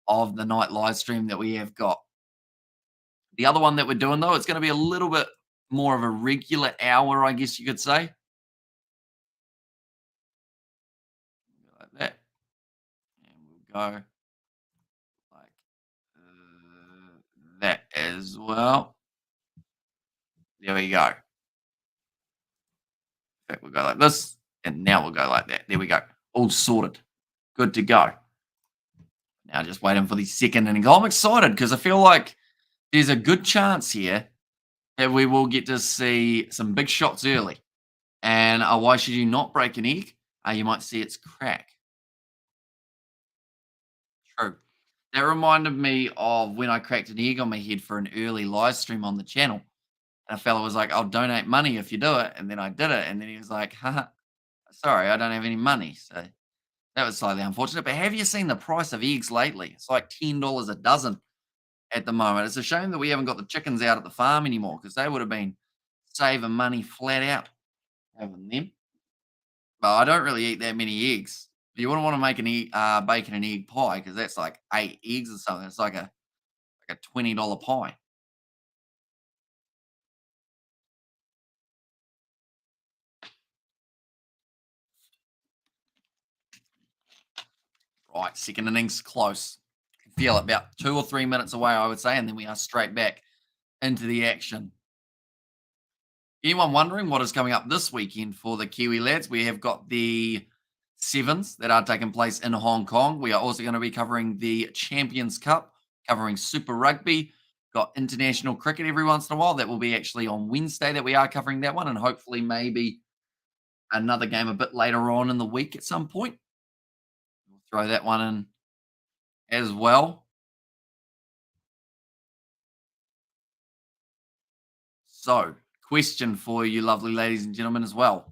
of the night live stream that we have got. The other one that we're doing, though, it's going to be a little bit more of a regular hour, I guess you could say. Like that. And we'll go like that as well. There we go. We'll go like this, and now we'll go like that. There we go. All sorted. Good to go. Now just waiting for the second inning. I'm excited because I feel like there's a good chance here that we will get to see some big shots early. And why should you not break an egg? You might see its crack. True. That reminded me of when I cracked an egg on my head for an early live stream on the channel. And a fella was like, "I'll donate money if you do it." And then I did it. And then he was like, "Haha, sorry, I don't have any money." So that was slightly unfortunate. But have you seen the price of eggs lately? It's like $10 a dozen at the moment. It's a shame that we haven't got the chickens out at the farm anymore because they would have been saving money flat out having them. But I don't really eat that many eggs. You wouldn't want to make an egg, bacon and egg pie because that's like 8 eggs or something. It's like a $20 pie. Right, second innings close. Feel it about 2 or 3 minutes away, I would say, and then we are straight back into the action. Anyone wondering what is coming up this weekend for the Kiwi lads? We have got the sevens that are taking place in Hong Kong. We are also going to be covering the Champions Cup, covering Super Rugby, got international cricket every once in a while. That will be actually on Wednesday that we are covering that one, and hopefully maybe another game a bit later on in the week at some point. We'll throw that one in as well. So, question for you, lovely ladies and gentlemen, as well.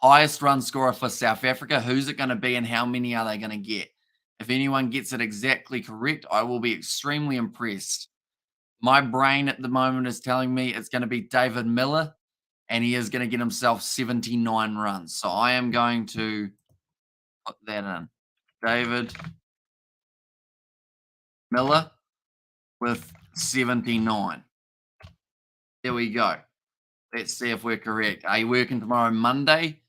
Highest run scorer for South Africa. Who's it going to be and how many are they going to get? If anyone gets it exactly correct, I will be extremely impressed. My brain at the moment is telling me it's going to be David Miller, and he is going to get himself 79 runs. So I am going to put that in. David Miller with 79. There we go. Let's see if we're correct. Are you working tomorrow, Monday?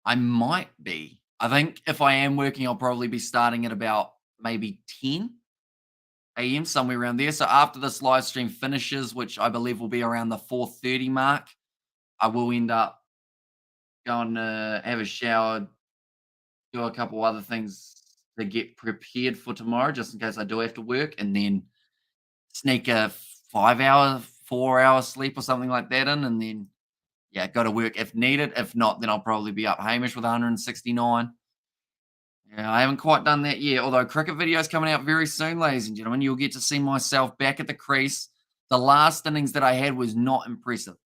I might be. I think if I am working, I'll probably be starting at about maybe 10 a.m., somewhere around there. So after this live stream finishes, which I believe will be around the 4:30 mark, I will end up going to have a shower, do a couple other things to get prepared for tomorrow, just in case I do have to work, and then sneak a 5 hour, 4 hour sleep or something like that in, and then go to work if needed. If not, then I'll probably be up Hamish with 169. Yeah, I haven't quite done that yet, although cricket videos coming out very soon, ladies and gentlemen. You'll get to see myself back at the crease. The last innings that I had was not impressive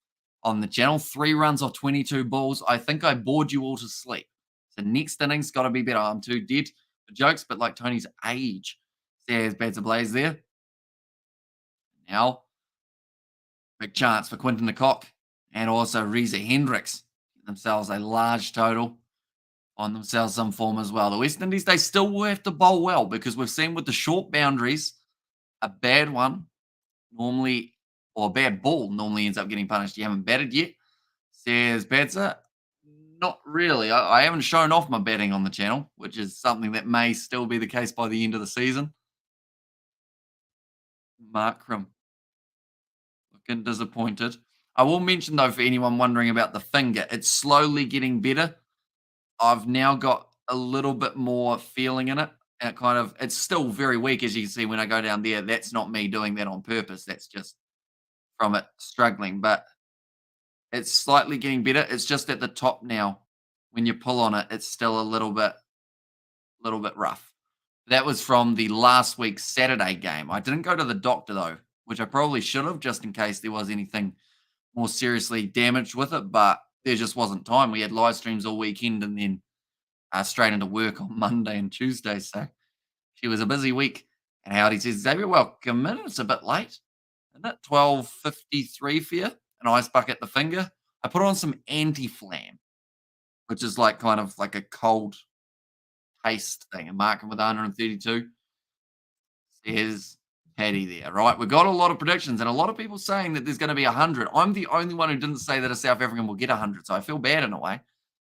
on the channel. 3 runs off 22 balls. I think I bored you all to sleep. So next innings got to be better. I'm too dead for jokes, but like Tony's age. There's bats ablaze there. Now, big chance for Quinton de Kock and also Reza Hendricks. Get themselves a large total on themselves some form as well. The West Indies, they still will have to bowl well because we've seen with the short boundaries, a bad one normally, or a bad ball normally ends up getting punished. You haven't batted yet, says Badzer. Not really. I haven't shown off my batting on the channel, which is something that may still be the case by the end of the season. Markram looking disappointed. I will mention, though, for anyone wondering about the finger, it's slowly getting better. I've now got a little bit more feeling in it. And it's still very weak, as you can see when I go down there. That's not me doing that on purpose. That's just from it struggling. But it's slightly getting better. It's just at the top now. When you pull on it, it's still a little bit rough. That was from the last week's Saturday game. I didn't go to the doctor, though, which I probably should have, just in case there was anything more seriously damaged with it. But there just wasn't time. We had live streams all weekend and then straight into work on Monday and Tuesday. So she was a busy week. And Howdy says, Xavier, welcome in. It's a bit late. Isn't it? 12:53 for you. An ice bucket the finger. I put on some anti-flam, which is kind of like a cold paste thing. And marking with 132. Says Paddy there, right? We've got a lot of predictions and a lot of people saying that there's going to be 100. I'm the only one who didn't say that a South African will get 100, so I feel bad in a way. It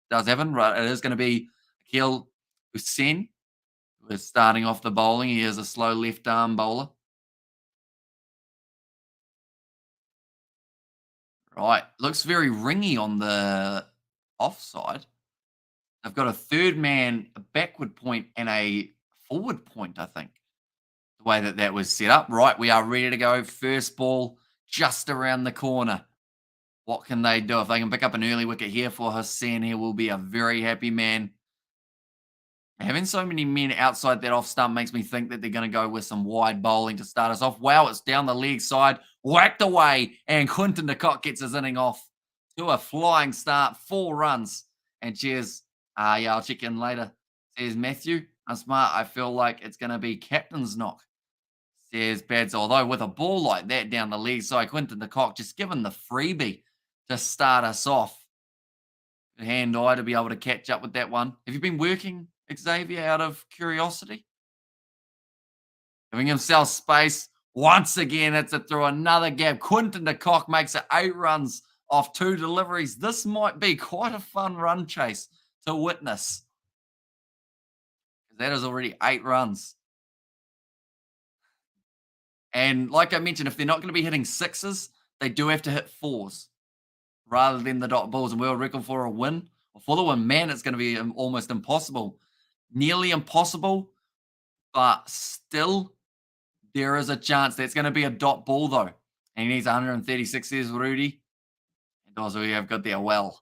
does happen, right? It is going to be Akil Hussein who is starting off the bowling. He is a slow left-arm bowler. Right. Looks very ringy on the offside. They've got a third man, a backward point, and a forward point, I think. The way that was set up. Right, we are ready to go. First ball just around the corner. What can they do? If they can pick up an early wicket here for Hussein, he will be a very happy man. Having so many men outside that off stump makes me think that they're going to go with some wide bowling to start us off. Wow, it's down the leg side. Whacked away. And Quinton de Kock gets his inning off to a flying start. 4 runs. And cheers. I'll check in later. Says Matthew. I'm smart. I feel like it's going to be captain's knock. Says Bads. Although with a ball like that down the leg side, Quinton de Kock just given the freebie to start us off. Hand-eye to be able to catch up with that one. Have you been working, Xavier, out of curiosity? Giving himself space. Once again, it's through another gap. Quinton de Kock makes it 8 runs off 2 deliveries. This might be quite a fun run chase to witness. That is already 8 runs. And like I mentioned, if they're not going to be hitting 6s, they do have to hit 4s rather than the dot balls. And we're reckon for a win. Or for the win, man, it's going to be almost impossible nearly impossible, but still there is a chance that's going to be a dot ball though. And he needs 136. There's Rudy. And also we have got there well.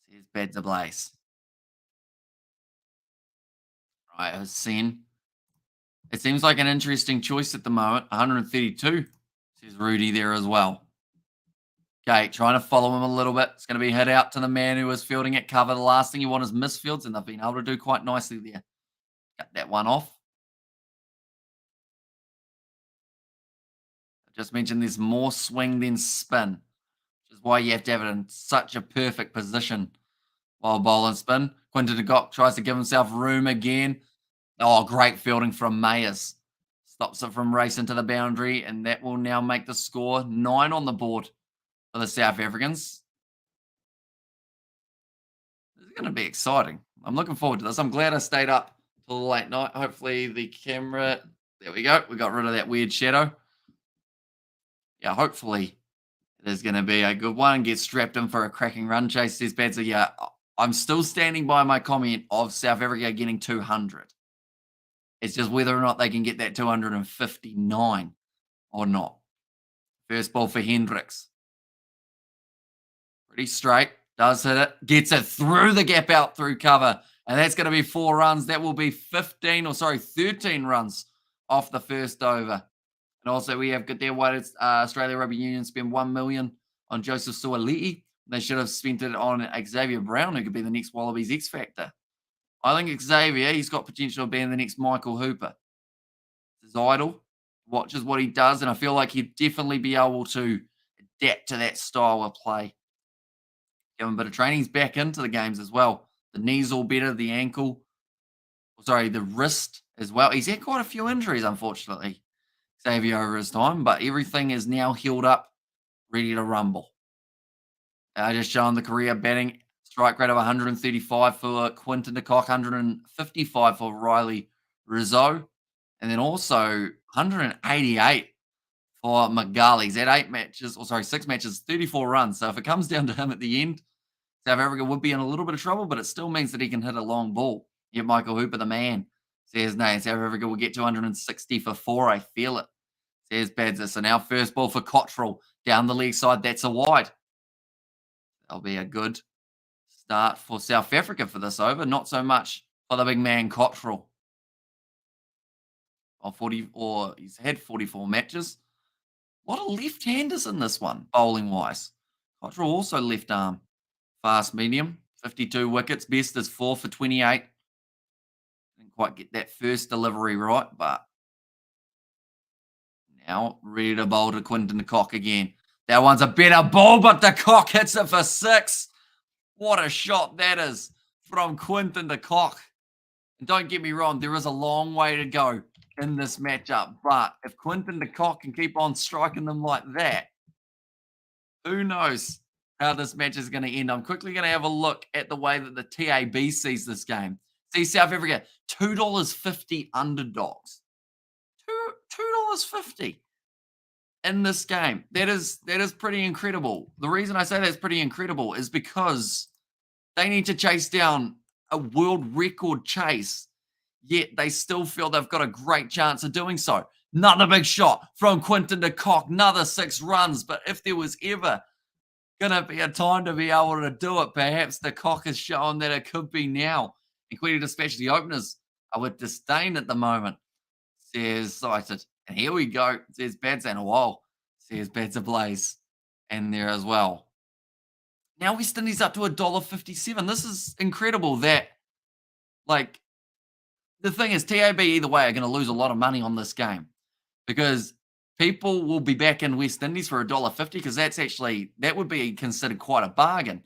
There's beds ablaze. Right, I've seen. It seems like an interesting choice at the moment. 132. Says Rudy there as well. Okay, trying to follow him a little bit. It's going to be hit out to the man who was fielding at cover. The last thing you want is misfields, and they've been able to do quite nicely there. Cut that one off. I just mentioned there's more swing than spin, which is why you have to have it in such a perfect position while bowling spin. Quinton de Kock tries to give himself room again. Oh, great fielding from Mayers. Stops it from racing to the boundary, and that will now make the score 9 on the board for the South Africans. This is going to be exciting. I'm looking forward to this. I'm glad I stayed up till the late night. Hopefully the camera, there we go. We got rid of that weird shadow. Yeah, hopefully it is going to be a good one. Get strapped in for a cracking run chase. Says Bad. So yeah, I'm still standing by my comment of South Africa getting 200. It's just whether or not they can get that 259 or not. First ball for Hendricks. Pretty straight. Does hit it. Gets it through the gap out through cover. And that's going to be 4 runs. That will be 13 runs off the first over. And also we have got there White Australia Rugby Union spend 1 million on Joseph Suaalii. They should have spent it on Xavier Brown, who could be the next Wallabies X Factor. I think Xavier, he's got potential of being the next Michael Hooper. His idol, watches what he does, and I feel like he'd definitely be able to adapt to that style of play. Give him a bit of training. He's back into the games as well. The knee's all better, the ankle, the wrist as well. He's had quite a few injuries, unfortunately, Xavier, over his time, but everything is now healed up, ready to rumble. Just showing the career batting strike rate of 135 for Quinton de Kock, 155 for Riley Rizzo, and then also 188 for McGarley. He's had 6 matches, 34 runs. So if it comes down to him at the end, South Africa would be in a little bit of trouble, but it still means that he can hit a long ball. Yet Michael Hooper, the man, says, no, South Africa will get 260 for 4. I feel it. Says Badza. So now first ball for Cottrell down the leg side. That's a wide. That'll be a good start for South Africa for this over. Not so much for the big man Cottrell. He's had 44 matches. A lot of left-handers in this one, bowling-wise. Cottrell also left arm. Fast medium, 52 wickets. Best is 4 for 28. Didn't quite get that first delivery right, but now ready to bowl to Quinton de Kock again. That one's a better ball, but de Kock hits it for 6. What a shot that is from Quinton de Kock. And don't get me wrong, there is a long way to go in this matchup, but if Quinton de Kock can keep on striking them like that, who knows how this match is going to end. I'm quickly going to have a look at the way that the TAB sees this game. See South Africa, $2.50 underdogs. $2.50 in this game. That is pretty incredible. The reason I say that's pretty incredible is because they need to chase down a world record chase, yet they still feel they've got a great chance of doing so. Another big shot from Quinton de Kock, another 6 runs. But if there was ever going to be a time to be able to do it, perhaps de Kock has shown that it could be now. And Query Dispatch, the openers are with disdain at the moment, says cited. And here we go, says Bats and a while, says Bats ablaze. And there as well. Now West Indies up to $1.57. This is incredible that, like, the thing is, TAB either way are going to lose a lot of money on this game because people will be back in West Indies for $1.50 because that would be considered quite a bargain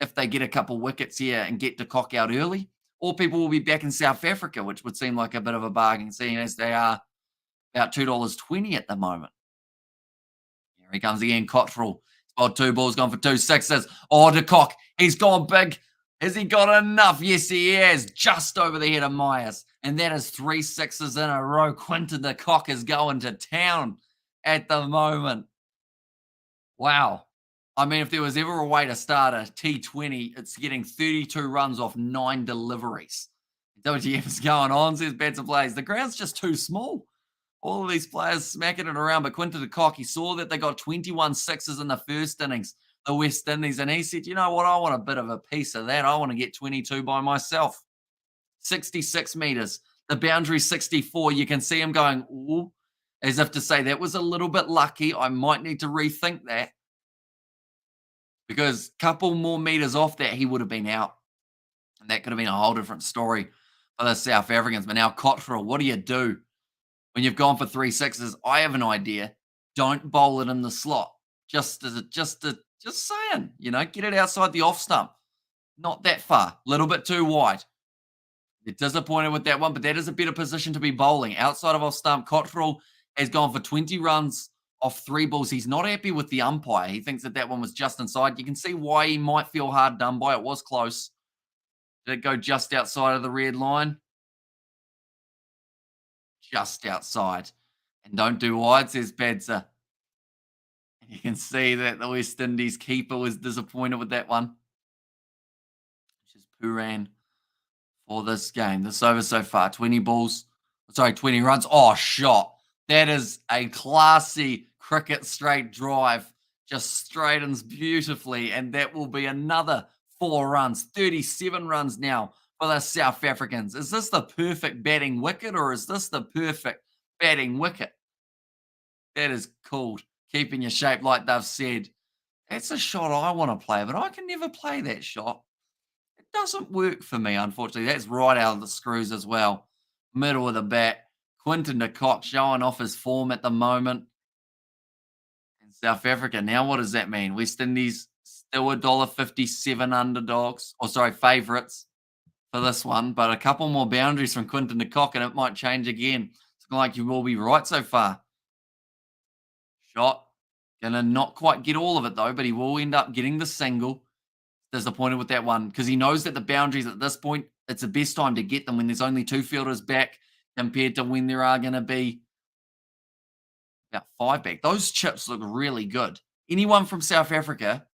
if they get a couple wickets here and get de Kock out early. Or people will be back in South Africa, which would seem like a bit of a bargain, seeing as they are about $2.20 at the moment. Here he comes again, Cottrell. Spot 2 balls, gone for 2 sixes. Oh, de Kock, he's gone big. Has he got enough? Yes, he has. Just over the head of Myers. And that is 3 sixes in a row. Quinton de Kock is going to town at the moment. Wow. I mean, if there was ever a way to start a T20, it's getting 32 runs off 9 deliveries. WTF is going on, says Bets and Plays. The ground's just too small. All of these players smacking it around, but Quinton de Kock, he saw that they got 21 sixes in the first innings, the West Indies, and he said, you know what, I want a bit of a piece of that. I want to get 22 by myself. 66 metres. The boundary 64. You can see him going, ooh, as if to say that was a little bit lucky. I might need to rethink that. Because a couple more metres off that, he would have been out. And that could have been a whole different story for the South Africans. But now Cottrell, what do you do when you've gone for 3 sixes? I have an idea. Don't bowl it in the slot. Just saying, get it outside the off stump. Not that far. A little bit too wide. They're disappointed with that one, but that is a better position to be bowling. Outside of off stump, Cottrell has gone for 20 runs off 3 balls. He's not happy with the umpire. He thinks that one was just inside. You can see why he might feel hard done by. It was close. Did it go just outside of the red line? Just outside. And don't do wide, says Badzer. And you can see that the West Indies keeper was disappointed with that one. Which is Puran for this game. This over so far. 20 runs. Oh, shot. That is a classy cricket straight drive. Just straightens beautifully. And that will be another 4 runs. 37 runs now for the South Africans. Is this the perfect batting wicket or is this the perfect batting wicket? That is called keeping your shape like they've said. That's a shot I want to play, but I can never play that shot. It doesn't work for me, unfortunately. That's right out of the screws as well. Middle of the bat. Quinton de Kock showing off his form at the moment. And South Africa, now what does that mean? West Indies still $1.57 underdogs. Favourites for this one. But a couple more boundaries from Quinton de Kock and it might change again. It's like you will be right so far. Shot. Gonna not quite get all of it though, but he will end up getting the single. Disappointed with that one because he knows that the boundaries at this point, it's the best time to get them when there's only 2 fielders back compared to when there are going to be about 5 back. Those chips look really good. Anyone from South Africa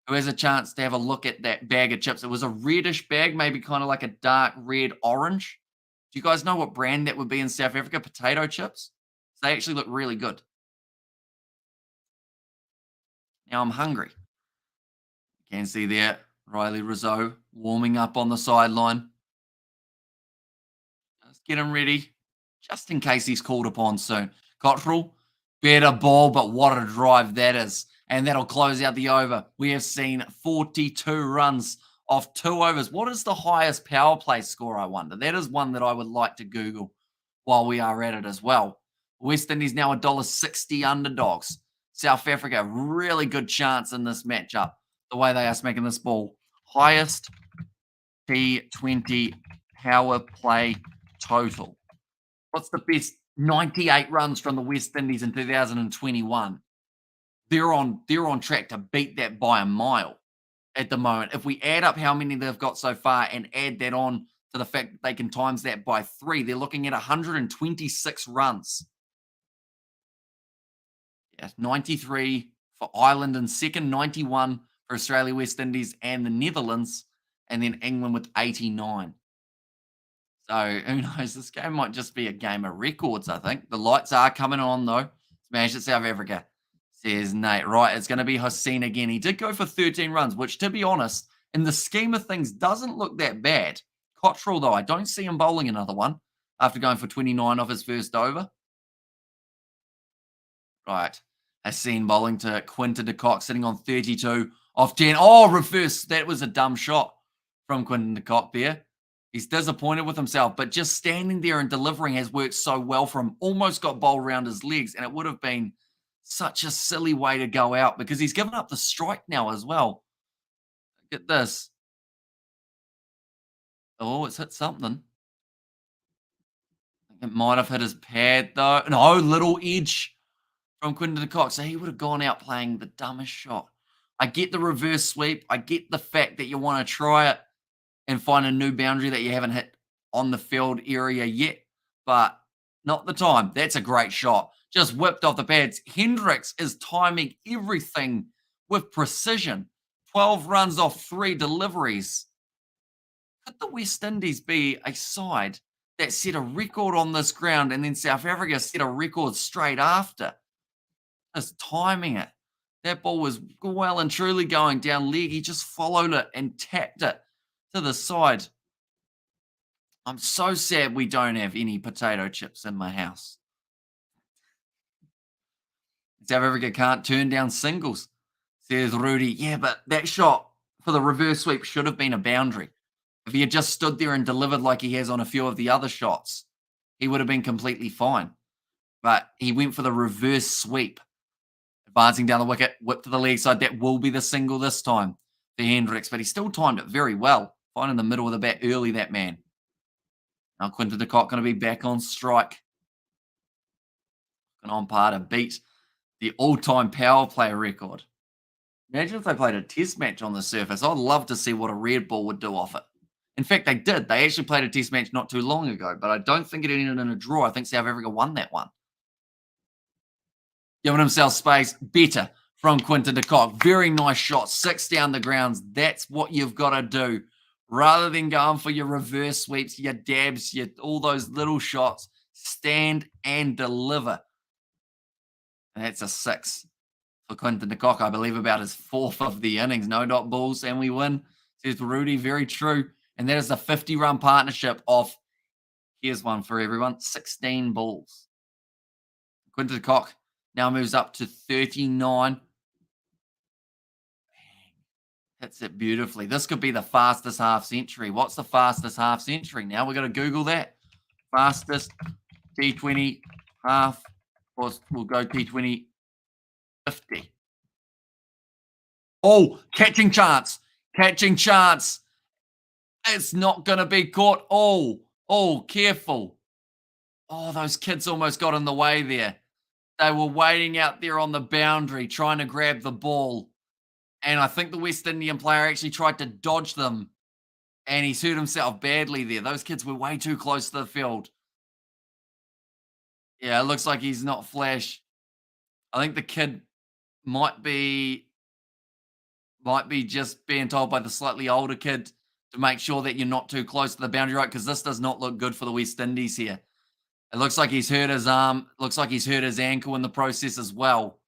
who has a chance to have a look at that bag of chips, it was a reddish bag, maybe kind of like a dark red orange. Do you guys know what brand that would be in South Africa? Potato chips. They actually look really good. Now I'm hungry. You can see there, Riley Rizzo warming up on the sideline. Just get him ready, just in case he's called upon soon. Cottrell, better ball, but what a drive that is. And that'll close out the over. We have seen 42 runs off 2 overs. What is the highest power play score, I wonder? That is one that I would like to Google while we are at it as well. West Indies now $1.60 underdogs. South Africa, really good chance in this matchup, the way they are smacking this ball. Highest T20 power play total. What's the best? 98 runs from the West Indies in 2021. They're on track to beat that by a mile at the moment. If we add up how many they've got so far and add that on to the fact that they can times that by 3, they're looking at 126 runs. Yeah, 93 for Ireland in second, 91 for Australia, West Indies, and the Netherlands, and then England with 89. So who knows? This game might just be a game of records, I think. The lights are coming on, though. Smash it, South Africa, says Nate. Right, it's going to be Hossein again. He did go for 13 runs, which, to be honest, in the scheme of things, doesn't look that bad. Cottrell, though, I don't see him bowling another one after going for 29 off his first over. Right. Hossein bowling to Quinton de Kock, sitting on 32 off 10. Oh, reverse. That was a dumb shot from Quinton de Kock there. He's disappointed with himself, but just standing there and delivering has worked so well for him. Almost got bowled around his legs, and it would have been such a silly way to go out because he's given up the strike now as well. Look at this. Oh, it's hit something. I think it might have hit his pad, though. No, little edge from Quinton de Kock. So he would have gone out playing the dumbest shot. I get the reverse sweep. I get the fact that you want to try it and find a new boundary that you haven't hit on the field area yet, but not the time. That's a great shot. Just whipped off the pads. Hendricks is timing everything with precision. 12 runs off 3 deliveries. Could the West Indies be a side that set a record on this ground and then South Africa set a record straight after? Just timing it. That ball was well and truly going down leg. He just followed it and tapped it to the side. I'm so sad we don't have any potato chips in my house. South Africa can't turn down singles, says Rudy. Yeah, but that shot for the reverse sweep should have been a boundary. If he had just stood there and delivered like he has on a few of the other shots, he would have been completely fine. But he went for the reverse sweep, advancing down the wicket, whip to the leg side. That will be the single this time for Hendricks, but he still timed it very well. Fine in the middle of the bat early, that man. Now Quinton de Kock going to be back on strike. And on par to beat the all-time power play record. Imagine if they played a test match on the surface. I'd love to see what a red ball would do off it. In fact, they did. They actually played a test match not too long ago, but I don't think it ended in a draw. I think South Africa won that one. Giving himself space, better from Quinton de Kock. Very nice shot, 6 down the grounds. That's what you've got to do. Rather than going for your reverse sweeps, your dabs, all those little shots, stand and deliver. And that's a 6 for Quinton de Kock, I believe about his 4th of the innings. No dot balls, and we win, says Rudy. Very true. And that is the 50-run partnership of, here's one for everyone, 16 balls. Quinton de Kock now moves up to 39. Hits it beautifully. This could be the fastest half century. What's the fastest half century? Now we're going to Google that. Fastest T20 half. We'll go T20 50. Oh, catching chance. Catching chance. It's not going to be caught. Oh, careful. Oh, those kids almost got in the way there. They were waiting out there on the boundary trying to grab the ball. And I think the West Indian player actually tried to dodge them. And he's hurt himself badly there. Those kids were way too close to the field. Yeah, it looks like he's not flash. I think the kid might be just being told by the slightly older kid to make sure that you're not too close to the boundary, right? Because this does not look good for the West Indies here. It looks like he's hurt his arm. Looks like he's hurt his ankle in the process as well.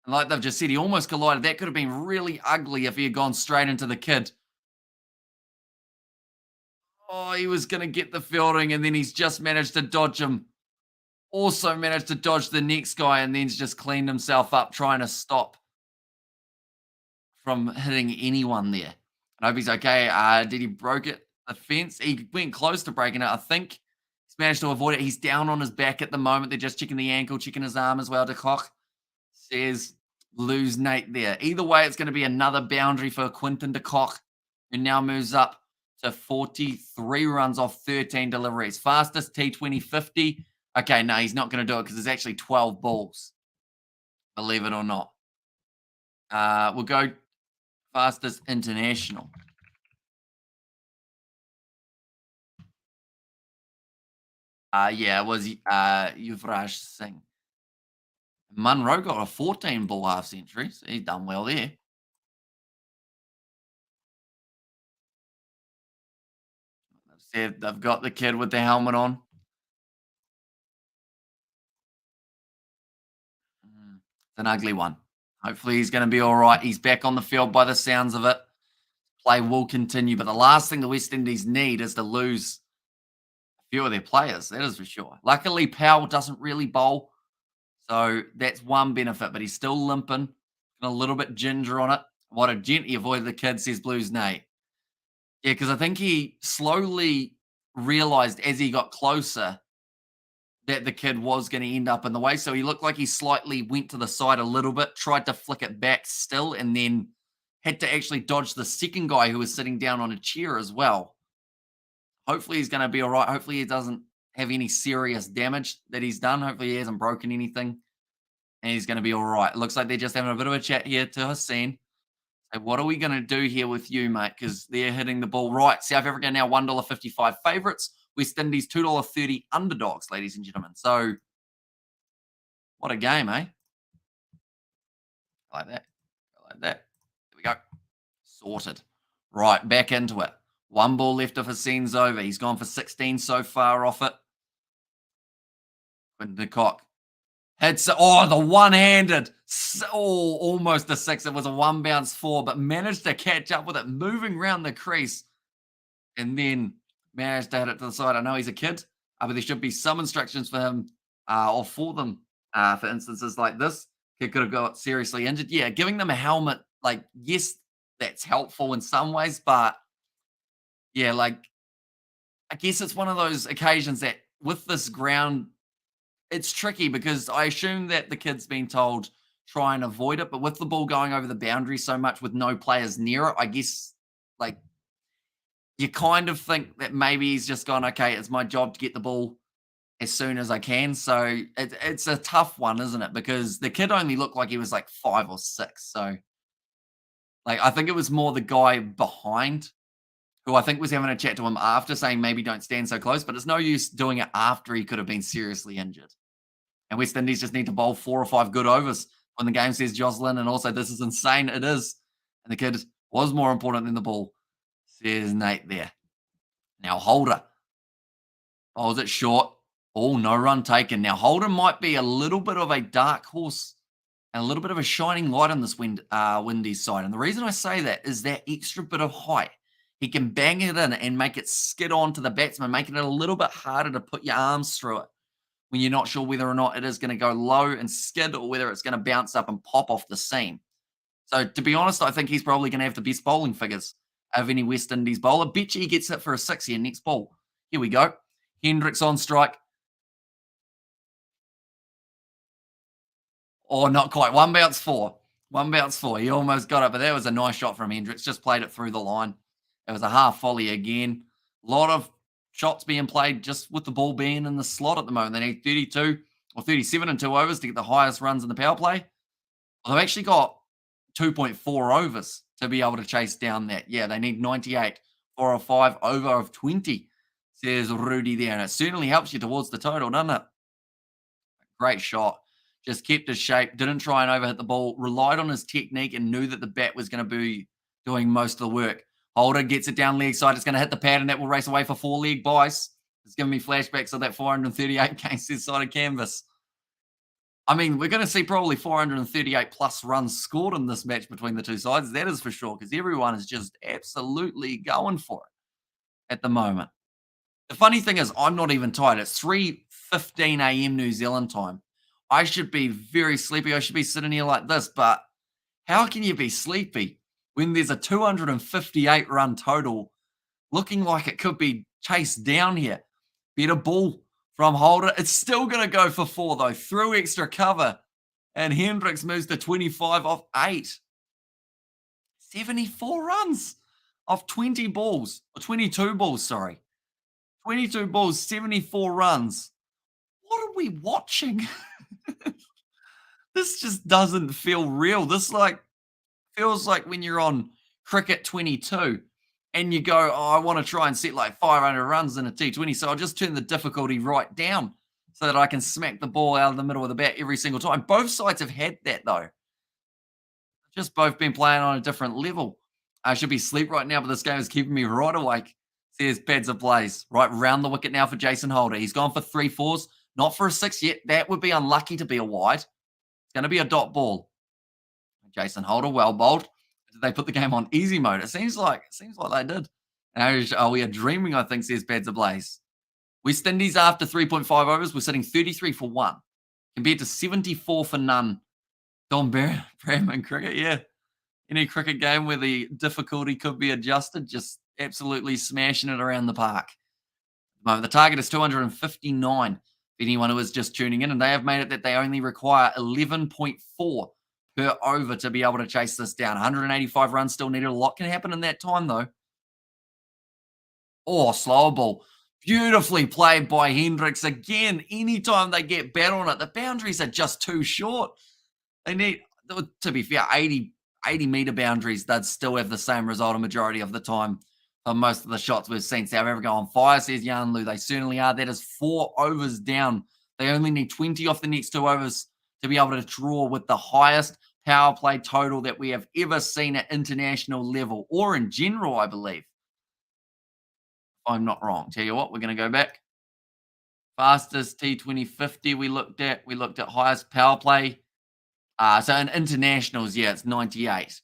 And like they've just said, he almost collided. That could have been really ugly if he had gone straight into the kid. Oh, he was going to get the fielding, and then he's just managed to dodge him. Also managed to dodge the next guy, and then just cleaned himself up trying to stop from hitting anyone there. I hope he's okay. Did he broke it? The fence? He went close to breaking it. I think he's managed to avoid it. He's down on his back at the moment. They're just checking the ankle, checking his arm as well. De Kock says lose Nate there. Either way, it's going to be another boundary for Quinton de Kock, who now moves up to 43 runs off 13 deliveries. Fastest T20 50. Okay, no, he's not going to do it because there's actually 12 balls. Believe it or not. We'll go fastest international. Yeah, it was Yuvraj Singh. Munro got a 14 ball half century, so he's done well there. They've said they've got the kid with the helmet on. It's an ugly one. Hopefully he's going to be all right. He's back on the field by the sounds of it. Play will continue, but the last thing the West Indies need is to lose a few of their players. That is for sure. Luckily, Powell doesn't really bowl, so that's one benefit, but he's still limping. A little bit ginger on it. What a gently avoided the kid, says Blues Nate. Yeah, because I think he slowly realized as he got closer that the kid was going to end up in the way. So he looked like he slightly went to the side a little bit, tried to flick it back still, and then had to actually dodge the second guy who was sitting down on a chair as well. Hopefully he's going to be all right. Hopefully he doesn't have any serious damage that he's done. Hopefully he hasn't broken anything. And he's going to be all right. It looks like they're just having a bit of a chat here to Hussein. So what are we going to do here with you, mate? Because they're hitting the ball right. South Africa now $1.55 favourites. West Indies $2.30 underdogs, ladies and gentlemen. So what a game, eh? Like that. Like that. There we go. Sorted. Right, back into it. One ball left of Hassan's over. He's gone for 16 so far off it. Quinton de Kock hits it. Oh, the one-handed. Oh, almost a six. It was a one bounce four, but managed to catch up with it, moving around the crease, and then managed to hit it to the side. I know he's a kid, but there should be some instructions for him or for them for instances like this. Kid could have got seriously injured. Yeah, giving them a helmet, like, yes, that's helpful in some ways, but yeah, like, I guess it's one of those occasions that with this ground, it's tricky because I assume that the kid's been told try and avoid it, but with the ball going over the boundary so much with no players near it, I guess, like, you kind of think that maybe he's just gone, okay, it's my job to get the ball as soon as I can. So it's a tough one, isn't it? Because the kid only looked like he was like 5 or 6. So, like, I think it was more the guy behind who I think was having a chat to him after saying maybe don't stand so close, but it's no use doing it after he could have been seriously injured. And West Indies just need to bowl 4 or 5 good overs when the game says Jocelyn. And also, this is insane. It is. And the kid was more important than the ball, says Nate there. Now, Holder bowls it short. Oh, no run taken. Now, Holder might be a little bit of a dark horse and a little bit of a shining light on this Windies side. And the reason I say that is that extra bit of height. He can bang it in and make it skid on to the batsman, making it a little bit harder to put your arms through it when you're not sure whether or not it is going to go low and skid or whether it's going to bounce up and pop off the seam. So, to be honest, I think he's probably going to have the best bowling figures of any West Indies bowler. Bet you he gets hit for a 6 here next ball. Here we go. Hendricks on strike. Oh, not quite. One bounce four. One bounce four. He almost got it, but that was a nice shot from Hendricks. Just played it through the line. It was a half volley again. A lot of shots being played just with the ball being in the slot at the moment. They need 32 or 37 in 2 overs to get the highest runs in the power play. Well, they've actually got 2.4 overs to be able to chase down that. Yeah, they need 98 for a 5 over of 20, says Rudy there. And it certainly helps you towards the total, doesn't it? Great shot. Just kept his shape, didn't try and overhit the ball, relied on his technique and knew that the bat was going to be doing most of the work. Holder gets it down leg side. It's going to hit the pad and that will race away for 4 leg bice. It's giving me flashbacks of that 438 against this side of canvas. I mean, we're going to see probably 438 plus runs scored in this match between the two sides. That is for sure, because everyone is just absolutely going for it at the moment. The funny thing is, I'm not even tired. It's 3:15 a.m. New Zealand time. I should be very sleepy. I should be sitting here like this, but how can you be sleepy when there's a 258 run total looking like it could be chased down here? Better ball from Holder. It's still going to go for 4, though, through extra cover. And Hendricks moves to 25 off 8. 74 runs off 20 balls, or 22 balls, sorry. 22 balls, 74 runs. What are we watching? This just doesn't feel real. This feels like when you're on Cricket 22 and you go, oh, I want to try and set like 500 runs in a T20, so I'll just turn the difficulty right down so that I can smack the ball out of the middle of the bat every single time. Both sides have had that, though. Just both been playing on a different level. I should be asleep right now, but this game is keeping me right awake, says Pads Ablaze. Right, round the wicket now for Jason Holder. He's gone for 3 4s, not for a 6 yet. That would be unlucky to be a wide. It's going to be a dot ball. Jason Holder, well bowled. Did they put the game on easy mode? It seems like they did. Oh, we are dreaming, I think, says Pads Ablaze. West Indies after 3.5 overs, we're sitting 33 for 1, compared to 74 for none. Don Bradman cricket, yeah. Any cricket game where the difficulty could be adjusted, just absolutely smashing it around the park. At the moment, the target is 259 for anyone who is just tuning in, and they have made it that they only require 11.4 per over to be able to chase this down. 185 runs still needed. A lot can happen in that time, though. Oh, slower ball. Beautifully played by Hendricks. Again, anytime they get bat on it, the boundaries are just too short. They need, to be fair, 80-metre boundaries. They'd still have the same result a majority of the time for most of the shots we've seen. South Africa on fire, says Jan Lu. They certainly are. That is 4 overs down. They only need 20 off the next 2 overs to be able to draw with the highest power play total that we have ever seen at international level or in general, I believe. If I'm not wrong. Tell you what, we're going to go back. Fastest T20 50 we looked at. We looked at highest power play. So in internationals, yeah, it's 98.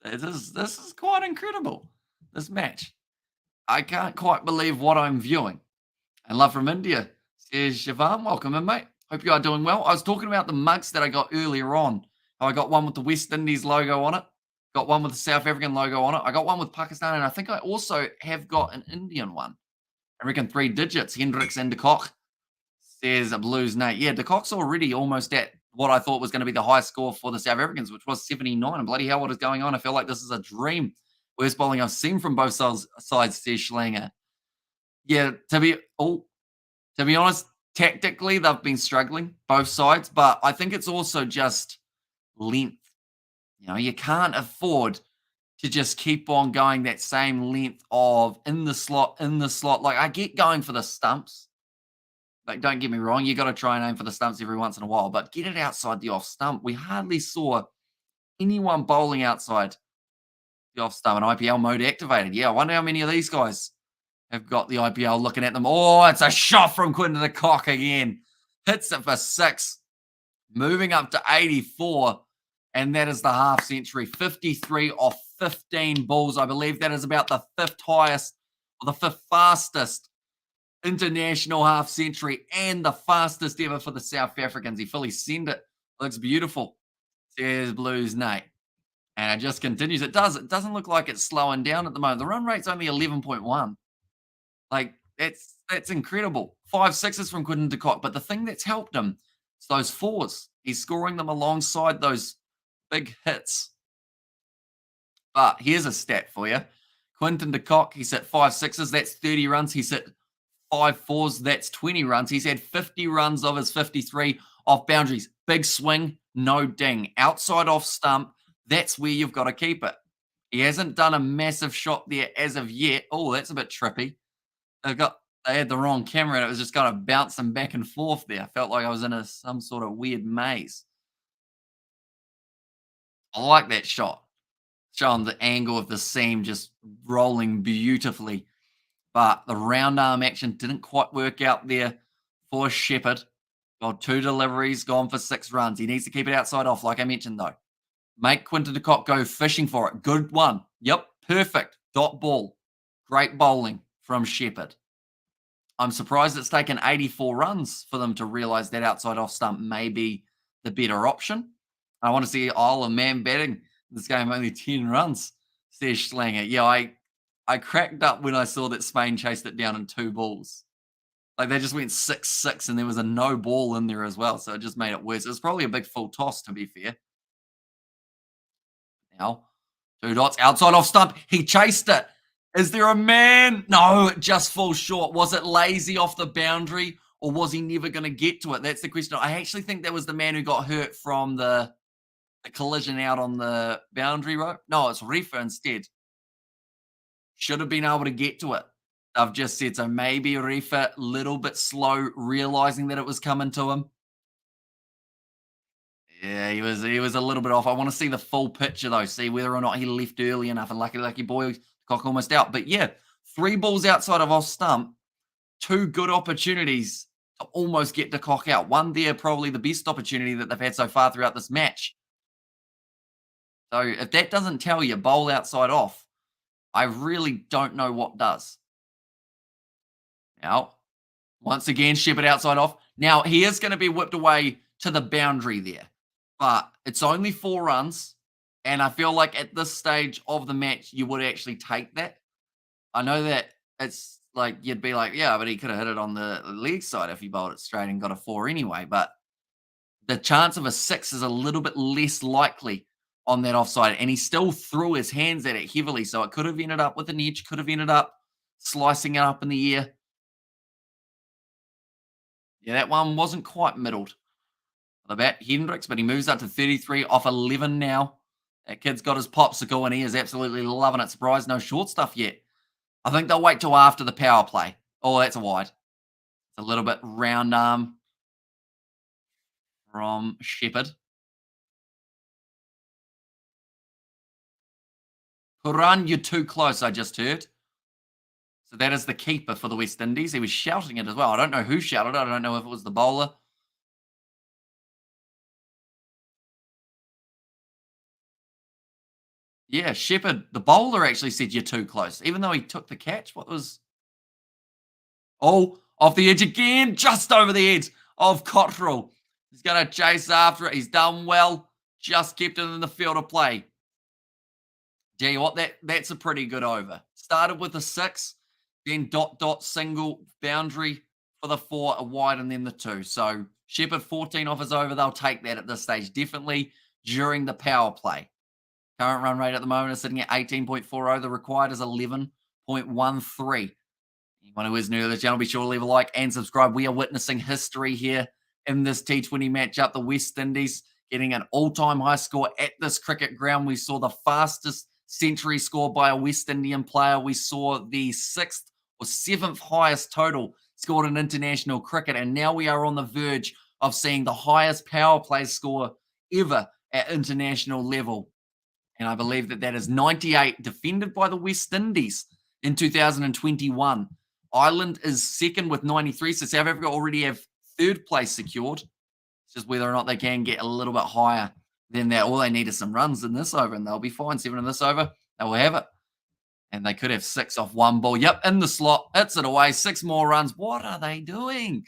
This is quite incredible, this match. I can't quite believe what I'm viewing. And love from India says, Siobhan, welcome in, mate. Hope you are doing well. I was talking about the mugs that I got earlier on. How I got one with the West Indies logo on it, got one with the South African logo on it. I got one with Pakistan, and I think I also have got an Indian one. I reckon 3 digits. Hendricks and de Kock says a Blues Nate. Yeah, de Kock's already almost at what I thought was going to be the highest score for the South Africans, which was 79. And bloody hell, what is going on? I feel like this is a dream. Worst bowling I've seen from both sides, says Schlanger. Yeah, to be honest, tactically, they've been struggling, both sides, but I think it's also just length. You can't afford to just keep on going that same length of in the slot. Like, I get going for the stumps. Like, don't get me wrong, you got to try and aim for the stumps every once in a while, but get it outside the off stump. We hardly saw anyone bowling outside the off stump and IPL mode activated. Yeah, I wonder how many of these guys have got the IPL looking at them. Oh, it's a shot from Quinton de Kock again. Hits it for 6. Moving up to 84. And that is the half century. 53 off 15 balls. I believe that is about the 5th highest or the 5th fastest international half century and the fastest ever for the South Africans. He fully sent it. Looks beautiful. Says Blues Nate. And it just continues. It does. It doesn't look like it's slowing down at the moment. The run rate's only 11.1. Like, that's incredible. 5 sixes from Quinton de Kock. But the thing that's helped him is those 4s. He's scoring them alongside those big hits. But here's a stat for you. Quinton de Kock, he's hit 5 sixes. That's 30 runs. He's hit 5 4s. That's 20 runs. He's had 50 runs of his 53 off boundaries. Big swing, no ding. Outside off stump, that's where you've got to keep it. He hasn't done a massive shot there as of yet. Oh, that's a bit trippy. They had the wrong camera and it was just kind of bouncing back and forth there. I felt like I was in some sort of weird maze. I like that shot. Showing the angle of the seam just rolling beautifully. But the round arm action didn't quite work out there for Shepherd. Got 2 deliveries, gone for 6 runs. He needs to keep it outside off, like I mentioned, though. Make Quinton de Kock go fishing for it. Good one. Yep, perfect. Dot ball. Great bowling from Shepherd. I'm surprised it's taken 84 runs for them to realise that outside off stump may be the better option. I want to see Isle of Man batting this game, only 10 runs, says Schlanger. Yeah, I cracked up when I saw that Spain chased it down in 2 balls. Like, they just went 6-6 and there was a no ball in there as well, so it just made it worse. It was probably a big full toss, to be fair. Now, 2 dots, outside off stump. He chased it. Is there a man? No, it just falls short. Was it lazy off the boundary or was he never going to get to it? That's the question. I actually think that was the man who got hurt from the collision out on the boundary rope. No, it's Reefer instead. Should have been able to get to it. I've just said so. Maybe Reefer, a little bit slow, realizing that it was coming to him. Yeah, he was a little bit off. I want to see the full picture though. See whether or not he left early enough. And lucky boy, Kock almost out. But yeah, 3 balls outside of off stump, 2 good opportunities to almost get de Kock out. One there, probably the best opportunity that they've had so far throughout this match. So if that doesn't tell you bowl outside off, I really don't know what does. Now, once again, Shepherd outside off. Now, he is going to be whipped away to the boundary there. But it's only 4 runs. And I feel like at this stage of the match, you would actually take that. I know that it's like, you'd be like, yeah, but he could have hit it on the leg side if he bowled it straight and got a 4 anyway. But the chance of a 6 is a little bit less likely on that offside. And he still threw his hands at it heavily. So it could have ended up with an edge, could have ended up slicing it up in the air. Yeah, that one wasn't quite middled. The bat, Hendricks, but he moves up to 33 off 11 now. That kid's got his popsicle and he is absolutely loving it. Surprised no short stuff yet. I think they'll wait till after the power play. Oh, that's a wide. It's a little bit round arm. from Shepherd. Puran, you're too close, I just heard. So that is the keeper for the West Indies. He was shouting it as well. I don't know who shouted it. I don't know if it was the bowler. Yeah, Shepherd, the bowler actually said you're too close, even though he took the catch. What was. Oh, off the edge again, just over the edge of Cottrell. He's going to chase after it. He's done well. Just kept it in the field of play. Tell you what, that's a pretty good over. Started with a 6, then single boundary for the 4, a wide, and then the 2. So Shepherd 14 off his over. They'll take that at this stage, definitely during the power play. Current run rate at the moment is sitting at 18.40. The required is 11.13. Anyone who is new to the channel, be sure to leave a like and subscribe. We are witnessing history here in this T20 matchup. The West Indies getting an all-time high score at this cricket ground. We saw the fastest century scored by a West Indian player. We saw the 6th or 7th highest total scored in international cricket. And now we are on the verge of seeing the highest power play score ever at international level. And I believe that is 98, defended by the West Indies in 2021. Ireland is second with 93, so South Africa already have 3rd place secured. It's just whether or not they can get a little bit higher than that. All they need is some runs in this over, and they'll be fine. 7 in this over, they will have it. And they could have 6 off 1 ball. Yep, in the slot, hits it away. 6 more runs. What are they doing?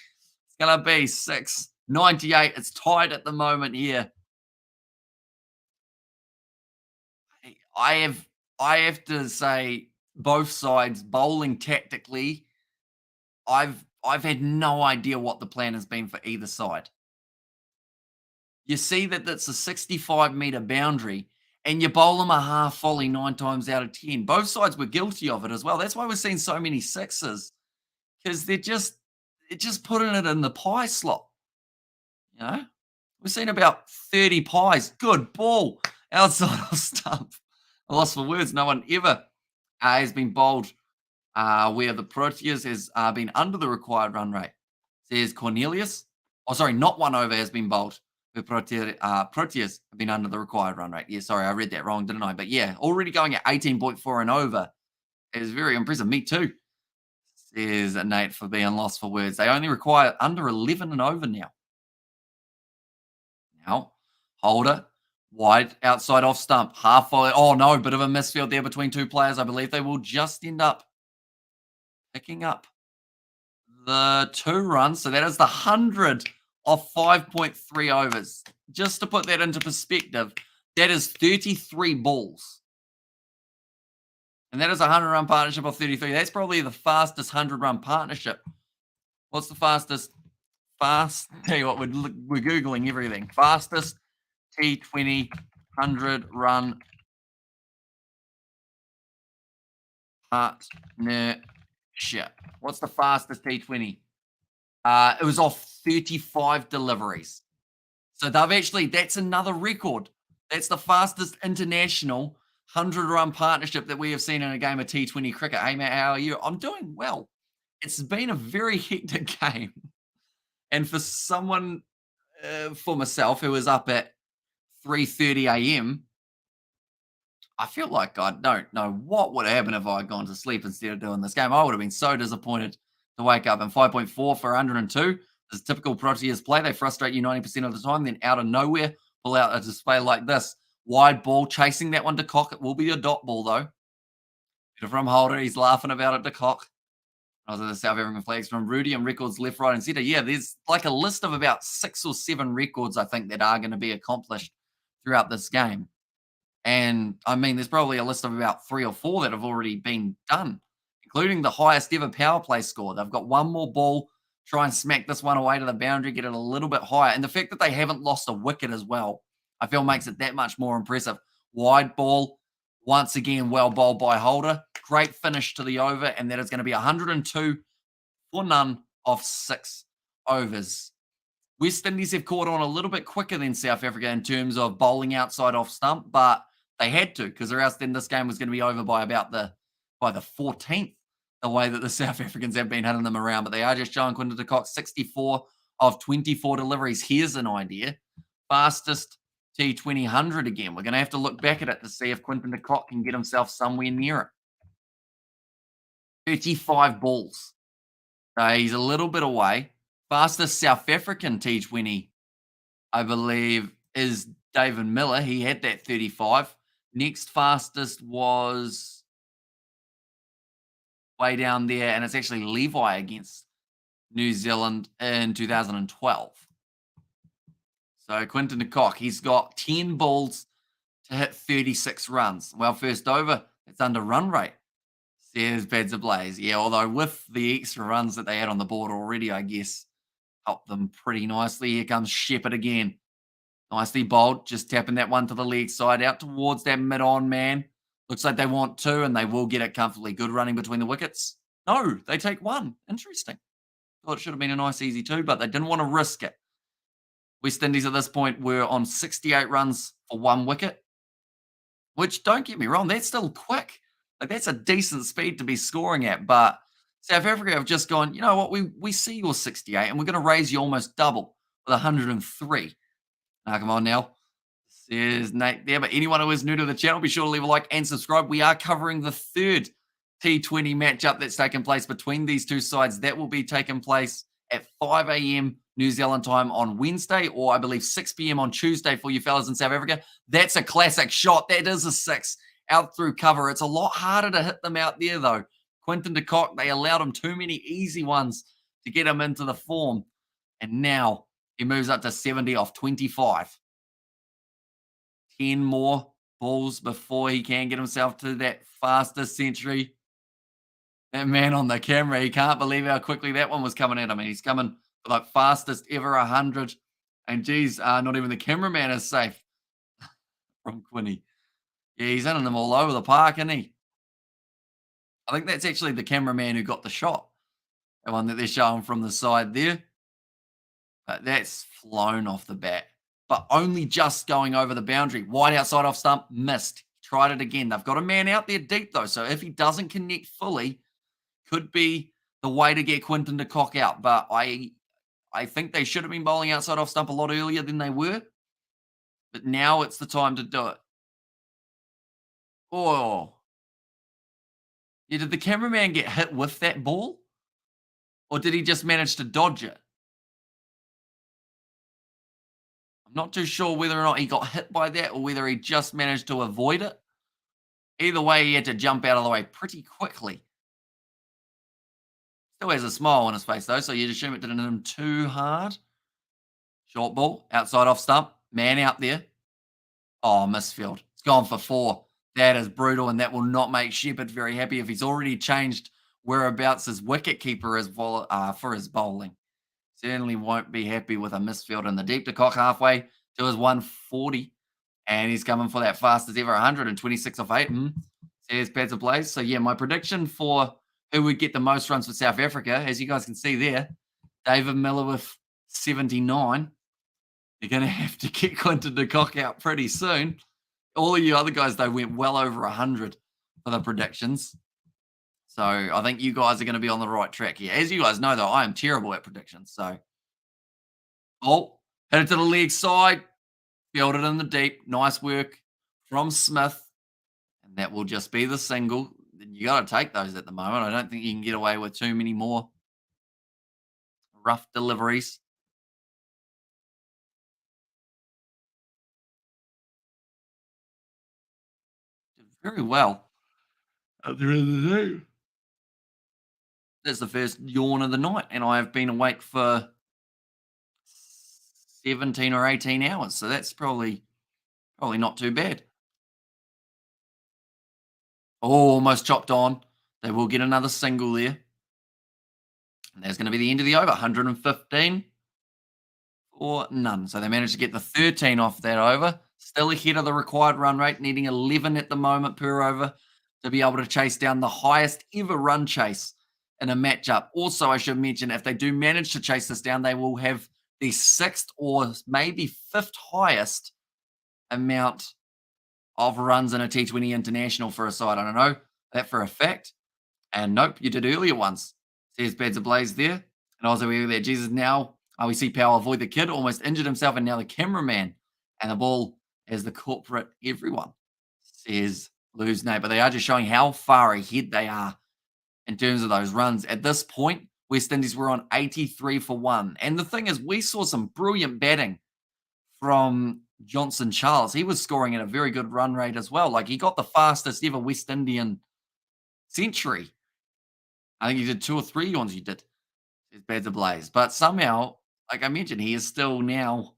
It's going to be 6.98. It's tied at the moment here. I have to say, both sides bowling tactically, I've had no idea what the plan has been for either side. You see that that's a 65-meter boundary, and you bowl them a half volley 9 times out of 10. Both sides were guilty of it as well. That's why we're seeing so many 6s, because they're just putting it in the pie slot. You know, we've seen about 30 pies. Good ball outside of stump. I lost for words. No one ever has been bowled where the Proteas has been under the required run rate. Says Cornelius. Oh, sorry, not 1 over has been bowled where Proteas have been under the required run rate. Yeah, sorry, I read that wrong, didn't I? But yeah, already going at 18.4 and over is very impressive. Me too, says Nate, for being lost for words. They only require under 11 and over now. Now, Holder, wide, outside off stump, half volley. Oh no, bit of a misfield there between 2 players. I believe they will just end up picking up the 2 runs. So that is the 100 of 5.3 overs. Just to put that into perspective, that is 33 balls. And that is a 100-run partnership of 33. That's probably the fastest 100-run partnership. What's the fastest? Tell you what, we're Googling everything. Fastest T20 100-run partnership. What's the fastest T20? It was off 35 deliveries. So that's another record. That's the fastest international 100-run partnership that we have seen in a game of T20 cricket. Hey, mate, how are you? I'm doing well. It's been a very hectic game. And for someone, for myself, who was up at 3:30 a.m., I feel like I don't know what would happen if I had gone to sleep instead of doing this game. I would have been so disappointed to wake up. And 5.4 for 102 is typical Proteas play. They frustrate you 90% of the time, then out of nowhere, pull out a display like this. Wide ball, chasing that one to Cock. It will be a dot ball, though. From Holder, he's laughing about it to Cock. I was at the South African flags from Rudy and records left, right, and centre. Yeah, there's like a list of about 6 or 7 records, I think, that are going to be accomplished throughout this game. And I mean, there's probably a list of about 3 or 4 that have already been done, including the highest ever power play score. They've got 1 more ball, try and smack this one away to the boundary, get it a little bit higher. And the fact that they haven't lost a wicket as well, I feel makes it that much more impressive. Wide ball, once again, well bowled by Holder. Great finish to the over, and that is going to be 102 for none of 6 overs. West Indies have caught on a little bit quicker than South Africa in terms of bowling outside off stump, but they had to, because or else then this game was going to be over by about the 14th, the way that the South Africans have been hitting them around. But they are just showing Quinton de Kock 64 of 24 deliveries. Here's an idea. Fastest T20 100 again. We're going to have to look back at it to see if Quinton de Kock can get himself somewhere near it. 35 balls. So he's a little bit away. Fastest South African T20, I believe, is David Miller. He had that 35. Next fastest was way down there, and it's actually Levi against New Zealand in 2012. So Quinton de Kock, he's got 10 balls to hit 36 runs. Well, first over, it's under run rate. Says Beds Ablaze. Yeah, although with the extra runs that they had on the board already, I guess, helped them pretty nicely. Here comes Shepherd again. Nicely bowled, just tapping that one to the leg side out towards that mid-on man. Looks like they want two, and they will get it comfortably. Good running between the wickets. No, they take one. Interesting. Thought it should have been a nice easy two, but they didn't want to risk it. West Indies at this point were on 68 runs for one wicket, which, don't get me wrong, that's still quick. Like, that's a decent speed to be scoring at, but South Africa have just gone, you know what, we see your 68, and we're going to raise you almost double with 103. Now, come on now. Says Nate there, but anyone who is new to the channel, be sure to leave a like and subscribe. We are covering the third T20 matchup that's taken place between these two sides. That will be taking place at 5 a.m. New Zealand time on Wednesday, or I believe 6 p.m. on Tuesday for you fellas in South Africa. That's a classic shot. That is a six out through cover. It's a lot harder to hit them out there, though. Quinton de Kock, they allowed him too many easy ones to get him into the form. And now he moves up to 70 off 25. 10 more balls before he can get himself to that fastest century. That man on the camera, he can't believe how quickly that one was coming at him. And he's coming for like fastest ever 100. And geez, not even the cameraman is safe from Quinny. Yeah, he's hitting them all over the park, isn't he? I think that's actually the cameraman who got the shot. The one that they're showing from the side there. But that's flown off the bat. But only just going over the boundary. Wide outside off stump, missed. Tried it again. They've got a man out there deep, though. So if he doesn't connect fully, could be the way to get Quinton de Kock out. But I think they should have been bowling outside off stump a lot earlier than they were. But now it's the time to do it. Oh. Yeah, did the cameraman get hit with that ball? Or did he just manage to dodge it? I'm not too sure whether or not he got hit by that or whether he just managed to avoid it. Either way, he had to jump out of the way pretty quickly. Still has a smile on his face, though, so you'd assume it didn't hit him too hard. Short ball, outside off stump. Man out there. Oh, misfield. It's gone for 4. That is brutal, and that will not make Shepherd very happy if he's already changed whereabouts his wicketkeeper is for his bowling. Certainly won't be happy with a misfield in the deep. De Kock halfway to his 140, and he's coming for that fastest ever 126 off 8. Says Pads Ablaze. So, yeah, my prediction for who would get the most runs for South Africa, as you guys can see there, David Miller with 79. You're going to have to get Quinton de Kock out pretty soon. All of you other guys, though, went well over 100 for the predictions. So I think you guys are going to be on the right track here. As you guys know, though, I am terrible at predictions. So, oh, hit it to the leg side. Fielded in the deep. Nice work from Smith. And that will just be the single. You got to take those at the moment. I don't think you can get away with too many more rough deliveries. Did very well at the end of the day. That's the first yawn of the night, and I have been awake for 17 or 18 hours, so that's probably not too bad. Oh, almost chopped on. They will get another single there. And that's going to be the end of the over. 115 or none. So they managed to get the 13 off that over. Still ahead of the required run rate, needing 11 at the moment per over to be able to chase down the highest ever run chase in a matchup. Also, I should mention, if they do manage to chase this down, they will have the 6th or maybe 5th highest amount of runs in a T20 international for a side. I don't know that for a fact. And nope, you did earlier ones. Says Beds Ablaze there. And also we there. Jesus, now Oh, we see Powell avoid the kid, almost injured himself, and now the cameraman and the ball as the corporate everyone says lose Nate. But they are just showing how far ahead they are in terms of those runs. At this point, West Indies were on 83 for 1. And the thing is, we saw some brilliant batting from Johnson Charles. He was scoring at a very good run rate as well. Like he got the fastest ever West Indian century. I think he did two or three ones. He did. His beds ablaze. But somehow, like I mentioned, he is still now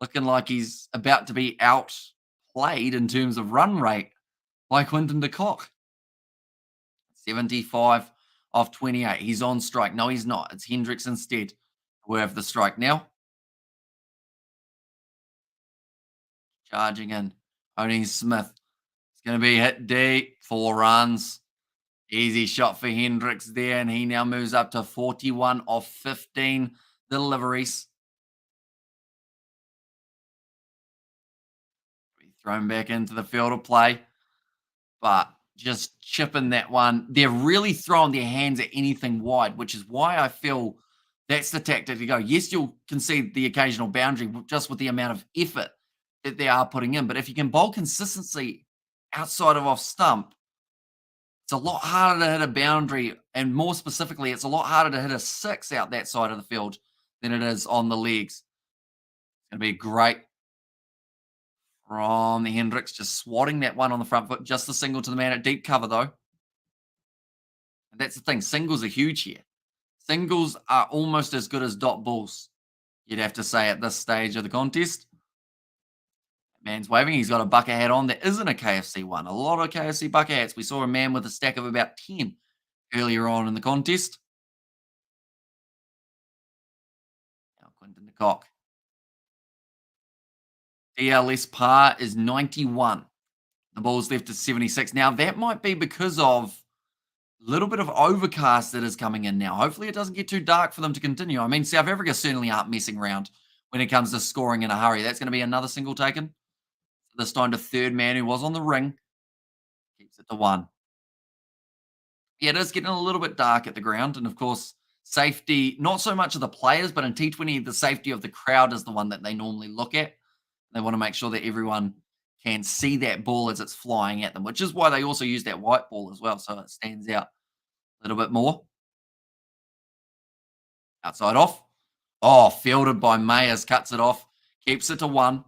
looking like he's about to be outplayed in terms of run rate by Quinton de Kock. 75 off 28. He's on strike. No, he's not. It's Hendricks instead who have the strike now. Charging in. Owning Smith. It's going to be hit deep. 4 runs. Easy shot for Hendricks there, and he now moves up to 41 off 15 deliveries. Thrown back into the field of play, but just chipping that one. They're really throwing their hands at anything wide, which is why I feel that's the tactic to go. Yes, you'll concede the occasional boundary just with the amount of effort that they are putting in, but if you can bowl consistency outside of off stump, it's a lot harder to hit a boundary, and more specifically, it's a lot harder to hit a 6 out that side of the field than it is on the legs. It's going to be great from the Hendricks, just swatting that one on the front foot. Just the single to the man at deep cover, though. And that's the thing. Singles are huge here. Singles are almost as good as dot balls, you'd have to say, at this stage of the contest. Man's waving. He's got a bucket hat on. There isn't a KFC one. A lot of KFC bucket hats. We saw a man with a stack of about 10 earlier on in the contest. Now Quinton de Kock. DLS par is 91. The ball's left to 76. Now, that might be because of a little bit of overcast that is coming in now. Hopefully, it doesn't get too dark for them to continue. I mean, South Africa certainly aren't messing around when it comes to scoring in a hurry. That's going to be another single taken. This time to third man who was on the ring. Keeps it to 1. Yeah, it is getting a little bit dark at the ground. And of course, safety, not so much of the players, but in T20, the safety of the crowd is the one that they normally look at. They want to make sure that everyone can see that ball as it's flying at them, which is why they also use that white ball as well, so it stands out a little bit more. Outside off. Oh, fielded by Mayers, cuts it off, keeps it to 1.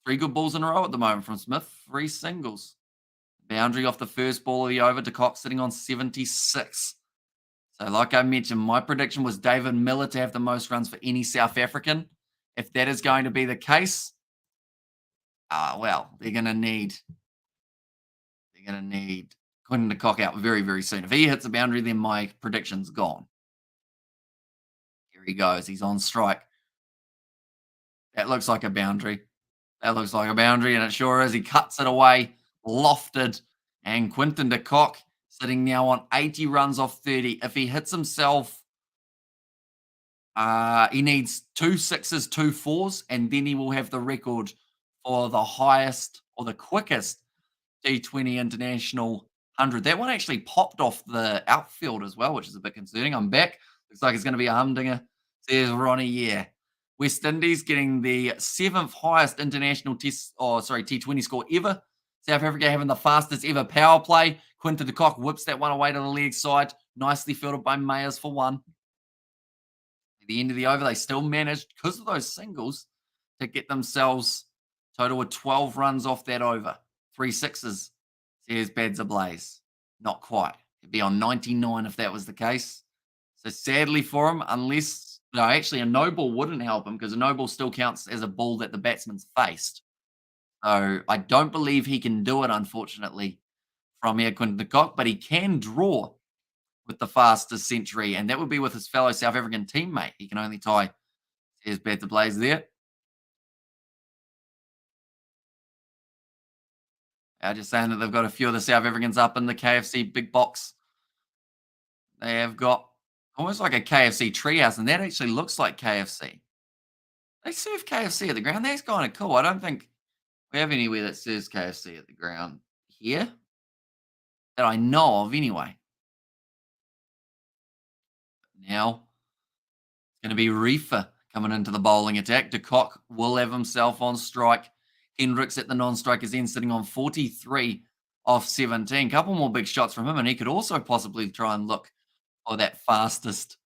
3 good balls in a row at the moment from Smith, 3 singles. Boundary off the first ball of the over. De Kock sitting on 76. So like I mentioned, my prediction was David Miller to have the most runs for any South African. If that is going to be the case, well, they're going to need Quinton de Kock out very, very soon. If he hits a boundary, then my prediction's gone. Here he goes. He's on strike. That looks like a boundary. That looks like a boundary, and it sure is. He cuts it away, lofted, and Quinton de Kock sitting now on 80 runs off 30. If he hits himself, he needs 2 6s, 2 4s, and then he will have the record for the highest or the quickest T20 International 100. That one actually popped off the outfield as well, which is a bit concerning. I'm back. Looks like it's going to be a humdinger. Says Ronnie, yeah. West Indies getting the 7th highest international T20 score ever. South Africa having the fastest ever power play. Quinton de Kock whips that one away to the leg side. Nicely fielded by Mayers for 1. At the end of the over, they still managed, because of those singles, to get themselves total with 12 runs off that over. 3 6s. Says Bads ablaze. Not quite. It'd be on 99 if that was the case. So sadly for him, actually a no ball wouldn't help him, because a no ball still counts as a ball that the batsman's faced. So I don't believe he can do it, unfortunately, from here, Quinton de Kock, but he can draw with the fastest century, and that would be with his fellow South African teammate. He can only tie his Bads ablaze there. Just saying that they've got a few of the South Africans up in the KFC big box. They have got almost like a KFC treehouse, and that actually looks like KFC. They serve KFC at the ground. That's kind of cool. I don't think we have anywhere that serves KFC at the ground here that I know of anyway. Now, Going to be Reefer coming into the bowling attack. De Kock will have himself on strike. Hendricks at the non-strikers end sitting on 43 off 17. Couple more big shots from him, and he could also possibly try and look for that fastest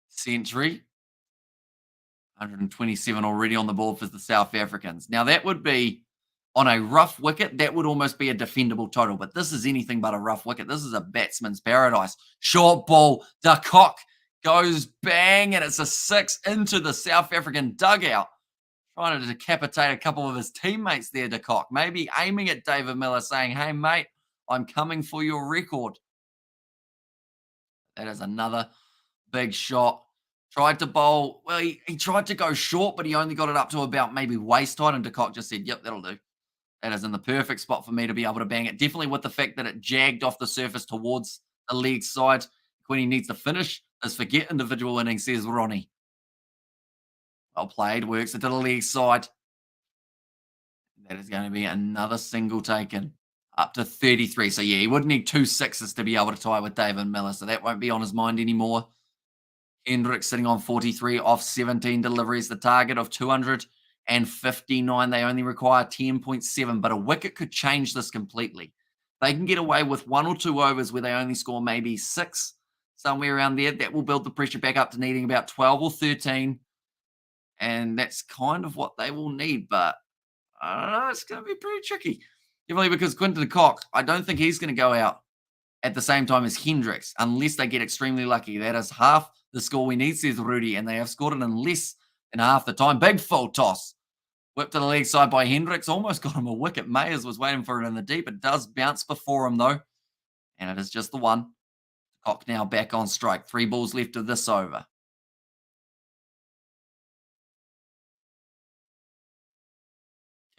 century. 127 already on the board for the South Africans. Now, that would be on a rough wicket. That would almost be a defendable total, but this is anything but a rough wicket. This is a batsman's paradise. Short ball. De Kock goes bang, and it's a 6 into the South African dugout. Trying to decapitate a couple of his teammates there, De Kock. Maybe aiming at David Miller, saying, hey, mate, I'm coming for your record. That is another big shot. Tried to bowl. Well, he tried to go short, but he only got it up to about maybe waist height, and De Kock just said, yep, that'll do. That is in the perfect spot for me to be able to bang it. Definitely with the fact that it jagged off the surface towards the leg side. When he needs to finish is forget individual innings, says Ronnie. Well played. Works it to the leg side. That is going to be another single taken. Up to 33. So, yeah, he would need 2 sixes to be able to tie with David Miller. So that won't be on his mind anymore. Hendricks sitting on 43 off 17 deliveries. The target of 259. They only require 10.7. But a wicket could change this completely. They can get away with 1 or 2 overs where they only score maybe 6. Somewhere around there. That will build the pressure back up to needing about 12 or 13. And that's kind of what they will need. But I don't know. It's going to be pretty tricky. Definitely because Quinton de Kock, I don't think he's going to go out at the same time as Hendricks unless they get extremely lucky. That is half the score we need, says Rudy, and they have scored it in less than half the time. Big full toss. Whipped to the leg side by Hendricks. Almost got him a wicket. Mayers was waiting for it in the deep. It does bounce before him, though. And it is just the one. Kock now back on strike. 3 balls left of this over.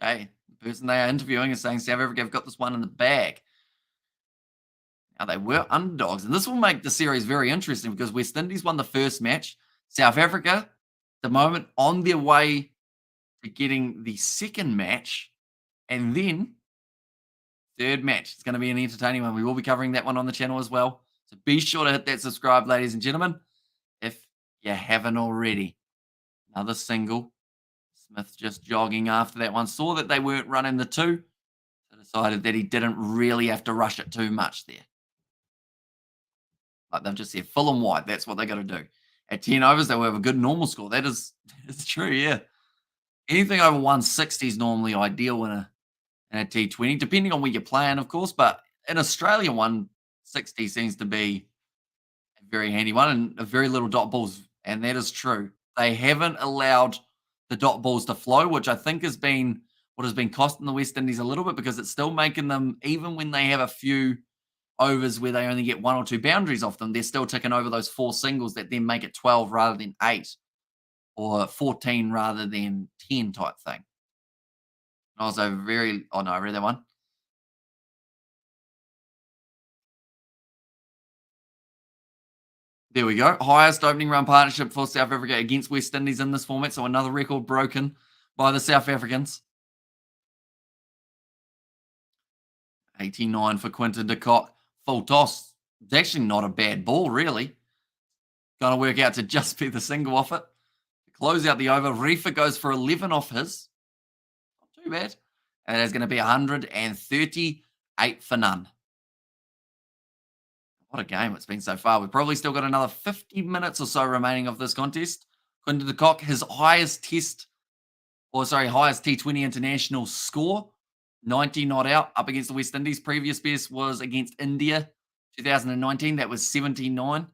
Okay. The person they are interviewing is saying South Africa have got this one in the bag. Now, they were underdogs, and this will make the series very interesting because West Indies won the first match. South Africa, the moment, on their way to getting the second match, and then third match. It's going to be an entertaining one. We will be covering that one on the channel as well. So be sure to hit that subscribe, ladies and gentlemen, if you haven't already. Another single. Smith just jogging after that one. Saw that they weren't running the 2. So decided that he didn't really have to rush it too much there. Like they've just said, full and wide. That's what they got to do. At 10 overs, they will have a good normal score. That is true, yeah. Anything over 160 is normally ideal in a T20, depending on where you're playing, of course. But in Australia, 160 seems to be a very handy one and a very little dot balls. And that is true. They haven't allowed the dot balls to flow, which I think has been what has been costing the West Indies a little bit because it's still making them, even when they have a few overs where they only get 1 or 2 boundaries off them, they're still ticking over those 4 singles that then make it 12 rather than 8 or 14 rather than 10 type thing. Also very, oh no, I read that one. There we go. Highest opening run partnership for South Africa against West Indies in this format. So another record broken by the South Africans. 89 for Quinton de Kock. Full toss. It's actually not a bad ball, really. Going to work out to just be the single off it. To close out the over, Reefer goes for 11 off his. Not too bad. And it's going to be 138 for none. What a game it's been so far. We've probably still got another 50 minutes or so remaining of this contest. Quinton de Kock, his highest T20 international score, 90 not out, up against the West Indies. Previous best was against India, 2019. That was 79.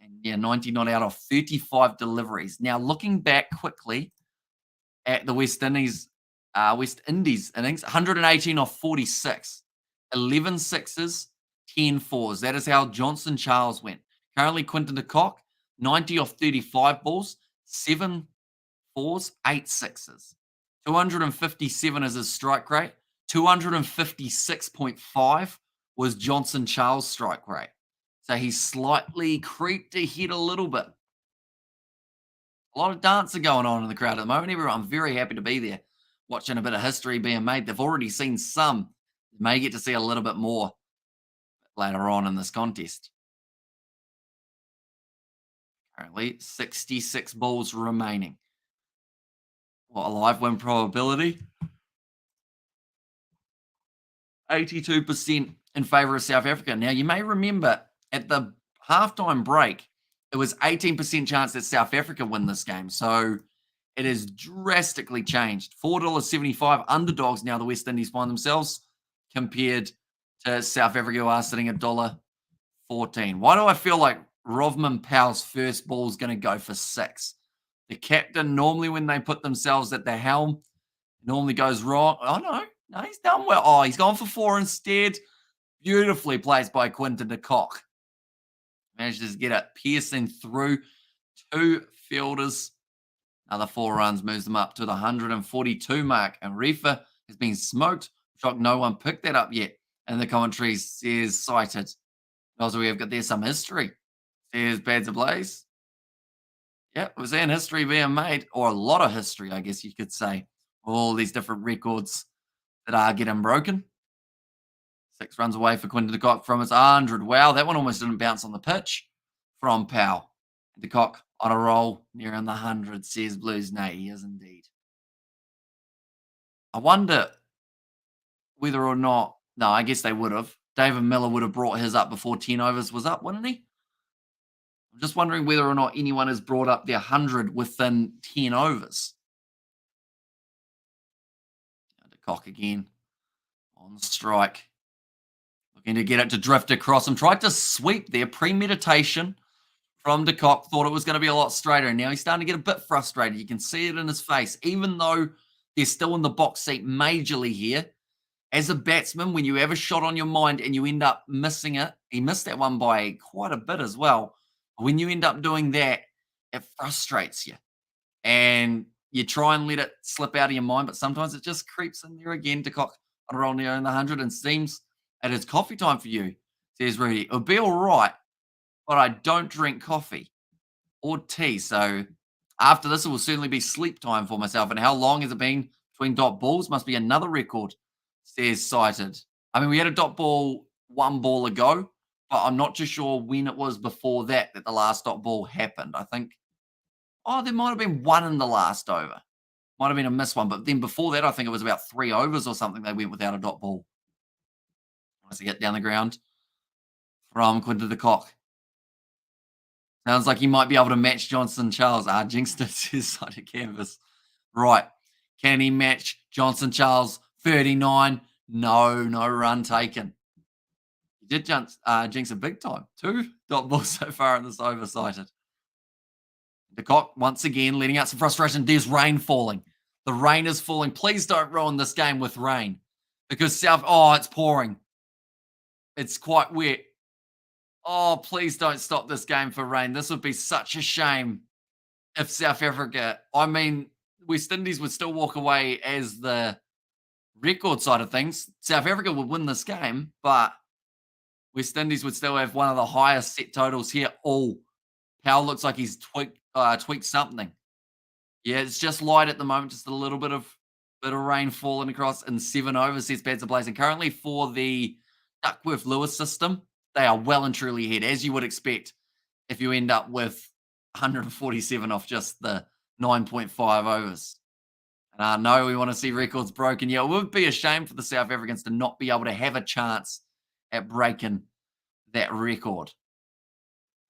And yeah, 90 not out of 35 deliveries. Now, looking back quickly at the West Indies innings, 118 off 46, 11 sixes, 10 fours. That is how Johnson Charles went. Currently, Quinton de Kock, 90 off 35 balls, 7 fours, 8 sixes. 257 is his strike rate. 256.5 was Johnson Charles' strike rate. So he's slightly creeped ahead a little bit. A lot of dancing going on in the crowd at the moment. Everyone very happy to be there, watching a bit of history being made. They've already seen some. They may get to see a little bit more later on in this contest. Currently, 66 balls remaining. What a live win probability? 82% in favour of South Africa. Now, you may remember at the halftime break, it was 18% chance that South Africa win this game. So it has drastically changed. $4.75 underdogs now the West Indies find themselves compared to South Africa who are sitting at $1.14. Why do I feel like Rovman Powell's first ball is going to go for 6? The captain, normally when they put themselves at the helm, normally goes wrong. Oh, no, he's done well. Oh, he's gone for 4 instead. Beautifully placed by Quinton de Kock. Manages to get it piercing through 2 fielders. Another 4 runs moves them up to the 142 mark. And Reefer has been smoked. Shocked no one picked that up yet. And the commentary says cited. Also, we have got there some history. Says Bads ablaze. Yeah, we're seeing history being made, or a lot of history, I guess you could say. All these different records that are getting broken. 6 runs away for Quinton de Kock from his 100. Wow, that one almost didn't bounce on the pitch from Powell. De Kock on a roll near on the 100, says Blues. Nay, he is indeed. I wonder whether or not, no, I guess they would have. David Miller would have brought his up before 10 overs was up, wouldn't he? I'm just wondering whether or not anyone has brought up their 100 within 10 overs. De Kock again on strike. Looking to get it to drift across him. Tried to sweep there. Premeditation from de Kock. Thought it was going to be a lot straighter. And now he's starting to get a bit frustrated. You can see it in his face. Even though they're still in the box seat majorly here. As a batsman, when you have a shot on your mind and you end up missing it. He missed that one by quite a bit as well. When you end up doing that, it frustrates you. And you try and let it slip out of your mind. But sometimes it just creeps in there again. De Kock on a roll near in the 100 and seems... It is coffee time for you, says Rudy. It'll be all right, but I don't drink coffee or tea. So after this, it will certainly be sleep time for myself. And how long has it been between dot balls? Must be another record, says Cited. I mean, we had a dot ball 1 ball ago, but I'm not too sure when it was before that the last dot ball happened. I think, there might have been 1 in the last over. Might have been a missed one. But then before that, I think it was about 3 overs or something they went without a dot ball. To get down the ground from Quinton de Kock. Sounds like he might be able to match Johnson Charles. Jinx did his side of canvas. Right. Can he match Johnson Charles? 39. No run taken. He did jinx a big time. 2 dot balls so far in this oversighted. De Kock once again letting out some frustration. There's rain falling. The rain is falling. Please don't ruin this game with rain. Because it's pouring. It's quite wet. Oh, please don't stop this game for rain. This would be such a shame if South Africa, West Indies would still walk away as the record side of things. South Africa would win this game, but West Indies would still have one of the highest set totals here. Oh, Powell looks like he's tweaked something. Yeah, it's just light at the moment, just a little bit of rain falling across in 7 overs, says Bads Blazing. Currently for the Duckworth-Lewis system, they are well and truly ahead, as you would expect if you end up with 147 off just the 9.5 overs. And I know we want to see records broken. Yeah, it would be a shame for the South Africans to not be able to have a chance at breaking that record.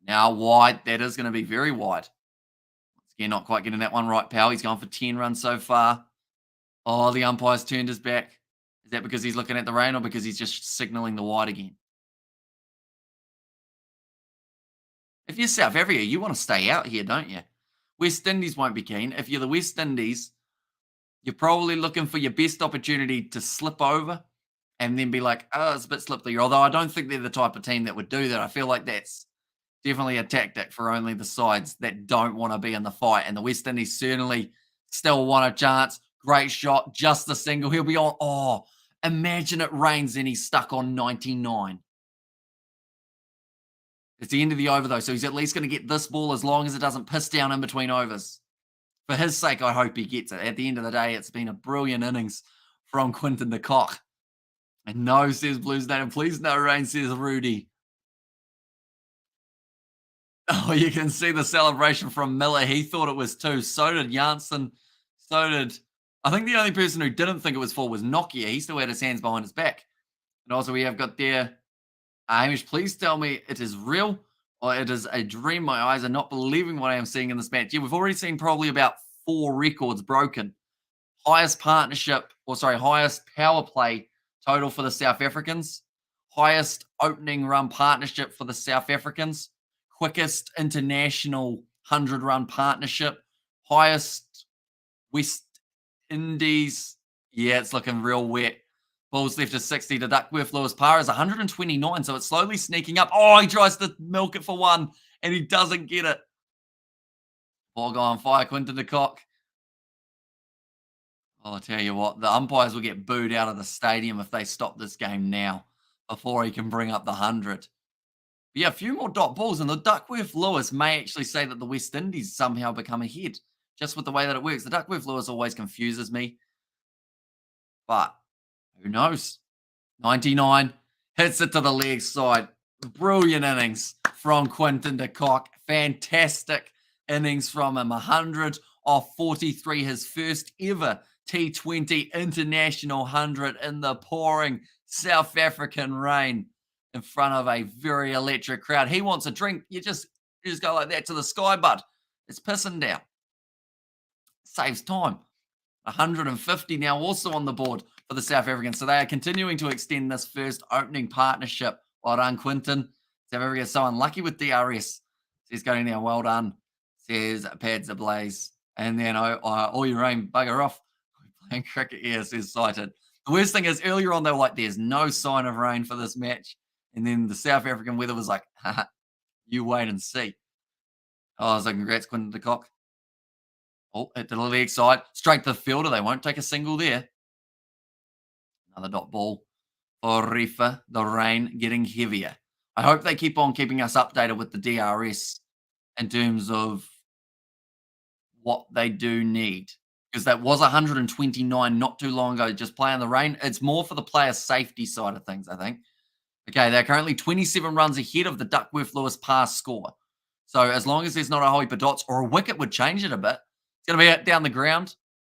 Now, wide, that is going to be very wide. Once again, not quite getting that one right, Powell. He's gone for 10 runs so far. Oh, the umpire's turned his back. Is that because he's looking at the rain or because he's just signaling the wide again? If you're South Africa, you want to stay out here, don't you? West Indies won't be keen. If you're the West Indies, you're probably looking for your best opportunity to slip over and then be like, it's a bit slippery. Although I don't think they're the type of team that would do that. I feel like that's definitely a tactic for only the sides that don't want to be in the fight. And the West Indies certainly still want a chance. Great shot, just the single. He'll be on. Oh, imagine it rains and he's stuck on 99. It's the end of the over, though, so he's at least going to get this ball as long as it doesn't piss down in between overs. For his sake, I hope he gets it. At the end of the day, it's been a brilliant innings from Quinton de Kock. And no, says Blues Native. Please no rain, says Rudy. Oh, you can see the celebration from Miller. He thought it was 2. So did Janssen. So did. I think the only person who didn't think it was 4 was Nokia. He still had his hands behind his back. And also, we have got there, Hamish, please tell me it is real or it is a dream. My eyes are not believing what I am seeing in this match. Yeah, we've already seen probably about 4 records broken. Highest highest power play total for the South Africans. Highest opening run partnership for the South Africans. Quickest international 100-run partnership. Highest West Indies. Yeah, it's looking real wet. Balls left to 60 to Duckworth. Lewis Parr is 129, so it's slowly sneaking up. Oh, he tries to milk it for 1, and he doesn't get it. Ball go on fire, Quinton de Kock. Well, I'll tell you what, the umpires will get booed out of the stadium if they stop this game now before he can bring up the 100. But yeah, a few more dot balls, and the Duckworth Lewis may actually say that the West Indies somehow become ahead, just with the way that it works. The Duckworth Lewis always confuses me, but who knows? 99, hits it to the leg side. Brilliant innings from Quinton de Kock. Fantastic innings from him. 100 off 43, his first ever T20 International 100 in the pouring South African rain in front of a very electric crowd. He wants a drink. You just go like that to the sky, bud. It's pissing down. Saves time. 150 now also on the board for the South Africans. So they are continuing to extend this first opening partnership. Well done, Quinton. South Africa is so unlucky with DRS. Says going there, well done. Says pads ablaze. And then all your rain, bugger off. We're playing cricket here, says Cited. The worst thing is earlier on, they were like, there's no sign of rain for this match. And then the South African weather was like, haha, you wait and see. Oh, so congrats, Quinton de Kock. Oh, hit to the leg side. Straight to the fielder. They won't take a single there. Another dot ball for Rifa. The rain getting heavier. I hope they keep on keeping us updated with the DRS in terms of what they do need. Because that was 129 not too long ago, just playing the rain. It's more for the player safety side of things, I think. Okay, they're currently 27 runs ahead of the Duckworth Lewis pass score. So as long as there's not a whole heap of dots or a wicket would change it a bit. It's going to be down the ground.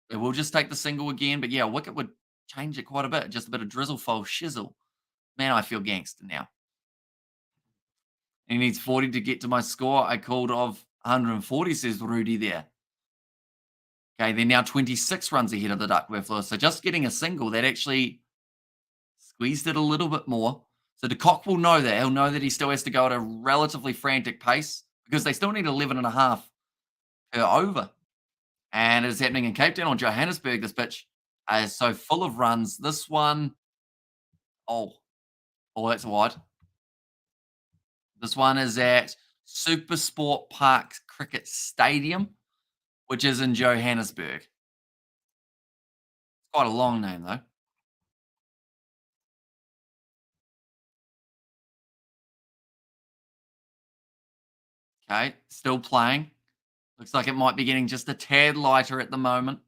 It will just take the single again. But yeah, a wicket would change it quite a bit. Just a bit of drizzle, foul, shizzle. Man, I feel gangster now. He needs 40 to get to my score. I called of 140, says Rudy there. Okay, they're now 26 runs ahead of the Duckworth Lewis. So just getting a single, that actually squeezed it a little bit more. So de Kock will know that. He'll know that he still has to go at a relatively frantic pace because they still need 11 and a half per over. And it is happening in Cape Town or Johannesburg, this pitch is so full of runs. This one, oh, that's wide. This one is at SuperSport Park Cricket Stadium, which is in Johannesburg. It's quite a long name, though. Okay, still playing. Looks like it might be getting just a tad lighter at the moment.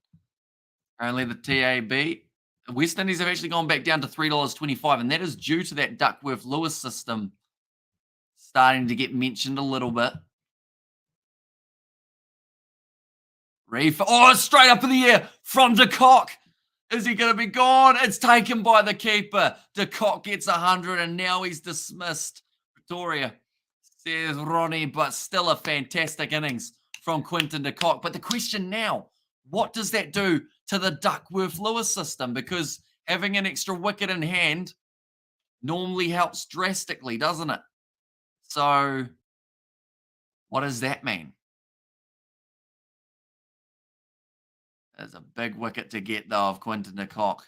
Only the TAB. The West Indies have actually gone back down to $3.25, and that is due to that Duckworth Lewis system starting to get mentioned a little bit. Reef. Oh, straight up in the air from de Kock. Is he going to be gone? It's taken by the keeper. De Kock gets 100, and now he's dismissed. Pretoria, says Ronnie, but still a fantastic innings from Quinton de Kock. But the question now, what does that do to the Duckworth Lewis system? Because having an extra wicket in hand normally helps drastically, doesn't it? So what does that mean? There's a big wicket to get, though, of Quinton de Kock.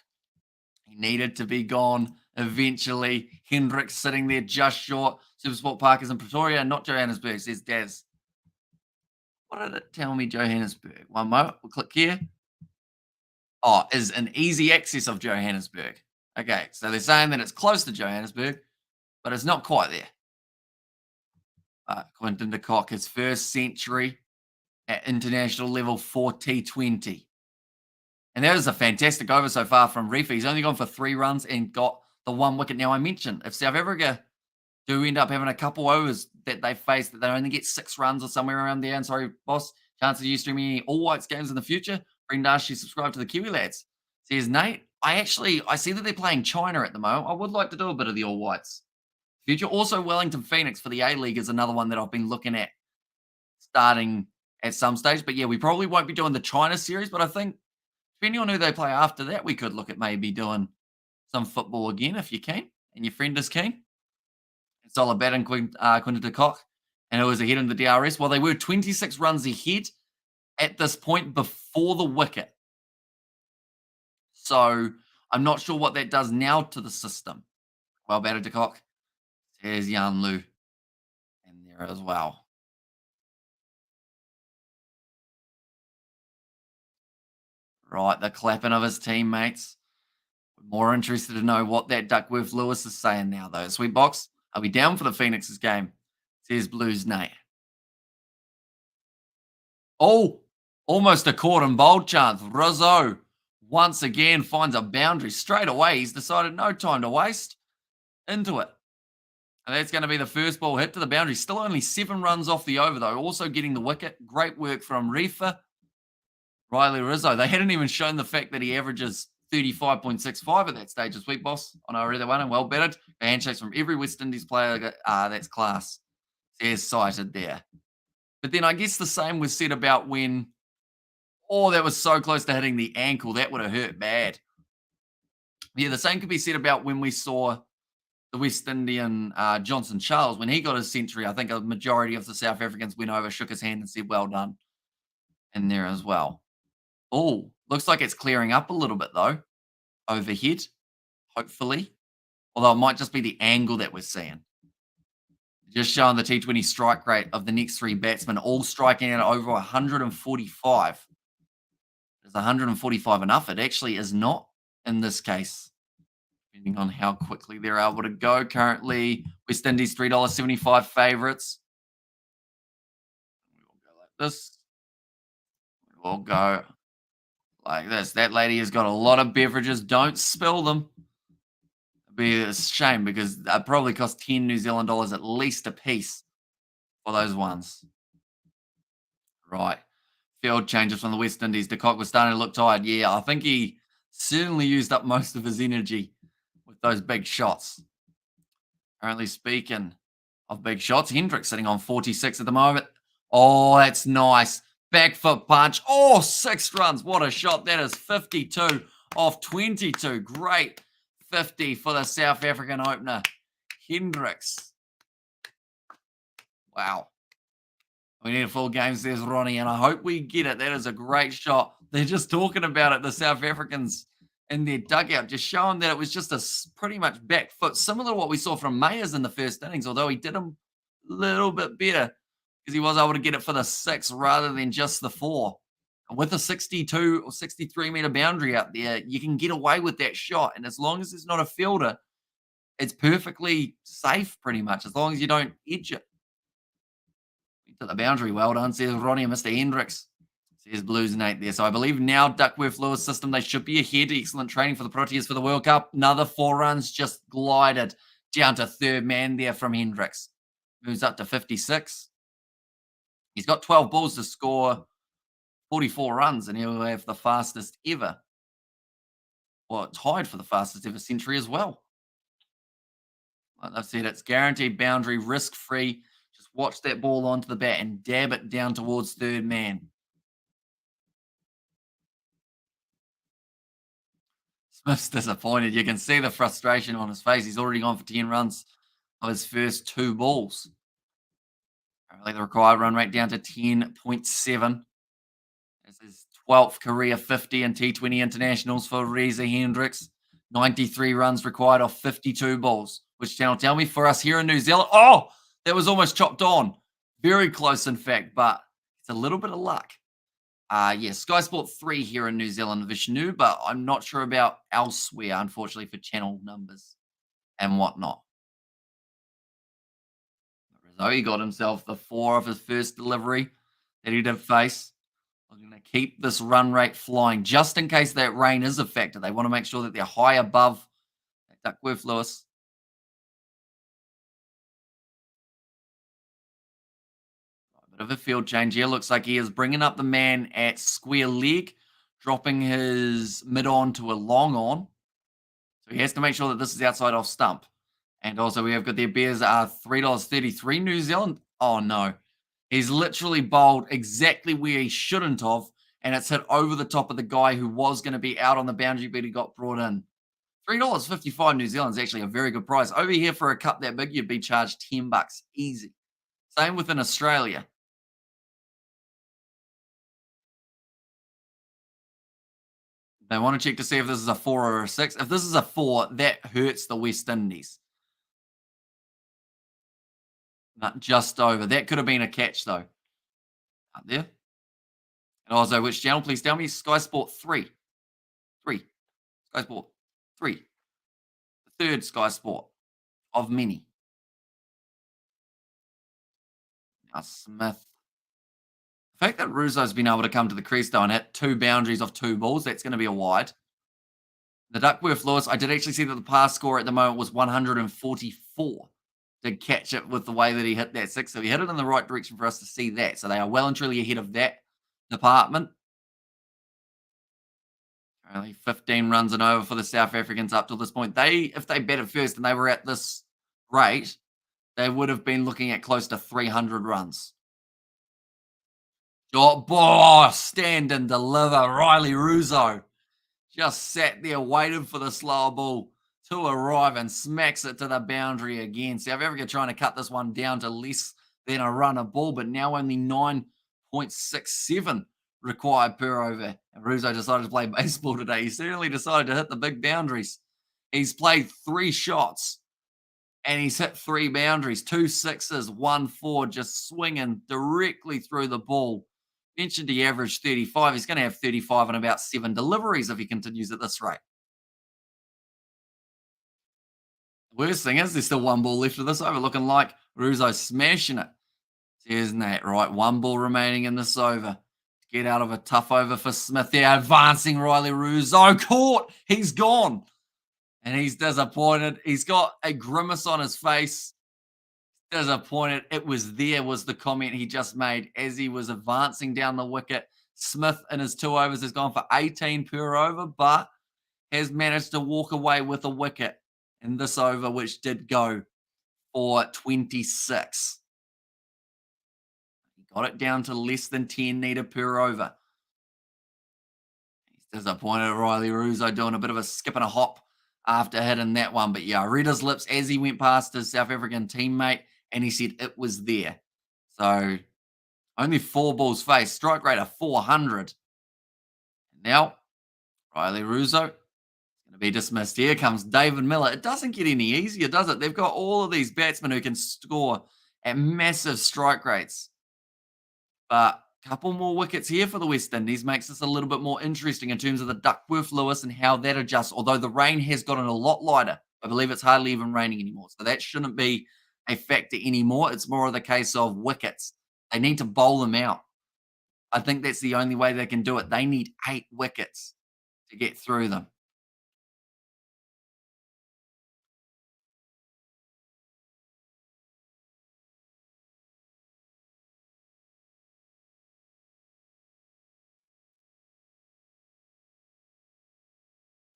He needed to be gone eventually. Hendricks sitting there just short. SuperSport Park is in Pretoria, not Johannesburg, says Daz. What did it tell me, Johannesburg? One more. We'll click here. Oh, is an easy access of Johannesburg. Okay, so they're saying that it's close to Johannesburg, but it's not quite there. Quinton de Kock, his first century at international level for T20. And that is a fantastic over so far from Refa. He's only gone for 3 runs and got the 1 wicket. Now, I mentioned if South Africa do end up having a couple overs, that they face, that they only get 6 runs or somewhere around there. And sorry, boss, chance of you streaming any All Whites games in the future? Brendash, subscribe to the Kiwi Lads. Says Nate, I see that they're playing China at the moment. I would like to do a bit of the All Whites. Future. Also, Wellington Phoenix for the A-League is another one that I've been looking at starting at some stage. But yeah, we probably won't be doing the China series, but I think depending on who they play after that, we could look at maybe doing some football again if you're keen and your friend is keen. It's all about Quinta de Kock, and it was ahead in the DRS. Well, they were 26 runs ahead at this point before the wicket. So I'm not sure what that does now to the system. Well batted de Kock. There's Yan Lu in there as well. Right, the clapping of his teammates. More interested to know what that Duckworth Lewis is saying now, though. Sweet box, are we down for the Phoenix's game? Says Blues Nate. Oh, almost a caught and bold chance. Rizzo once again finds a boundary straight away. He's decided no time to waste. Into it. And that's going to be the first ball hit to the boundary. Still only 7 runs off the over, though. Also getting the wicket. Great work from Reefer. Riley Rizzo. They hadn't even shown the fact that he averages 35.65 at that stage. A sweet boss. I know I read that one and well bettered. Handshakes from every West Indies player. That's class. There's cited there. But then I guess the same was said about when, that was so close to hitting the ankle. That would have hurt bad. Yeah, the same could be said about when we saw the West Indian Johnson Charles. When he got his century, I think a majority of the South Africans went over, shook his hand and said, well done in there as well. Oh, looks like it's clearing up a little bit, though, overhead, hopefully. Although it might just be the angle that we're seeing. Just showing the T20 strike rate of the next 3 batsmen, all striking at over 145. Is 145 enough? It actually is not in this case, depending on how quickly they're able to go. Currently, West Indies $3.75 favourites. We'll go like this. We'll go like this. That lady has got a lot of beverages. Don't spill them. It'd be a shame because they probably cost 10 New Zealand dollars at least a piece for those ones. Right. Field changes from the West Indies. De Kock was starting to look tired. Yeah, I think he certainly used up most of his energy with those big shots. Apparently, speaking of big shots, Hendricks sitting on 46 at the moment. Oh, that's nice. Back foot punch. Oh, 6 runs. What a shot. That is 52 off 22. Great 50 for the South African opener. Hendricks. Wow. We need a full game, says Ronnie, and I hope we get it. That is a great shot. They're just talking about it, the South Africans in their dugout, just showing that it was just a pretty much back foot, similar to what we saw from Mayers in the first innings, although he did him a little bit better because he was able to get it for the 6 rather than just the 4. And with a 62 or 63 meter boundary out there, you can get away with that shot. And as long as it's not a fielder, it's perfectly safe pretty much, as long as you don't edge it. To the boundary. Well done, says Ronnie and Mr. Hendricks. Says Blues Nate there. So I believe now Duckworth Lewis system, they should be ahead. Excellent training for the Proteas for the World Cup. Another 4 runs just glided down to third man there from Hendricks. Moves up to 56. He's got 12 balls to score 44 runs, and he'll have the fastest ever. Well, tied for the fastest ever century as well. Like I've said, it's guaranteed boundary, risk-free. Just watch that ball onto the bat and dab it down towards third man. Smith's disappointed. You can see the frustration on his face. He's already gone for 10 runs of his first 2 balls. Apparently the required run rate down to 10.7. This is 12th career 50 in T20 internationals for Reza Hendricks. 93 runs required off 52 balls. Which channel? Tell me for us here in New Zealand. Oh, that was almost chopped on. Very close, in fact, but it's a little bit of luck. Sky Sport 3 here in New Zealand, Vishnu, but I'm not sure about elsewhere, unfortunately, for channel numbers and whatnot. So he got himself the 4 of his first delivery that he did face. I'm going to keep this run rate flying just in case that rain is a factor. They want to make sure that they're high above Duckworth Lewis. Bit of a field change here. Looks like he is bringing up the man at square leg, dropping his mid on to a long on. So he has to make sure that this is outside off stump. And also we have got their beers are $3.33 New Zealand. Oh no. He's literally bowled exactly where he shouldn't have. And it's hit over the top of the guy who was going to be out on the boundary, but he got brought in. $3.55 New Zealand is actually a very good price. Over here for a cup that big, you'd be charged $10 easy. Same within Australia. They want to check to see if this is a 4 or a 6. If this is a 4, that hurts the West Indies. Not just over. That could have been a catch, though. Up there. And also, which channel? Please tell me. Sky Sport 3. 3. Sky Sport 3. The third Sky Sport of many. Now, Smith. The fact that Russo's been able to come to the crease, though, and hit 2 boundaries off 2 balls, that's going to be a wide. The Duckworth-Lewis, I did actually see that the pass score at the moment was 144. Did catch it with the way that he hit that 6. So he hit it in the right direction for us to see that. So they are well and truly ahead of that department. Only 15 runs and over for the South Africans up till this point. If they batted first and they were at this rate, they would have been looking at close to 300 runs. Oh, stand and deliver. Riley Russo just sat there waiting for the slower ball to arrive and smacks it to the boundary again. South Africa trying to cut this one down to less than a run a ball, but now only 9.67 required per over. And Russo decided to play baseball today. He certainly decided to hit the big boundaries. He's played 3 shots and he's hit 3 boundaries, 2 sixes, 1 4, just swinging directly through the ball. Mentioned he averaged 35. He's going to have 35 and about 7 deliveries if he continues at this rate. The worst thing is there's still 1 ball left of this over, looking like Russo smashing it. There's Nate, right? 1 ball remaining in this over. Get out of a tough over for Smith there. Advancing Riley Russo. Caught. He's gone. And he's disappointed. He's got a grimace on his face. Disappointed. It was there, was the comment he just made as he was advancing down the wicket. Smith in his 2 overs has gone for 18 per over, but has managed to walk away with a wicket in this over, which did go for 26. He got it down to less than 10 needed per over. He's disappointed. Riley Russo doing a bit of a skip and a hop after hitting that one. But yeah, read his lips as he went past his South African teammate, and he said it was there. So only 4 balls faced, strike rate of 400. Now, Riley Russo going to be dismissed. Here comes David Miller. It doesn't get any easier, does it? They've got all of these batsmen who can score at massive strike rates. But a couple more wickets here for the West Indies makes this a little bit more interesting in terms of the Duckworth-Lewis and how that adjusts. Although the rain has gotten a lot lighter. I believe it's hardly even raining anymore. So that shouldn't be a factor anymore. It's more of the case of wickets. They need to bowl them out. I think that's the only way they can do it. They need 8 wickets to get through them.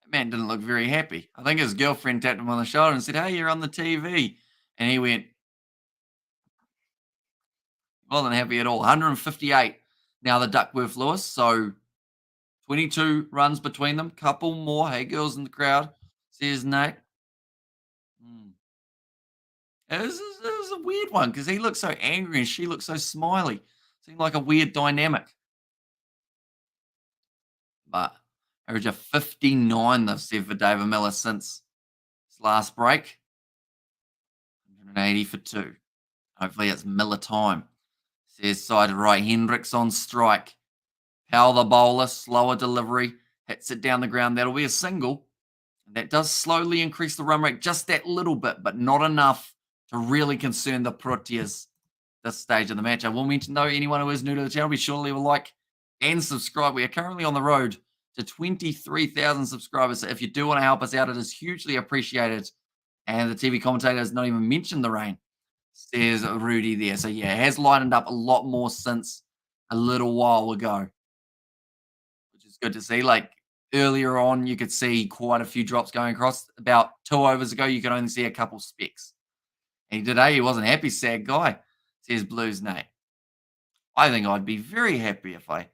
That man didn't look very happy. I think his girlfriend tapped him on the shoulder and said, "Hey, you're on the TV." And he went, wasn't happy at all. 158 now the Duckworth-Lewis. So 22 runs between them. Couple more. Hey, girls in the crowd, says Nate. It was a weird one because he looked so angry and she looked so smiley. Seemed like a weird dynamic. But average of 59 they've said for David Miller since his last break. 180 for 2. Hopefully it's Miller time. Says side right. Hendricks on strike. Powell the bowler. Slower delivery. Hits it down the ground. That'll be a single. That does slowly increase the run rate just that little bit, but not enough to really concern the Proteas this stage of the match. I will mention, though, anyone who is new to the channel, be sure to leave a like and subscribe. We are currently on the road to 23,000 subscribers. So if you do want to help us out, it is hugely appreciated. And the TV commentator has not even mentioned the rain. Says Rudy there. So yeah, it has lightened up a lot more since a little while ago, which is good to see. Like earlier on, you could see quite a few drops going across. About 2 overs ago, you could only see a couple specks. And today he wasn't happy, sad guy, says Blues Nate. I think I'd be very happy if I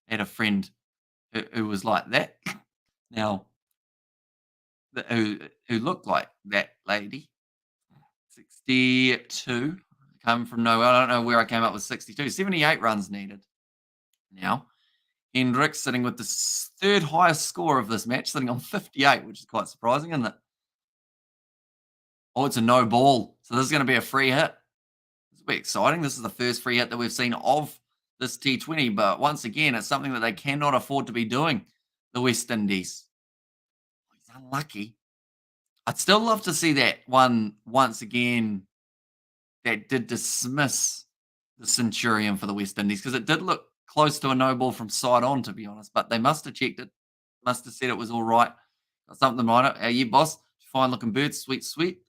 had a friend who was like that. Now, who looked like that lady. 62, come from nowhere. I don't know where I came up with 62. 78 runs needed. Now, Hendricks sitting with the third highest score of this match, sitting on 58, which is quite surprising, isn't it? Oh, it's a no ball. So this is going to be a free hit. This will be exciting. This is the first free hit that we've seen of this T20, but once again, it's something that they cannot afford to be doing, the West Indies. He's unlucky. I'd still love to see that one once again that did dismiss the Centurion for the West Indies, because it did look close to a no ball from side on, to be honest, but they must have checked it, must have said it was all right. Got something right. How you, boss? Fine looking bird. Sweet, sweet.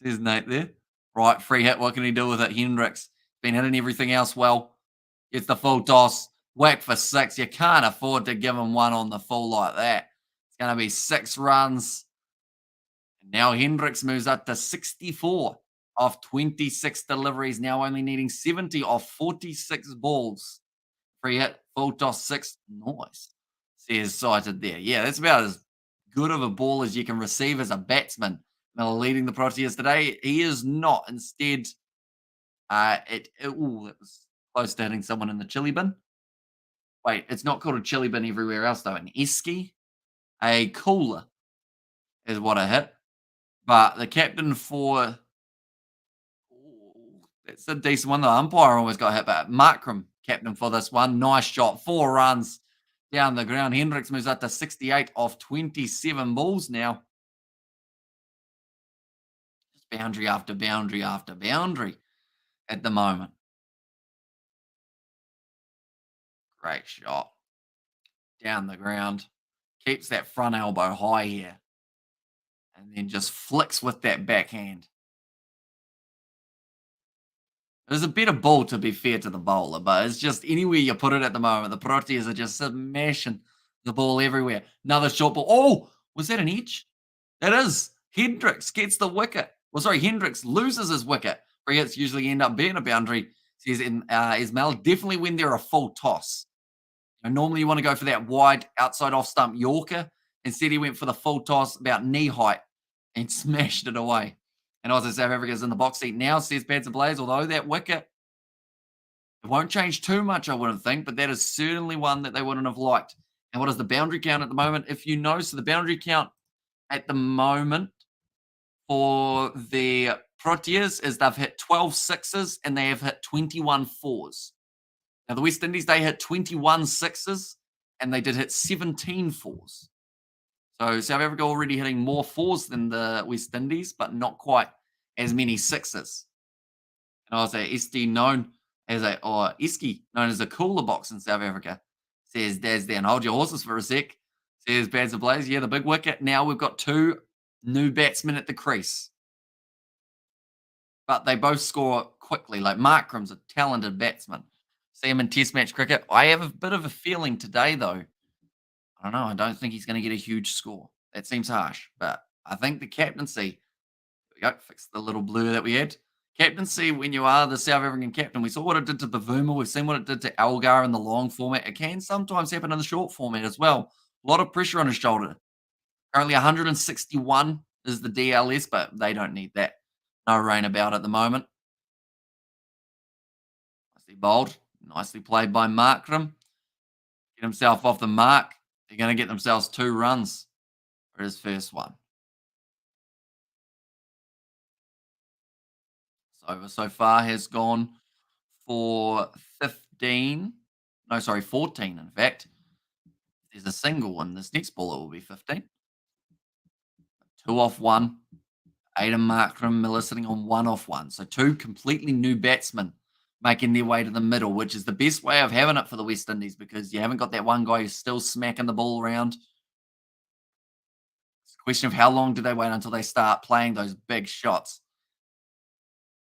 Says Nate there. Right, free hit. What can he do with it? Hendricks been hitting everything else well. Gets the full toss. Whack for 6. You can't afford to give him one on the full like that. It's going to be 6 runs. And now Hendricks moves up to 64 off 26 deliveries. Now only needing 70 off 46 balls. Free hit. Full toss 6. Nice. Says sighted there. Yeah, that's about as good of a ball as you can receive as a batsman. Miller leading the Proteas today. He is not. Instead, it was close to hitting someone in the chili bin. Wait, it's not called a chili bin everywhere else, though. An esky, a cooler is what I hit. But the captain for... That's a decent one. The umpire almost got hit, but Markram, captain for this one. Nice shot. 4 runs down the ground. Hendricks moves up to 68 off 27 balls now. Just boundary after boundary after boundary at the moment. Great shot. Down the ground. Keeps that front elbow high here. And then just flicks with that backhand. It was a better ball, to be fair to the bowler, but it's just anywhere you put it at the moment. The Proteas are just smashing the ball everywhere. Another short ball. Oh, was that an edge? That is. Hendricks gets the wicket. Well, sorry, Hendricks loses his wicket. Free hits usually end up being a boundary, says Ismail. Definitely when they're a full toss. Normally you want to go for that wide outside off stump Yorker. Instead, he went for the full toss about knee height and smashed it away. And also South Africa's in the box seat now, says Pads and Blaze, although that wicket, it won't change too much, I wouldn't think, but that is certainly one that they wouldn't have liked. And what is the boundary count at the moment? If you know, so the boundary count at the moment for the Proteas is they've hit 12 sixes and they have hit 21 fours. Now, the West Indies, they hit 21 sixes and they did hit 17 fours. So South Africa already hitting more fours than the West Indies, but not quite as many sixes. And I was a SD known as a, or Iski known as a cooler box in South Africa, says Daz Dan. Hold your horses for a sec, says Bads Blaze. Yeah, the big wicket. Now we've got 2 new batsmen at the crease. But they both score quickly. Like Markram's a talented batsman. See him in Test match cricket. I have a bit of a feeling today, though. I don't know. I don't think he's going to get a huge score. That seems harsh. But I think the captaincy, there we go, fix the little blur that we had. Captaincy, when you are the South African captain, we saw what it did to Bavuma. We've seen what it did to Algar in the long format. It can sometimes happen in the short format as well. A lot of pressure on his shoulder. Currently 161 is the DLS, but they don't need that. No rain about at the moment. Nicely bowled. Nicely played by Markram. Get himself off the mark. They're going to get themselves 2 runs for his first one. So far has gone for 15. No, sorry, 14, in fact. There's a single one. This next ball, it will be 15. 2 off 1. Aidan Markram, Miller sitting on 1 off 1. So 2 completely new batsmen making their way to the middle, which is the best way of having it for the West Indies because you haven't got that one guy who's still smacking the ball around. It's a question of how long do they wait until they start playing those big shots.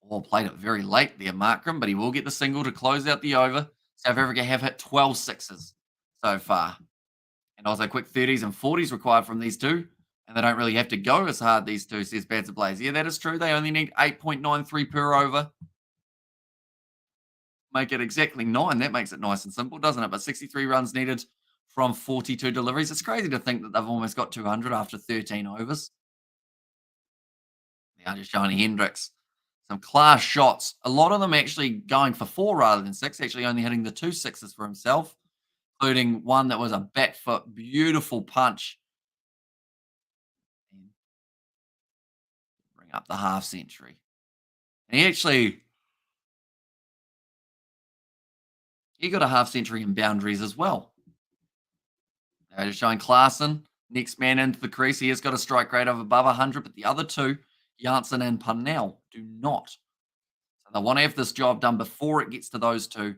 Or played it very late there, Markram, but he will get the single to close out the over. South Africa have hit 12 sixes so far. And also quick 30s and 40s required from these two. And they don't really have to go as hard, these two, says Bats of Blaze. Yeah, that is true. They only need 8.93 per over. Make it exactly 9. That makes it nice and simple, doesn't it? But 63 runs needed from 42 deliveries. It's crazy to think that they've almost got 200 after 13 overs. Now just showing Hendricks. Some class shots. A lot of them actually going for 4 rather than 6, actually only hitting the 2 sixes for himself, including one that was a back foot, beautiful punch. Bring up the half century. And he got a half century in boundaries as well. They're just showing Klaassen, next man into the crease. He has got a strike rate of above 100, but the other two, Janssen and Parnell, do not. So they want to have this job done before it gets to those two.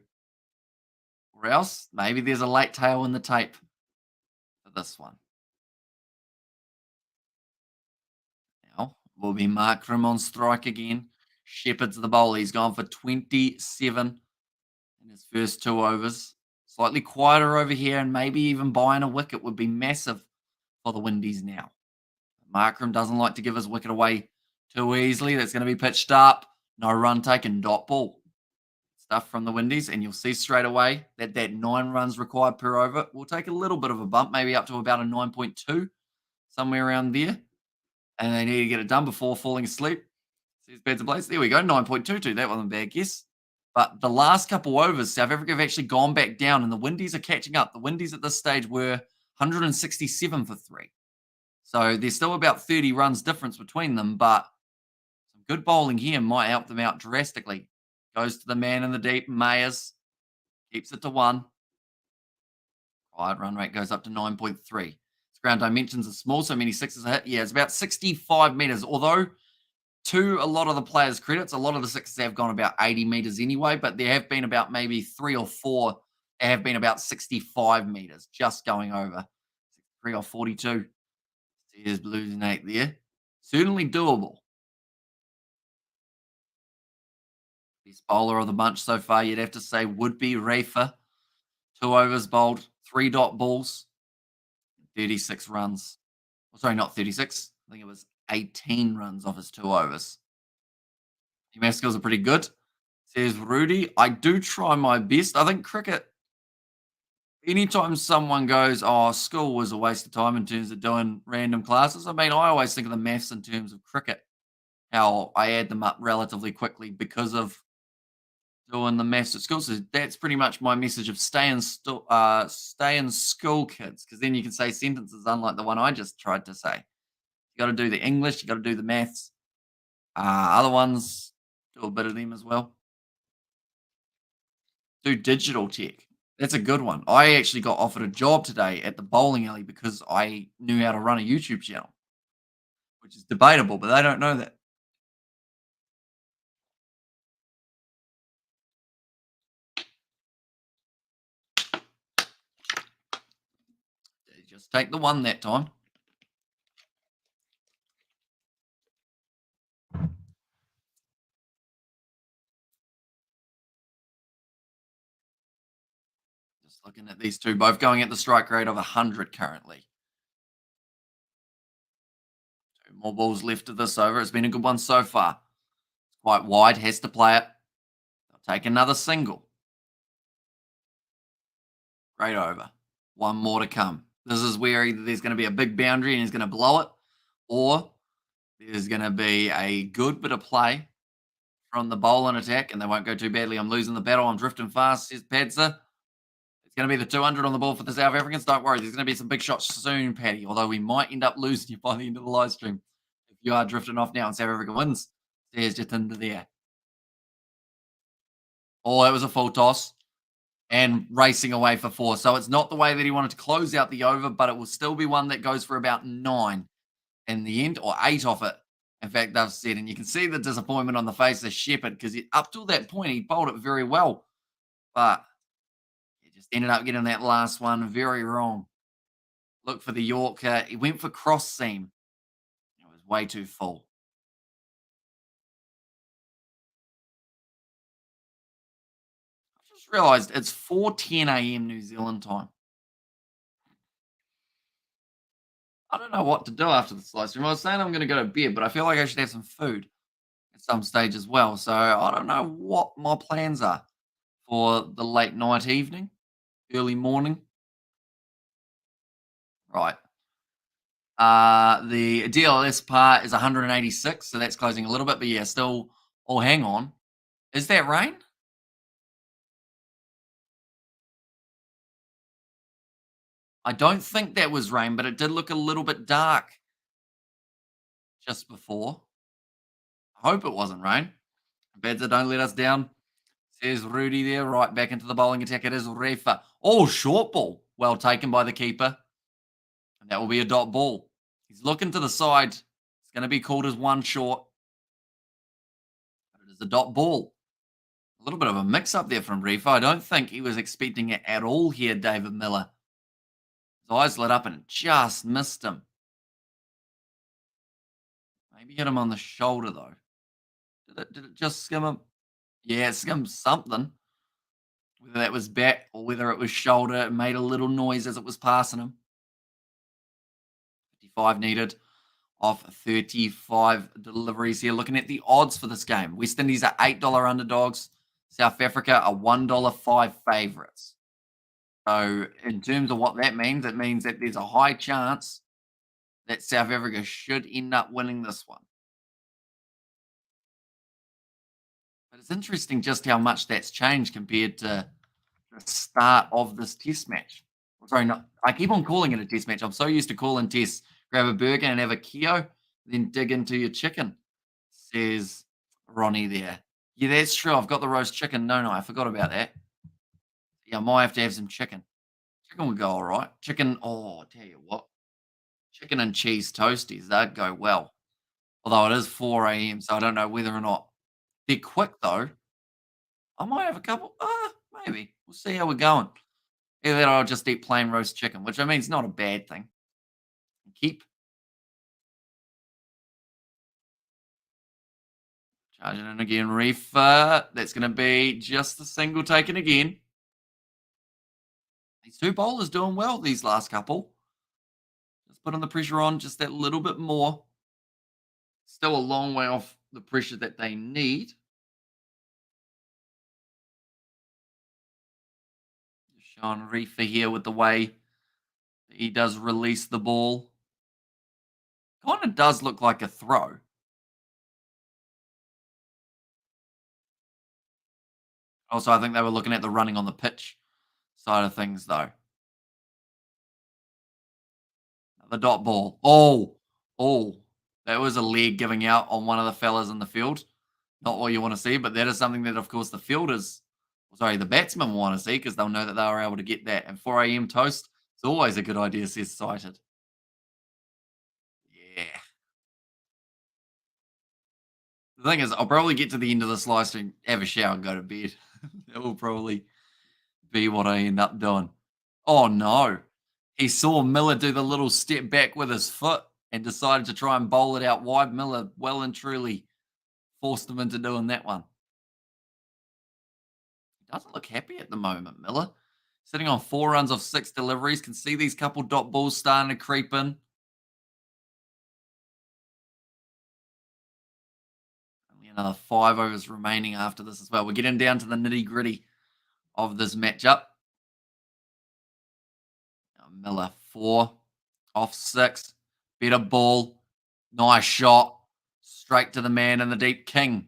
Or else, maybe there's a late tail in the tape for this one. Now, will be Markram on strike again. Shepherd's the bowler. He's gone for 27 in his first 2 overs. Slightly quieter over here, and maybe even buying a wicket would be massive for the Windies now. Markram doesn't like to give his wicket away too easily. That's going to be pitched up. No run taken, dot ball. Stuff from the Windies, and you'll see straight away that 9 runs required per over will take a little bit of a bump, maybe up to about a 9.2, somewhere around there. And they need to get it done before falling asleep. Says Beds of Blaze. There we go, 9.22. That wasn't a bad guess. But the last couple overs, South Africa have actually gone back down, and the Windies are catching up. The Windies at this stage were 167 for 3. So there's still about 30 runs difference between them, but some good bowling here might help them out drastically. Goes to the man in the deep, Mayers. Keeps it to 1. Wide run rate goes up to 9.3. Its ground dimensions are small, so many sixes are hit. Yeah, it's about 65 metres, although to a lot of the players' credits, a lot of the sixes have gone about 80 metres anyway, but there have been about maybe 3 or 4 that have been about 65 metres, just going over. 3 or 42. There's Blues and 8 there. Certainly doable. Best bowler of the bunch so far, you'd have to say, would be Rafa. 2 overs bowled, 3 dot balls, 36 runs. Oh, sorry, not 36. I think it was 18 runs off his 2 overs. Your math skills are pretty good. Says Rudy, I do try my best. I think cricket, anytime someone goes, oh, school was a waste of time in terms of doing random classes, I mean, I always think of the maths in terms of cricket, how I add them up relatively quickly because of doing the maths at school. So that's pretty much my message of stay in school, kids, because then you can say sentences unlike the one I just tried to say. You got to do the English, you got to do the maths. Other ones, do a bit of them as well. Do digital tech. That's a good one. I actually got offered a job today at the bowling alley because I knew how to run a YouTube channel, which is debatable, but they don't know that. They just take the one that time. Just looking at these two, both going at the strike rate of 100 currently. 2 more balls left of this over. It's been a good one so far. It's quite wide, has to play it. They'll take another single. Great over. 1 more to come. This is where either there's going to be a big boundary and he's going to blow it, or there's going to be a good bit of play from the bowl and attack, and they won't go too badly. I'm losing the battle. I'm drifting fast, says Padza. It's going to be the 200 on the ball for the South Africans. Don't worry, there's going to be some big shots soon, Paddy, although we might end up losing you by the end of the live stream if you are drifting off now and South Africa wins. There's just into there. Oh, it was a full toss and racing away for 4. So it's not the way that he wanted to close out the over, but it will still be one that goes for about 9 in the end, or 8 off it. In fact, they've said, and you can see the disappointment on the face of Shepherd because up till that point, he bowled it very well, but he just ended up getting that last one very wrong. Look for the Yorker. He went for cross seam. It was way too full. realized it's 4:10 a.m. New Zealand time. I don't know what to do after this live stream. I was saying I'm going to go to bed, but I feel like I should have some food at some stage as well. So I don't know what my plans are for the late night evening, early morning. Right. The DLS part is 186, so that's closing a little bit, but yeah, still. Oh, hang on. Is that rain? I don't think that was rain, but it did look a little bit dark just before. I hope it wasn't rain. Bedza, don't let us down. Says Rudy there, right back into the bowling attack. It is Refa. Oh, short ball. Well taken by the keeper. And that will be a dot ball. He's looking to the side. It's going to be called as one short. But it is a dot ball. A little bit of a mix up there from Refa. I don't think he was expecting it at all here, David Miller. His eyes lit up and it just missed him. Maybe hit him on the shoulder, though. Did it just skim him? Yeah, it skimmed something. Whether that was bat or whether it was shoulder, it made a little noise as it was passing him. 55 needed off 35 deliveries here. Looking at the odds for this game. West Indies are $8 underdogs. South Africa are $1.05 favourites. So in terms of what that means, it means that there's a high chance that South Africa should end up winning this one. But it's interesting just how much that's changed compared to the start of this test match. Sorry, no, I keep on calling it a test match. I'm so used to calling tests. Grab a burger and have a keo, then dig into your chicken, says Ronnie there. Yeah, that's true. I've got the roast chicken. No, I forgot about that. Yeah, I might have to have some chicken. Chicken would go all right. Chicken, oh, I tell you what. Chicken and cheese toasties, that'd go well. Although it is 4 a.m., so I don't know whether or not they're quick, though. I might have a couple. Maybe. We'll see how we're going. Either that or I'll just eat plain roast chicken, which I mean is not a bad thing. Keep charging in again. Reefer. That's going to be just the single taken again. These two bowlers doing well these last couple. Just putting the pressure on just that little bit more. Still a long way off the pressure that they need. Just showing Reefer here with the way that he does release the ball. Kind of does look like a throw. Also, I think they were looking at the running on the pitch side of things, though. The dot ball. Oh, that was a leg giving out on one of the fellas in the field. Not what you want to see, but that is something that, of course, the batsmen want to see because they'll know that they were able to get that. And 4 a.m. toast, it's always a good idea, says Cited. Yeah. The thing is, I'll probably get to the end of this live stream, have a shower, and go to bed. That will probably be what I end up doing. Oh, no. He saw Miller do the little step back with his foot and decided to try and bowl it out wide. Miller well and truly forced him into doing that one. He doesn't look happy at the moment, Miller. Sitting on 4 runs off 6 deliveries. Can see these couple dot balls starting to creep in. Only another 5 overs remaining after this as well. We're getting down to the nitty-gritty of this matchup. Miller 4 off 6. Better ball. Nice shot. Straight to the man in the deep, King.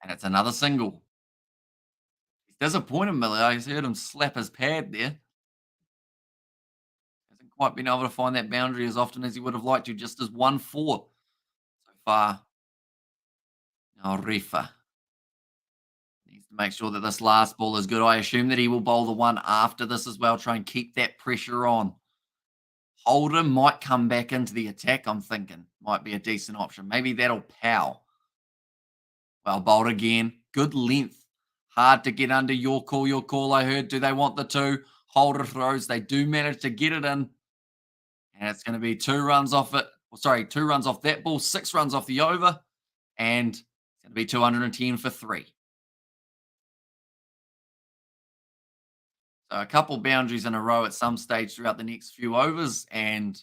And it's another single. He's disappointed, Miller. I heard him slap his pad there. Hasn't quite been able to find that boundary as often as he would have liked to. Just as 1-4 so far. Now, Refa needs to make sure that this last ball is good. I assume that he will bowl the one after this as well. Try and keep that pressure on. Holder might come back into the attack, I'm thinking. Might be a decent option. Maybe that'll pow. Well bowled again. Good length. Hard to get under. Your call, I heard. Do they want the 2? Holder throws. They do manage to get it in. And it's going to be 2 runs off it. Well, sorry, 2 runs off that ball, 6 runs off the over. And it's going to be 210 for 3. So a couple boundaries in a row at some stage throughout the next few overs, and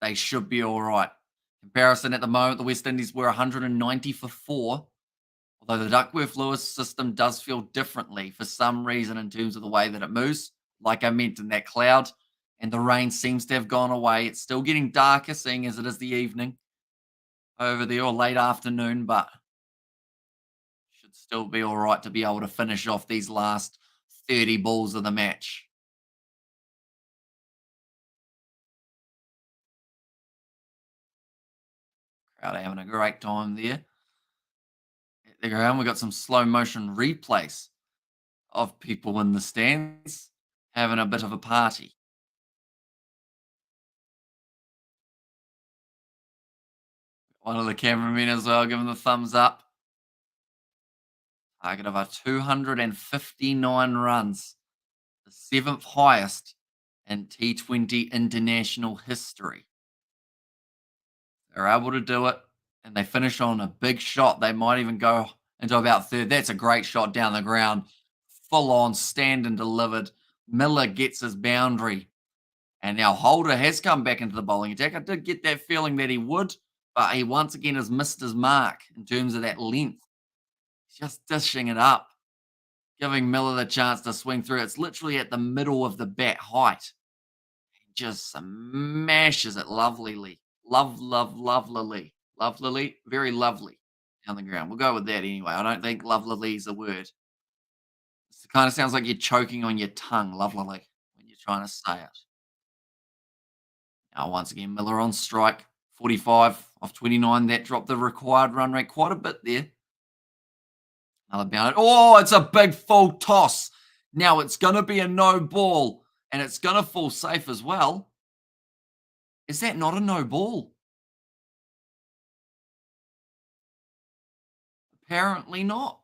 they should be all right. Comparison at the moment, the West Indies were 190 for 4, although the Duckworth-Lewis system does feel differently for some reason in terms of the way that it moves. Like I mentioned, that cloud and the rain seems to have gone away. It's still getting darker, seeing as it is the evening over there or late afternoon, but should still be all right to be able to finish off these last 30 balls of the match. Crowd are having a great time there. At the ground, we got some slow motion replays of people in the stands having a bit of a party. One of the cameramen as well giving the thumbs up. Target of our 259 runs, the 7th highest in T20 international history. They're able to do it, and they finish on a big shot. They might even go into about third. That's a great shot down the ground. Full on, stand and delivered. Miller gets his boundary. And now Holder has come back into the bowling attack. I did get that feeling that he would, but he once again has missed his mark in terms of that length. He's just dishing it up, giving Miller the chance to swing through. It's literally at the middle of the bat height. He just smashes it lovelily. Lovelily. Lovelily. Very lovely down the ground. We'll go with that anyway. I don't think lovelily is a word. It kind of sounds like you're choking on your tongue, lovelily, when you're trying to say it. Now, once again, Miller on strike, 45 off 29. That dropped the required run rate quite a bit there. Another bounce. Oh, it's a big full toss. Now it's going to be a no ball, and it's going to fall safe as well. Is that not a no ball? Apparently not.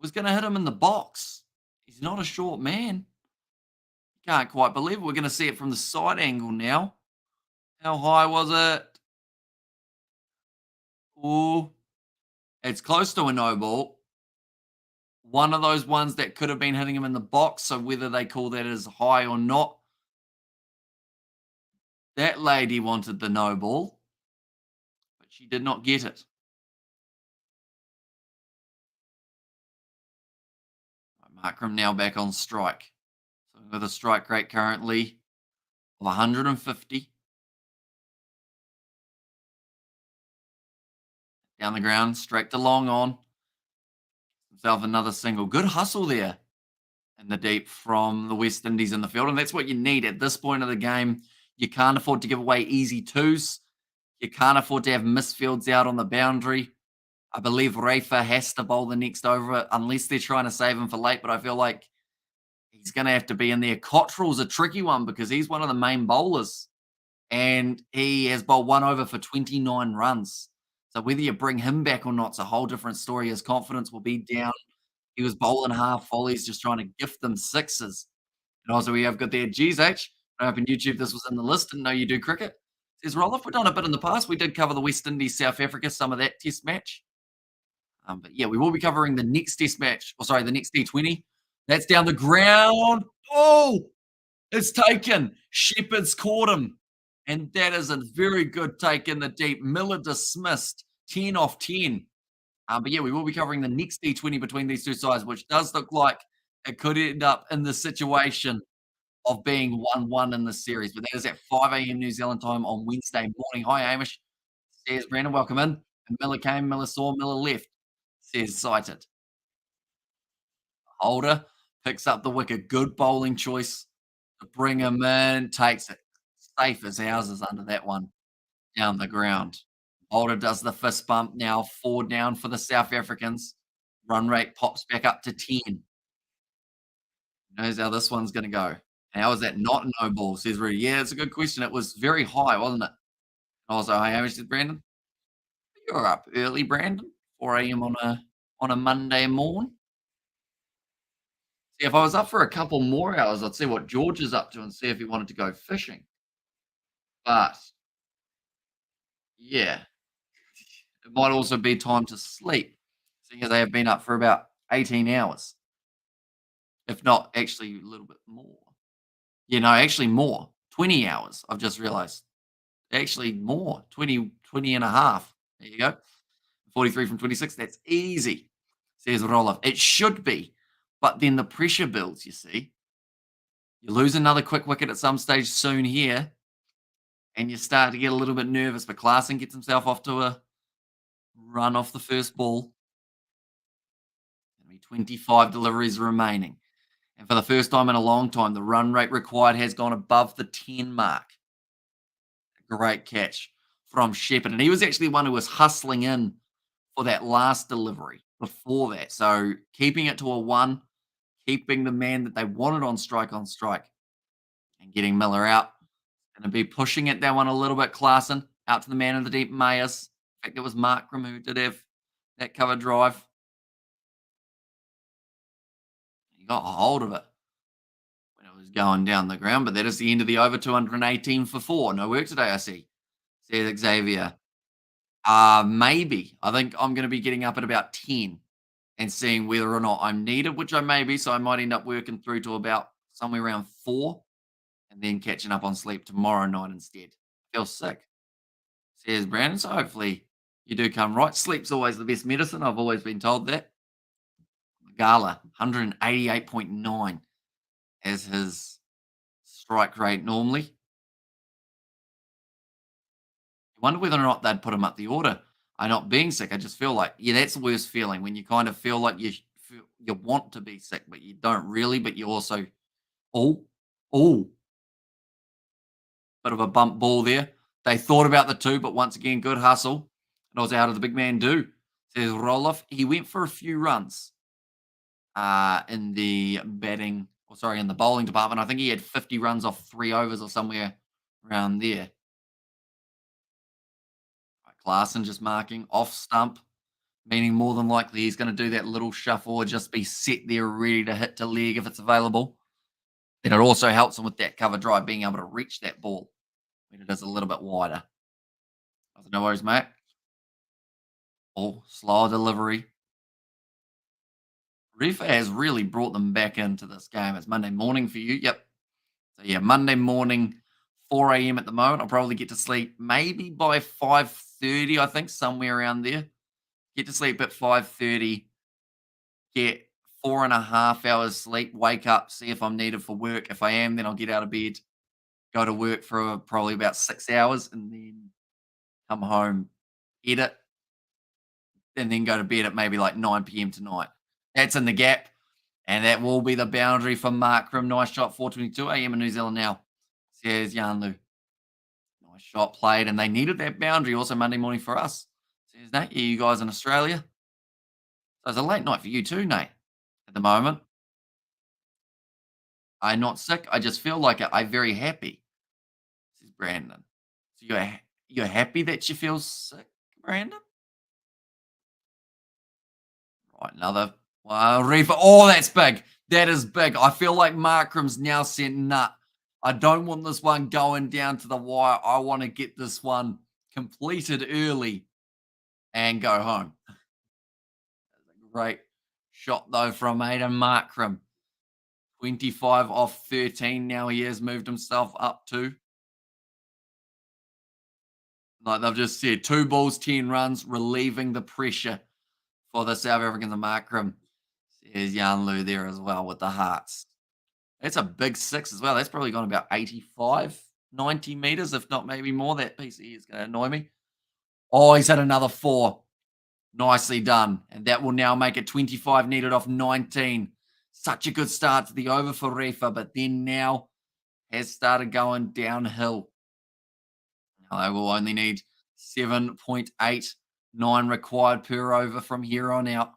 Was going to hit him in the box. He's not a short man. Can't quite believe it. We're going to see it from the side angle now. How high was it? Oh, it's close to a no ball. One of those ones that could have been hitting him in the box. So whether they call that as high or not, that lady wanted the no ball, but she did not get it. Markram now back on strike. So with a strike rate currently of 150. Down the ground, straight to long on. Himself another single. Good hustle there in the deep from the West Indies in the field. And that's what you need at this point of the game. You can't afford to give away easy twos. You can't afford to have misfields out on the boundary. I believe Rafa has to bowl the next over unless they're trying to save him for late, but I feel like he's going to have to be in there. Cottrell's a tricky one because he's one of the main bowlers, and he has bowled one over for 29 runs. So whether you bring him back or not, it's a whole different story. His confidence will be down. He was bowling half volleys, just trying to gift them sixes. And also we have got there, geez, H, I opened YouTube, this was in the list, didn't know you do cricket. Says, Roloff, we've done a bit in the past. We did cover the West Indies, South Africa, some of that test match. But yeah, we will be covering the next test match, or sorry, the next T20. That's down the ground. Oh, it's taken. Shepherd's caught him. And that is a very good take in the deep. Miller dismissed 10 off 10. But yeah, we will be covering the next T20 between these two sides, which does look like it could end up in the situation of being 1-1 in the series. But that is at 5 a.m. New Zealand time on Wednesday morning. Hi, Hamish. Says Brandon, welcome in. And Miller came, Miller saw, Miller left. Says sighted. Holder picks up the wicket. Good bowling choice to bring him in. Takes it. Safe as houses under that one. Down the ground. Holder does the fist bump now. 4 down for the South Africans. Run rate pops back up to 10. Knows how this one's going to go. How is that not no ball? Says Rudy. Yeah, it's a good question. It was very high, wasn't it? Also, hi, how much did Brandon? You're up early, Brandon. 4 a.m. on a Monday morning. See, if I was up for a couple more hours, I'd see what George is up to and see if he wanted to go fishing. But yeah, it might also be time to sleep, seeing as they have been up for about 18 hours. if not actually a little bit more. You know, actually more. 20 hours, I've just realized. Actually more, 20 and a half. There you go. 43 from 26, that's easy, says Roloff. It should be, but then the pressure builds, you see. You lose another quick wicket at some stage soon here, and you start to get a little bit nervous, but Klaasen gets himself off to a run off the first ball. There'll be 25 deliveries remaining. And for the first time in a long time, the run rate required has gone above the 10 mark. Great catch from Shepherd. And he was actually one who was hustling in for that last delivery before that. So keeping it to a 1, keeping the man that they wanted on strike, and getting Miller out. Going to be pushing it that one a little bit. Klaasen out to the man in the deep, Mayers. In fact, it was Markram who did have that cover drive. He got a hold of it when it was going down the ground, but that is the end of the over. 218 for 4. No work today, I see, says Xavier. Maybe. I think I'm going to be getting up at about 10 and seeing whether or not I'm needed, which I may be. So I might end up working through to about somewhere around 4 and then catching up on sleep tomorrow night instead. Feel sick, says Brandon. So hopefully you do come right. Sleep's always the best medicine. I've always been told that. Gala, 188.9 as his strike rate normally. Wonder whether or not they'd put him up the order. I'm not being sick. I just feel like, yeah, that's the worst feeling when you kind of feel like you want to be sick, but you don't really. But you also, oh, oh, bit of a bump ball there. They thought about the 2, but once again, good hustle. And I was out of the big man do, says Roloff. He went for a few runs in the in the bowling department. I think he had 50 runs off 3 overs or somewhere around there. Klaasen just marking off stump, meaning more than likely he's going to do that little shuffle or just be set there ready to hit to leg if it's available. Then it also helps him with that cover drive, being able to reach that ball when it is a little bit wider. No worries, mate. Oh, slower delivery. Refa has really brought them back into this game. It's Monday morning for you. Yep. So, yeah, Monday morning, 4 a.m. at the moment. I'll probably get to sleep maybe by 5:30, I think, somewhere around there. Get to sleep at 5:30. Get 4.5 hours sleep. Wake up, see if I'm needed for work. If I am, then I'll get out of bed, go to work for probably about 6 hours, and then come home, edit, and then go to bed at maybe like 9 p.m. tonight. That's in the gap, and that will be the boundary for Markram. Nice shot, 4:22 a.m. in New Zealand now, says Yanlu. Nice shot played, and they needed that boundary also Monday morning for us, says Nate. Yeah, you guys in Australia. So it's a late night for you too, Nate, at the moment. I'm not sick. I just feel like I'm very happy, says Brandon. So you're happy that you feel sick, Brandon? Right, another reefer. Oh, that's big. That is big. I feel like Markram's now said, nah, I don't want this one going down to the wire. I want to get this one completed early and go home. Great shot, though, from Aidan Markram. 25 off 13 now he has moved himself up to. Like they've just said, 2 balls, 10 runs, relieving the pressure for the South Africans. And Markram says Yanlu there as well with the hearts. That's a big 6 as well. That's probably gone about 85, 90 meters, if not maybe more. That PCE is going to annoy me. Oh, he's had another 4. Nicely done. And that will now make it 25 needed off 19. Such a good start to the over for Refa, but then now has started going downhill. Now they will only need 7.89 required per over from here on out.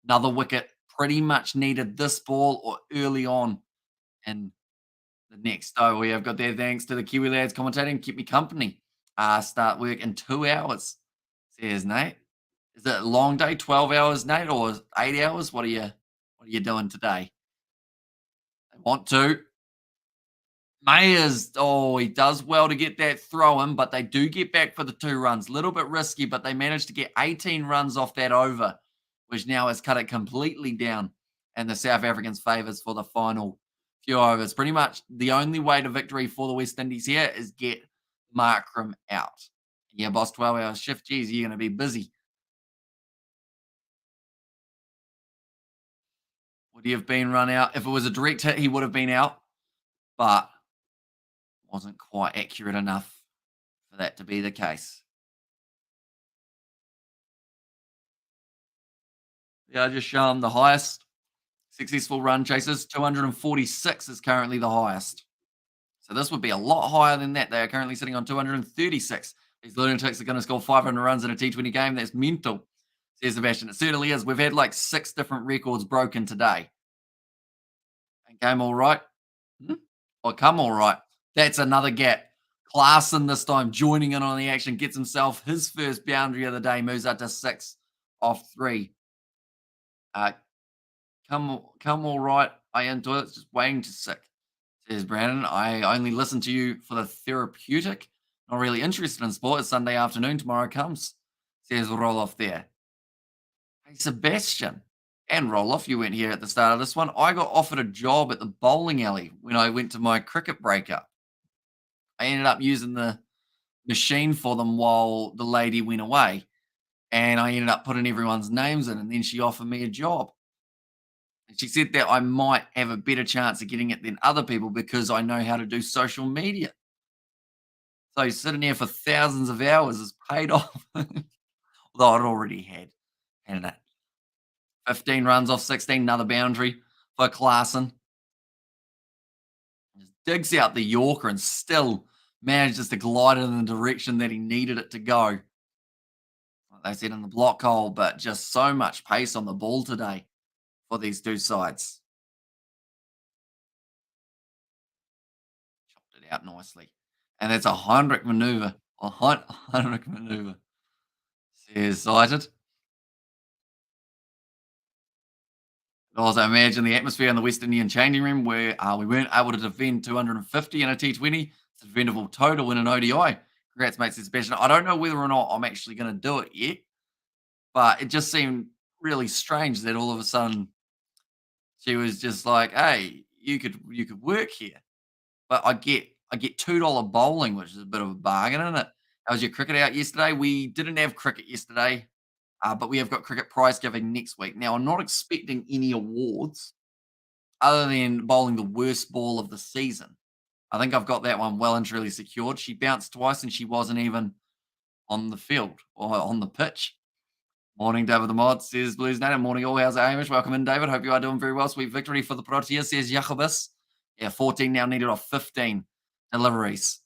Another wicket pretty much needed this ball or early on. And the next over we have got there, thanks to the Kiwi lads commentating, keep me company. Start work in 2 hours, says Nate. Is it a long day, 12 hours, Nate, or 8 hours? What are you doing today? They want to. Mayers, he does well to get that throw in, but they do get back for the 2 runs. A little bit risky, but they managed to get 18 runs off that over, which now has cut it completely down and the South Africans' favours for the final few overs. Pretty much the only way to victory for the West Indies here is get Markram out. Yeah, boss, 12-hour shift. Geez, you're going to be busy. Would he have been run out? If it was a direct hit, he would have been out, but wasn't quite accurate enough for that to be the case. Yeah, I just shown the highest successful run chases. 246 is currently the highest. So this would be a lot higher than that. They are currently sitting on 236. These lunatics are going to score 500 runs in a T20 game. That's mental, says Sebastian. It certainly is. We've had like 6 different records broken today. And came all right. Or come all right. That's another gap. Klaasen this time joining in on the action. Gets himself his first boundary of the day. Moves up to 6 off 3. Come all right. I into it. It's just waiting to sick. Says Brandon, I only listen to you for the therapeutic. Not really interested in sport. It's Sunday afternoon. Tomorrow comes. Says Roloff there. Hey, Sebastian and Roloff, you went here at the start of this one. I got offered a job at the bowling alley when I went to my cricket breakup. I ended up using the machine for them while the lady went away. And I ended up putting everyone's names in. And then she offered me a job. And she said that I might have a better chance of getting it than other people because I know how to do social media. So sitting there for thousands of hours is paid off. Although I'd already had. And 15 runs off 16, another boundary for Klaasen. Just digs out the Yorker and still manages to glide in the direction that he needed it to go. Like they said in the block hole, but just so much pace on the ball today for these two sides. Chopped it out nicely. And that's a Heinrich maneuver. A Heinrich maneuver. Says cited. Also, imagine the atmosphere in the West Indian changing room where we weren't able to defend 250 in a T20. It's a defendable total in an ODI. Congrats, mate, says Sebastian. I don't know whether or not I'm actually going to do it yet, but it just seemed really strange that all of a sudden she was just like, "Hey, you could work here." But I get $2 bowling, which is a bit of a bargain, isn't it? How was your cricket out yesterday? We didn't have cricket yesterday. But we have got cricket prize giving next week. Now, I'm not expecting any awards other than bowling the worst ball of the season. I think I've got that one well and truly secured. She bounced twice and she wasn't even on the field or on the pitch. Morning, David the Mod, says Blues Native. Morning, all. How's it, Hamish? Welcome in, David. Hope you are doing very well. Sweet victory for the Proteas, says Jacobus. Yeah, 14 now needed off 15 deliveries.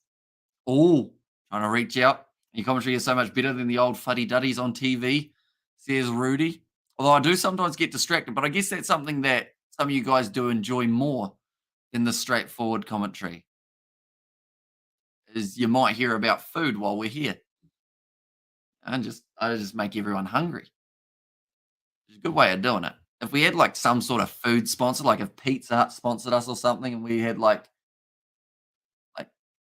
Oh, trying to reach out. Your commentary is so much better than the old fuddy-duddies on TV, says Rudy. Although I do sometimes get distracted, but I guess that's something that some of you guys do enjoy more than the straightforward commentary. Is you might hear about food while we're here. And I just make everyone hungry. It's a good way of doing it. If we had like some sort of food sponsor, like if Pizza Hut sponsored us or something, and we had like,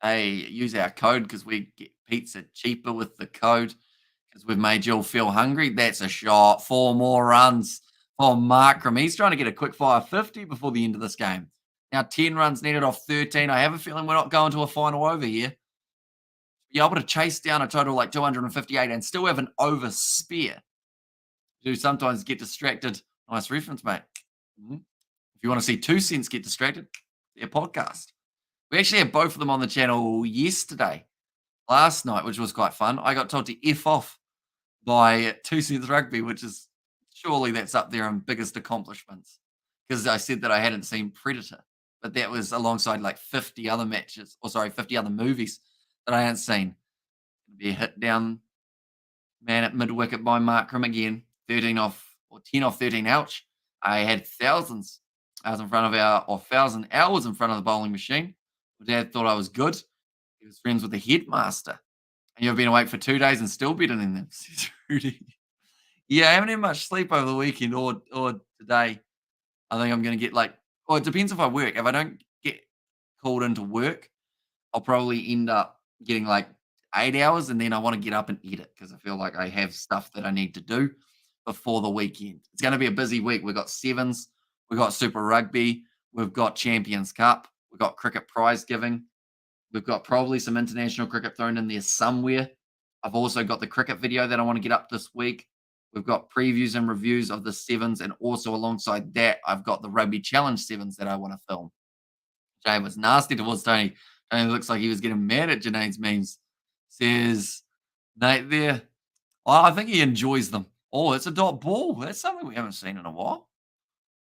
hey, use our code because we get pizza cheaper with the code because we've made you all feel hungry. That's a shot. 4 more runs for Markram. He's trying to get a quick fire 50 before the end of this game. Now 10 runs needed off 13. I have a feeling we're not going to a final over here. Be able to chase down a total like 258 and still have an over spare. Do sometimes get distracted. Nice reference, mate. If you want to see 2 cents get distracted, their podcast. We actually had both of them on the channel yesterday, last night, which was quite fun. I got told to F off by 2 Cents Rugby, which is surely that's up there in biggest accomplishments because I said that I hadn't seen Predator, but that was alongside like 50 other matches, 50 other movies that I hadn't seen. Be a hit down man at mid wicket by Markram again, 10 off 13. Ouch! I had thousands. I was in front of 1,000 hours in front of the bowling machine. My dad thought I was good. He was friends with the headmaster. And you've been awake for 2 days and still better than them, says Rudy. Yeah, I haven't had much sleep over the weekend or today. I think I'm going to get it depends if I work. If I don't get called into work, I'll probably end up getting like 8 hours and then I want to get up and edit because I feel like I have stuff that I need to do before the weekend. It's going to be a busy week. We've got sevens, We've got Super Rugby. We've got Champions Cup. We've got cricket prize giving. We've got probably some international cricket thrown in there somewhere. I've also got the cricket video that I want to get up this week. We've got previews and reviews of the sevens, and also alongside that, I've got the Rugby Challenge sevens that I want to film. Jay was nasty towards Tony. Tony looks like he was getting mad at Janae's memes. Says Nate there. Oh, I think he enjoys them. Oh, it's a dot ball. That's something we haven't seen in a while.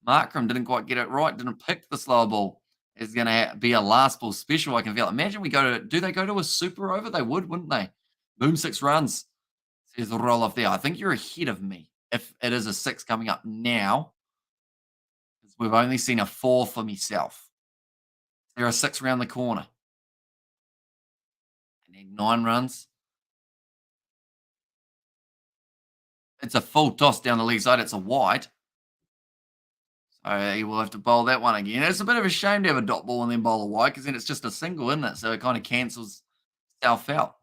Markram didn't quite get it right. Didn't pick the slow ball. It's going to be a last ball special. I can feel. Imagine we go to. Do they go to a super over? They would, wouldn't they? Boom, 6 runs. Says the roll off there. I think you're ahead of me. If it is a 6 coming up now, we've only seen a 4 for myself. There are 6 around the corner. I need 9 runs. It's a full toss down the leg side. It's a wide. So he will have to bowl that one again. It's a bit of a shame to have a dot ball and then bowl a wide because then it's just a single, isn't it? So it kind of cancels itself out.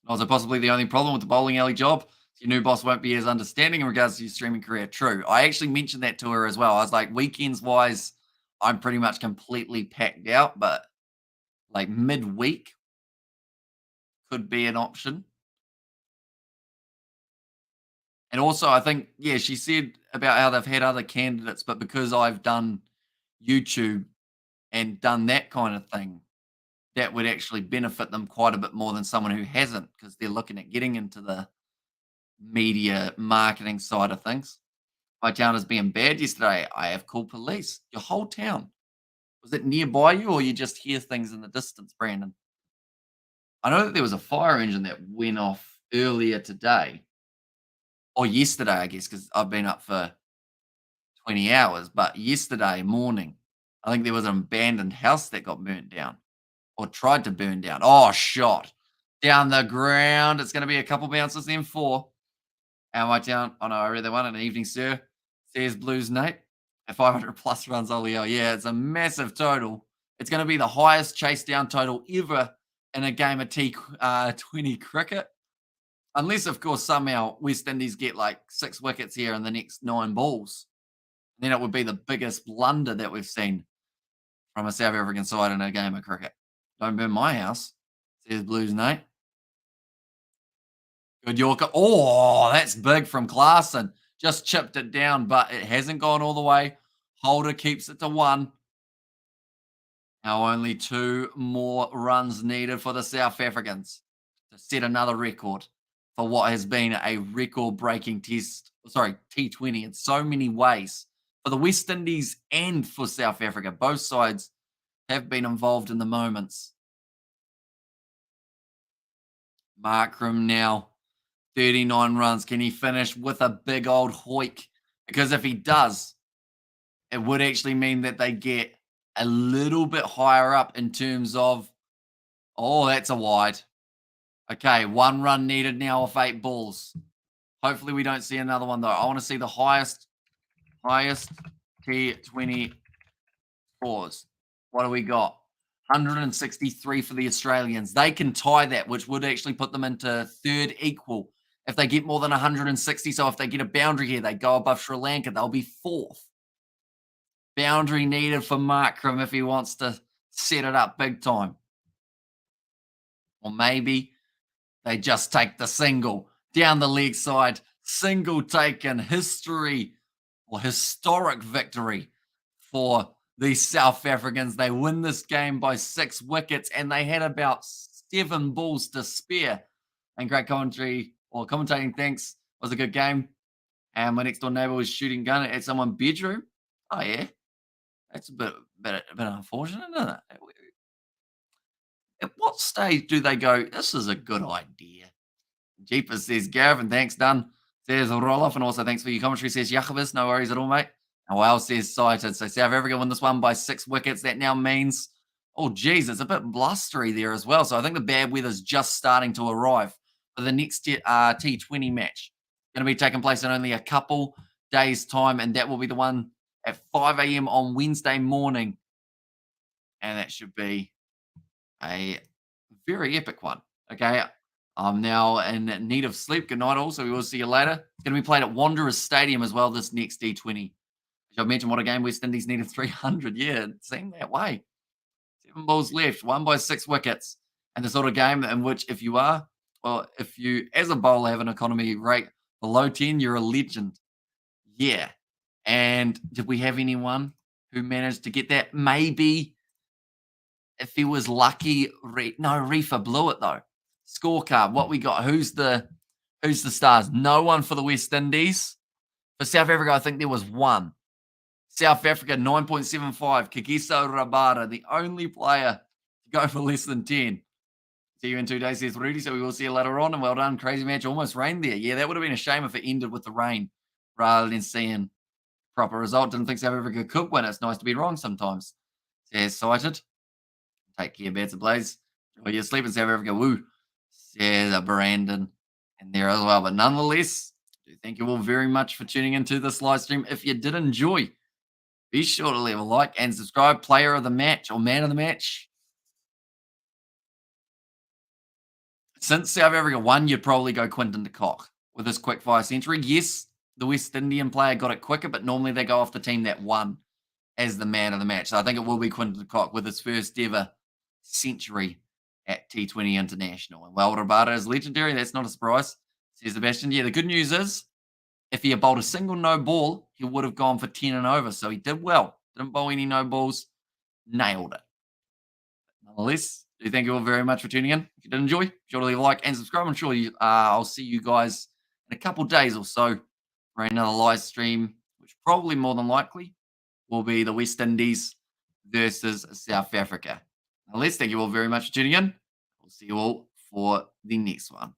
Also, possibly the only problem with the bowling alley job, your new boss won't be as understanding in regards to your streaming career. True. I actually mentioned that to her as well. I was like, weekends wise, I'm pretty much completely packed out, but like midweek could be an option. And also, I think, yeah, she said about how they've had other candidates, but because I've done YouTube and done that kind of thing, that would actually benefit them quite a bit more than someone who hasn't, because they're looking at getting into the media marketing side of things. My town is being bad yesterday. I have called police. Your whole town. Was it nearby you, or you just hear things in the distance, Brandon? I know that there was a fire engine that went off earlier today, or yesterday, I guess, because I've been up for 20 hours. But yesterday morning, I think there was an abandoned house that got burnt down or tried to burn down. Oh, shot down the ground. It's going to be a couple bounces, then 4. Am I down? Oh, no, I read that one. An evening, sir. Says Blues Nate. At 500 plus runs, Olio. Yeah, it's a massive total. It's going to be the highest chase down total ever in a game of T20 cricket. Unless, of course, somehow West Indies get like 6 wickets here in the next 9 balls. Then it would be the biggest blunder that we've seen from a South African side in a game of cricket. Don't burn my house, says Blues Nate. Good Yorker. Oh, that's big from Klaassen. Just chipped it down, but it hasn't gone all the way. Holder keeps it to 1. Now only 2 more runs needed for the South Africans to set another record for what has been a record-breaking T20 in so many ways. For the West Indies and for South Africa, both sides have been involved in the moments. Markram now, 39 runs. Can he finish with a big old hoik? Because if he does, it would actually mean that they get a little bit higher up in terms of, oh, that's a wide. Okay, 1 run needed now off 8 balls. Hopefully we don't see another one, though. I want to see the highest T20 scores. What do we got? 163 for the Australians. They can tie that, which would actually put them into 3rd equal if they get more than 160. So if they get a boundary here, they go above Sri Lanka. They'll be 4th. Boundary needed for Markram if he wants to set it up big time. Or maybe they just take the single down the leg side. Single taken. History or historic victory for the South Africans. They win this game by 6 wickets, and they had about 7 balls to spare. And great commentary or commentating, thanks. Was a good game. And my next door neighbor was shooting gun at someone's bedroom. Oh, yeah. That's a bit unfortunate, isn't it? At what stage do they go, this is a good idea? Jeepers says, Gavin, thanks, done. Says Roloff, and also thanks for your commentary. Says Yakovas, no worries at all, mate. And Wales says cited. So South Africa won this one by 6 wickets. That now means, oh, geez, it's a bit blustery there as well. So I think the bad weather's just starting to arrive for the next T20 match. Going to be taking place in only a couple days' time, and that will be the one at 5 a.m. on Wednesday morning. And that should be a very epic one. Okay. I'm now in need of sleep. Good night, all. So we will see you later. It's going to be played at Wanderers Stadium as well this next D20. As I mentioned, what a game West Indies needed 300. Yeah, it seemed that way. 7 balls left, won by 6 wickets. And the sort of game in which if you, as a bowler, have an economy rate below 10, you're a legend. Yeah. And did we have anyone who managed to get that? Maybe if he was lucky. No, Reefer blew it though. Scorecard, what we got? Who's the stars? No one for the West Indies. For South Africa, I think there was one. South Africa, 9.75. Kagiso Rabada, the only player to go for less than 10. See you in 2 days, says Rudy. So we will see you later on. And well done. Crazy match. Almost rained there. Yeah, that would have been a shame if it ended with the rain rather than seeing proper result. Didn't think South Africa could win. It's nice to be wrong sometimes. Says Cited. Take care, Beds of Blaze. Enjoy your sleep in South Africa. Woo. Says Brandon in there as well. But nonetheless, thank you all very much for tuning into this live stream. If you did enjoy, be sure to leave a like and subscribe. Player of the match or man of the match. Since South Africa won, you'd probably go Quinton de Kock with his quick fire century. Yes, the West Indian player got it quicker, but normally they go off the team that won as the man of the match. So I think it will be Quinton de Kock with his first ever century at T20 International. And well, Rabada is legendary. That's not a surprise, says Sebastian. Yeah, the good news is if he had bowled a single no ball, he would have gone for 10 and over. So he did well. Didn't bowl any no balls. Nailed it. Nonetheless, thank you all very much for tuning in. If you did enjoy, be sure to leave a like and subscribe. I'm sure I'll see you guys in a couple days or so for another live stream, which probably more than likely will be the West Indies versus South Africa. Nonetheless, thank you all very much for tuning in. We'll see you all for the next one.